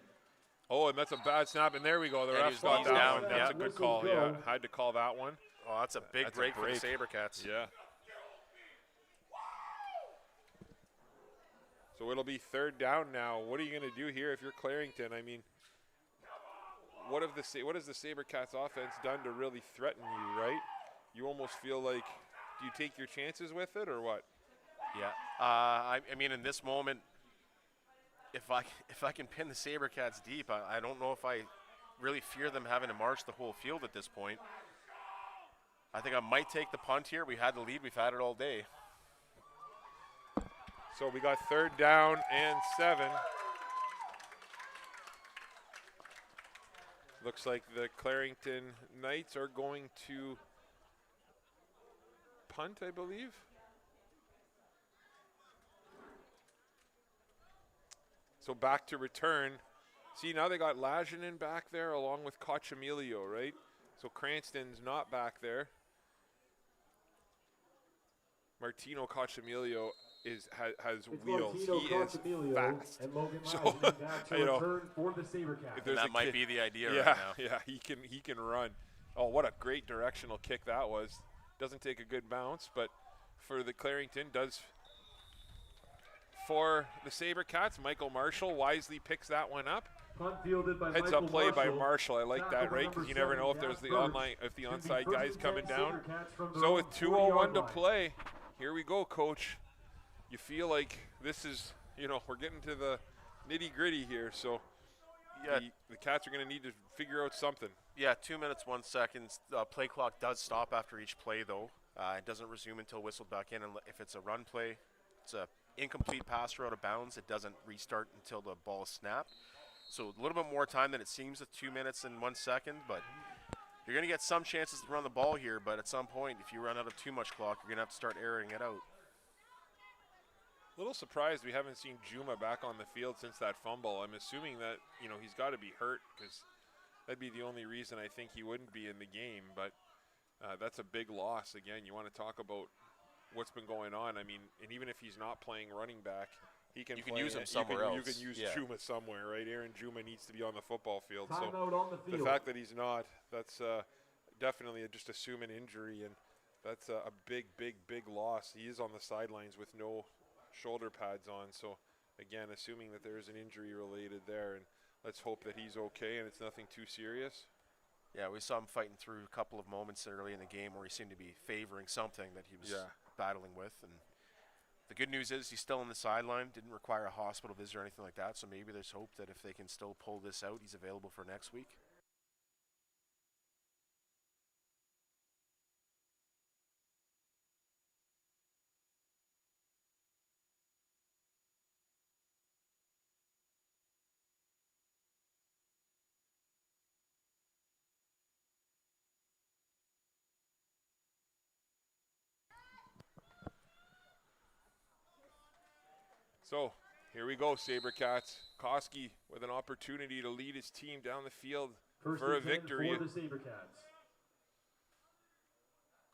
Oh, and that's a bad snap, and there we go. The ref got that one. That's a good call. Yeah, had to call that one. Oh, that's a big break for the Sabercats. Yeah. So it'll be 3rd down now. What are you going to do here if you're Clarington? I mean, what has the Sabercats offense done to really threaten you, right? You almost feel like, do you take your chances with it or what? Yeah. I mean, in this moment, if I can pin the Sabercats deep, I don't know if I really fear them having to march the whole field at this point. I think I might take the punt here. We had the lead. We've had it all day. So we got 3rd down and 7. Looks like the Clarington Knights are going to punt, I believe. So back to return. See, now they got Lajinen back there along with Cochemilio, right? So Cranston's not back there. Martino Cochemilio has wheels. He is fast. And Logan so you know, for the Sabercats. That might be the idea right now. Yeah, he can run. Oh, what a great directional kick that was. Doesn't take a good bounce, but for the Clarington does. For the Sabercats, Michael Marshall wisely picks that one up. Heads up play by Marshall. I like that, right? Because you never know if there's the onside guy's coming down. So with 2:01 to play, here we go, Coach. You feel like this is, we're getting to the nitty-gritty here. So yeah, the Cats are going to need to figure out something. Yeah, 2 minutes, 1 second. Play clock does stop after each play, though. It doesn't resume until whistled back in. And if it's a run play, it's a incomplete pass or out of bounds. It doesn't restart until the ball is snapped. So a little bit more time than it seems with 2 minutes and 1 second, but you're going to get some chances to run the ball here, but at some point, if you run out of too much clock, you're going to have to start airing it out. A little surprised we haven't seen Juma back on the field since that fumble. I'm assuming that, he's got to be hurt, because that'd be the only reason I think he wouldn't be in the game, but that's a big loss. Again, you want to talk about what's been going on. I mean, and even if he's not playing running back, you can use him somewhere else. You can use Juma somewhere, right? Aaron Juma needs to be on the football field. The fact that he's not, that's definitely just assume an injury, and that's a big, big, big loss. He is on the sidelines with no shoulder pads on. So, again, assuming that there is an injury related there, and let's hope that he's okay and it's nothing too serious. Yeah, we saw him fighting through a couple of moments early in the game where he seemed to be favoring something that he was battling with. And the good news is he's still on the sideline, didn't require a hospital visit or anything like that, so maybe there's hope that if they can still pull this out, he's available for next week. So here we go, Sabercats. Koski with an opportunity to lead his team down the field First for a and 10 victory. for the Sabercats.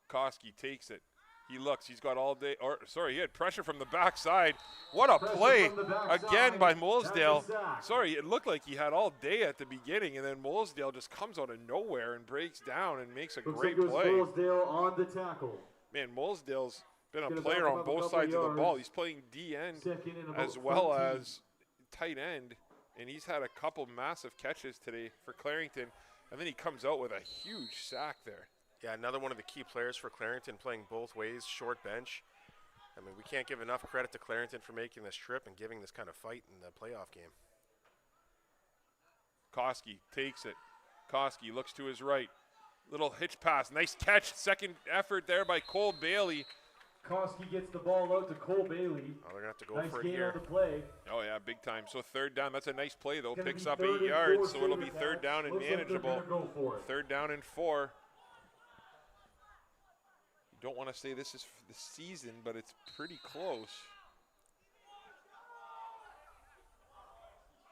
Koski takes it. He looks. He's got all day. Or sorry, he had pressure from the backside. What a Pressure play from the backside. again by That's a Molesdale. sack. Sorry, it looked like he had all day at the beginning, and then Molesdale just comes out of nowhere and breaks down and makes a Looks great like it was play. Molesdale on the tackle. Man, Molesdale's been a Gonna player back on him up a both couple sides of the yards. ball. He's playing D end Second and about as well 13. as tight end, and he's had a couple massive catches today for Clarington, and then he comes out with a huge sack there. Yeah, another one of the key players for Clarington, playing both ways, short bench. I mean, we can't give enough credit to Clarington for making this trip and giving this kind of fight in the playoff game. Koski takes it. Koski looks to his right. Little hitch pass. Nice catch. Second effort there by Cole Bailey. Koski gets the ball out to Cole Bailey. Oh, they're going to have to go Nice for it gain here. on the play. Oh, yeah, big time. So third down. That's a nice play, though. It's gonna Picks be up 3rd 8 and yards, 4 so it'll be Sabercats. third down and Looks like they're manageable. gonna go for it. Third down and 4. You don't want to say this is for the season, but it's pretty close.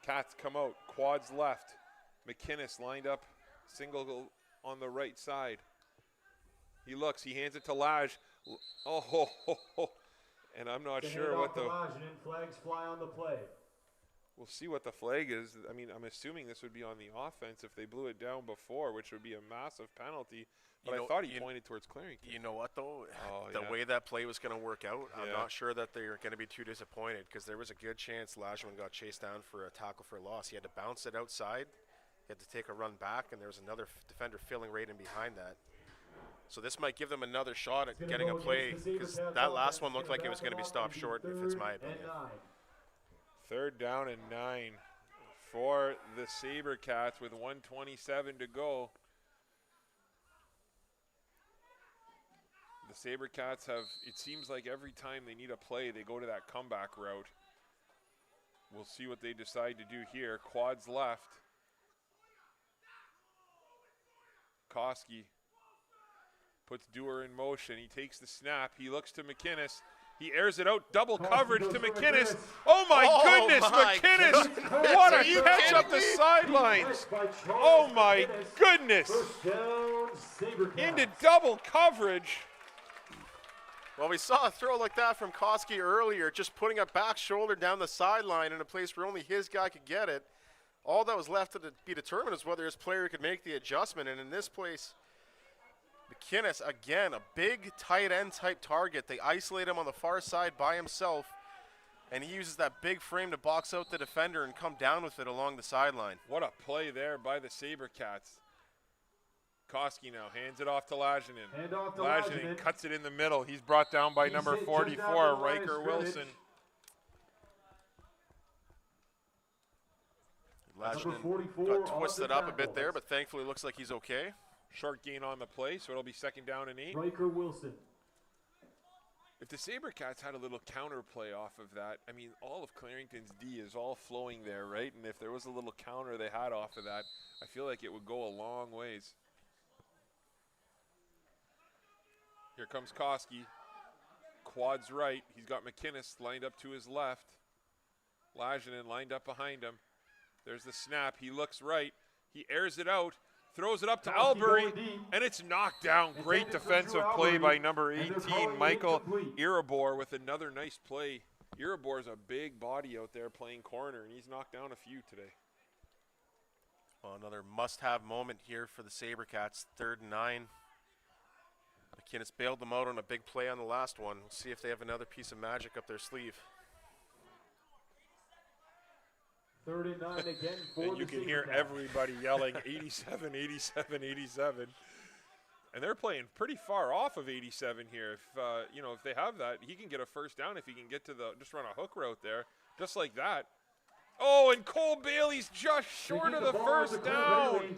Cats come out. Quads left. McInnes lined up. Single on the right side. He looks. He hands it to Laj. Oh, ho, ho, ho. And I'm not sure what the... Flags fly on the play. We'll see what the flag is. I mean, I'm assuming this would be on the offense if they blew it down before, which would be a massive penalty. But I thought he pointed towards Clarington. You know what, though? Oh, the yeah. way that play was going to work out, I'm Yeah. not sure that they're going to be too disappointed, because there was a good chance Lajman got chased down for a tackle for a loss. He had to bounce it outside. He had to take a run back, and there was another defender filling right in behind that. So this might give them another shot at getting a play, because that last one looked like it was going to be stopped short, if it's my opinion. Third down and 9 for the Sabercats with 1:27 to go. The Sabercats have, it seems like every time they need a play, they go to that comeback route. We'll see what they decide to do here. Quads left. Koski puts Dewar in motion. He takes the snap. He looks to McInnes. He airs it out. Double coverage to McInnes. Oh, my goodness, my McInnes. goodness. What Are a you catch kidding up the me? sidelines. Oh, my goodness. First down, Sabercats. Into double coverage. Well, we saw a throw like that from Koski earlier, just putting a back shoulder down the sideline in a place where only his guy could get it. All that was left to be determined is whether his player could make the adjustment, and in this place, McInnes, again, a big tight end type target. They isolate him on the far side by himself, and he uses that big frame to box out the defender and come down with it along the sideline. What a play there by the Sabercats. Koski now hands it off to Lajinen. Hand off to Lajinen Lajinen. cuts it in the middle. He's brought down by He's number hit just 44, after the line of Riker Wilson. Lajinen 44 got off twisted the up a bit tackle. there, but thankfully looks like he's okay. Short gain on the play, so it'll be second down and 8. Riker Wilson. If the Sabercats had a little counter play off of that, I mean, all of Clarington's D is all flowing there, right? And if there was a little counter they had off of that, I feel like it would go a long ways. Here comes Koski. Quads right. He's got McInnes lined up to his left. Lajinen lined up behind him. There's the snap. He looks right. He airs it out. Throws it up to Koski Albury, going deep. and it's knocked down. Great Intended for defensive Drew play by Albury, number and they're 18, calling it Michael incomplete. Irabor, with another nice play. Irabor's a big body out there playing corner, and he's knocked down a few today. Well, another must-have moment here for the Sabercats, 3rd and 9. McInnes bailed them out on a big play on the last one. We'll see if they have another piece of magic up their sleeve. 3rd and 9 again for And you the can hear Sabercats. everybody yelling 87, 87, 87. And they're playing pretty far off of 87 here. If if they have that, he can get a first down if he can get to just run a hook route there, just like that. Oh, and Cole Bailey's just They short get of the the ball first to Cole down. Bailey.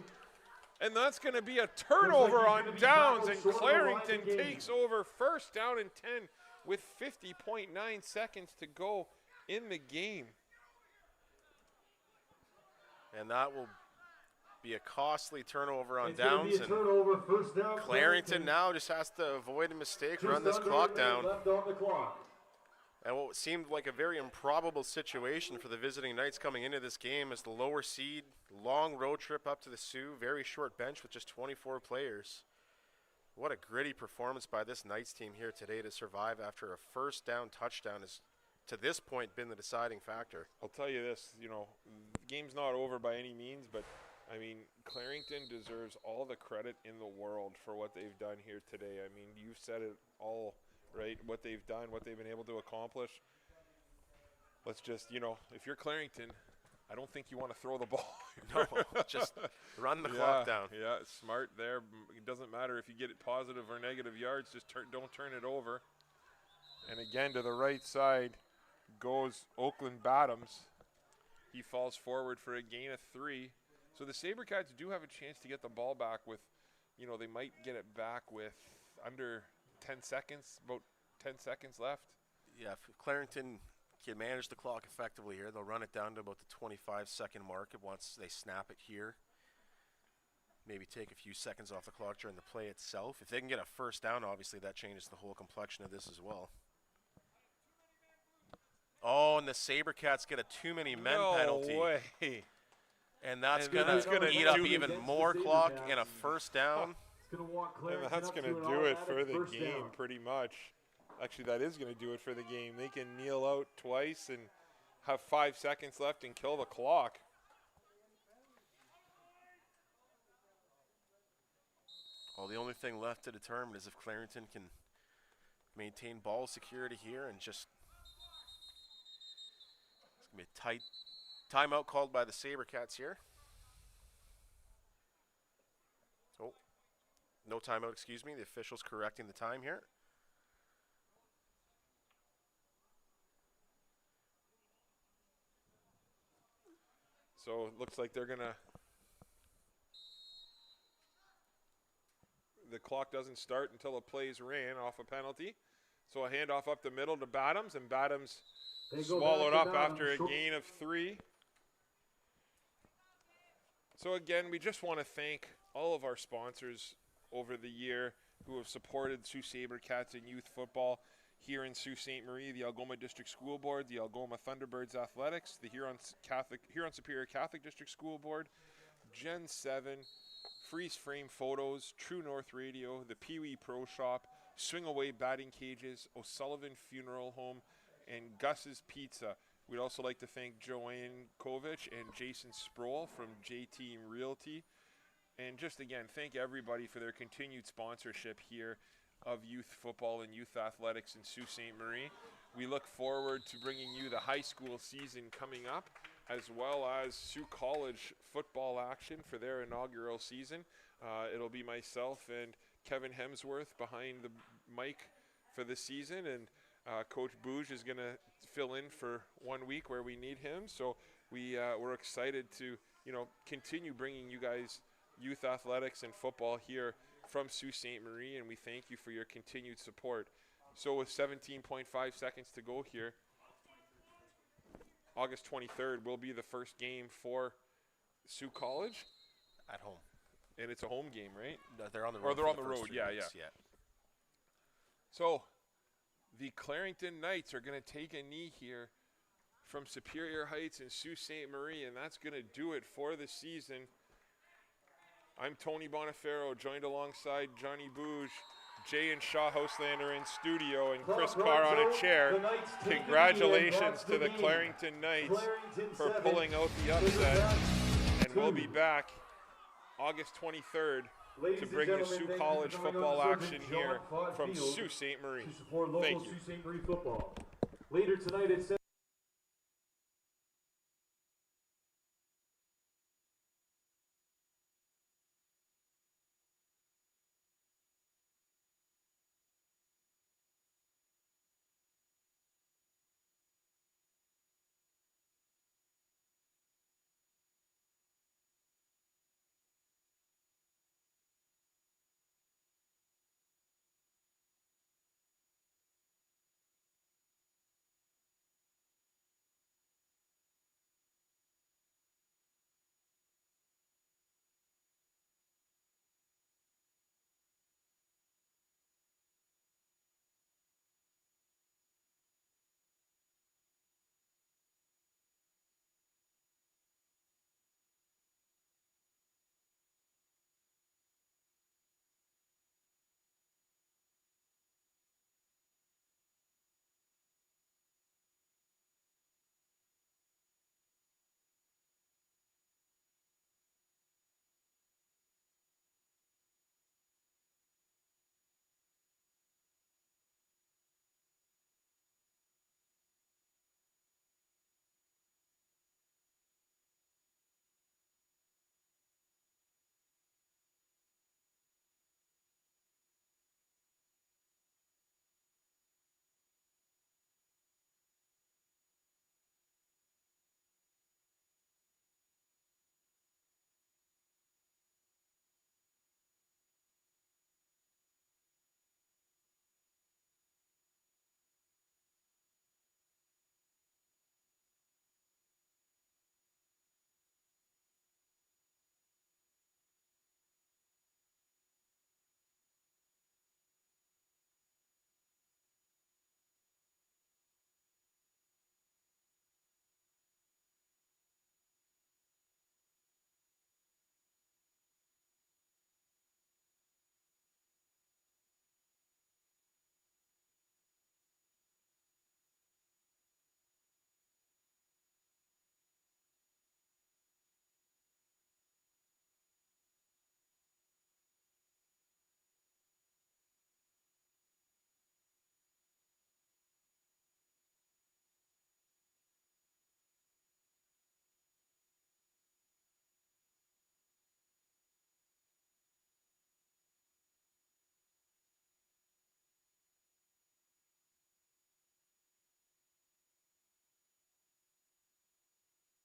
And that's going to be a Looks turnover like he's on gonna be downs, tackled and short of the line of Clarington game. takes over first down and 10 with 50.9 seconds to go in the game. And that will be a costly turnover on It's gonna downs. be a And turnover, first down. Clarington now just has to avoid a mistake, Just run this under clock a minute down. left on the clock. And what seemed like a very improbable situation for the visiting Knights coming into this game is the lower seed, long road trip up to the Sioux, very short bench with just 24 players. What a gritty performance by this Knights team here today to survive after a first down touchdown has, to this point, been the deciding factor. I'll tell you this, you know, the game's not over by any means, but I mean, Clarington deserves all the credit in the world for what they've done here today. I mean, you've said it all, right? What they've done, what they've been able to accomplish. Let's just, you know, if you're Clarington, I don't think you want to throw the ball. No, just run the clock down. Yeah, smart there. It doesn't matter if you get it positive or negative yards, just don't turn it over. And again, to the right side goes Oakland Bottoms. He falls forward for a gain of 3. So the Sabercats do have a chance to get the ball back with, you know, they might get it back with under 10 seconds, about 10 seconds left. Yeah, if Clarington can manage the clock effectively here, they'll run it down to about the 25-second mark once they snap it here. Maybe take a few seconds off the clock during the play itself. If they can get a first down, obviously that changes the whole complexion of this as well. Oh, and the Sabercats get a too many men penalty. No way. And that's going to eat up even more clock and a first down. And that's going to do it for the game pretty much. Actually, that is going to do it for the game. They can kneel out twice and have 5 seconds left and kill the clock. Well, the only thing left to determine is if Clarington can maintain ball security here and just... It's going to be a tight timeout called by the Sabercats here. Oh, no timeout, excuse me. The official's correcting the time here. So it looks like they're going to... The clock doesn't start until a play's ran off a penalty. So a handoff up the middle to Bottoms, and Bottoms swallowed up after a gain of 3. So again, we just want to thank all of our sponsors over the year who have supported Sault Sabercats in youth football here in Sault Ste Marie, the Algoma District School Board, the Algoma Thunderbirds Athletics, the Huron Superior Catholic District School Board, Gen 7, Freeze Frame Photos, True North Radio, the Pee Wee Pro Shop, Swing Away Batting Cages, O'Sullivan Funeral Home, and Gus's Pizza. We'd also like to thank Joanne Kovich and Jason Sproul from J-Team Realty. And just again, thank everybody for their continued sponsorship here of youth football and youth athletics in Sault Ste Marie. We look forward to bringing you the high school season coming up, as well as Sault College football action for their inaugural season. It'll be myself and Kevin Hemsworth behind the mic for the season, and Coach Bouge is going to fill in for 1 week where we need him. So we're excited to continue bringing you guys youth athletics and football here from Sault Ste Marie, and we thank you for your continued support. So with 17.5 seconds to go here, August 23rd will be the first game for Sault College. At home. And it's a home game, right? No, they're on the road. Or they're on the road, yeah. Yeah. So the Clarington Knights are going to take a knee here from Superior Heights and Sault Ste Marie, and that's going to do it for the season. I'm Tony Bonifero, joined alongside Johnny Bouge, Jay and Shaw Houselander in studio, and Chris Carr on a chair. Congratulations to the Clarington Knights for pulling out the upset. And we'll be back August 23rd to bring you Sault College football action here from Sault Ste Marie. Thank you. Later tonight at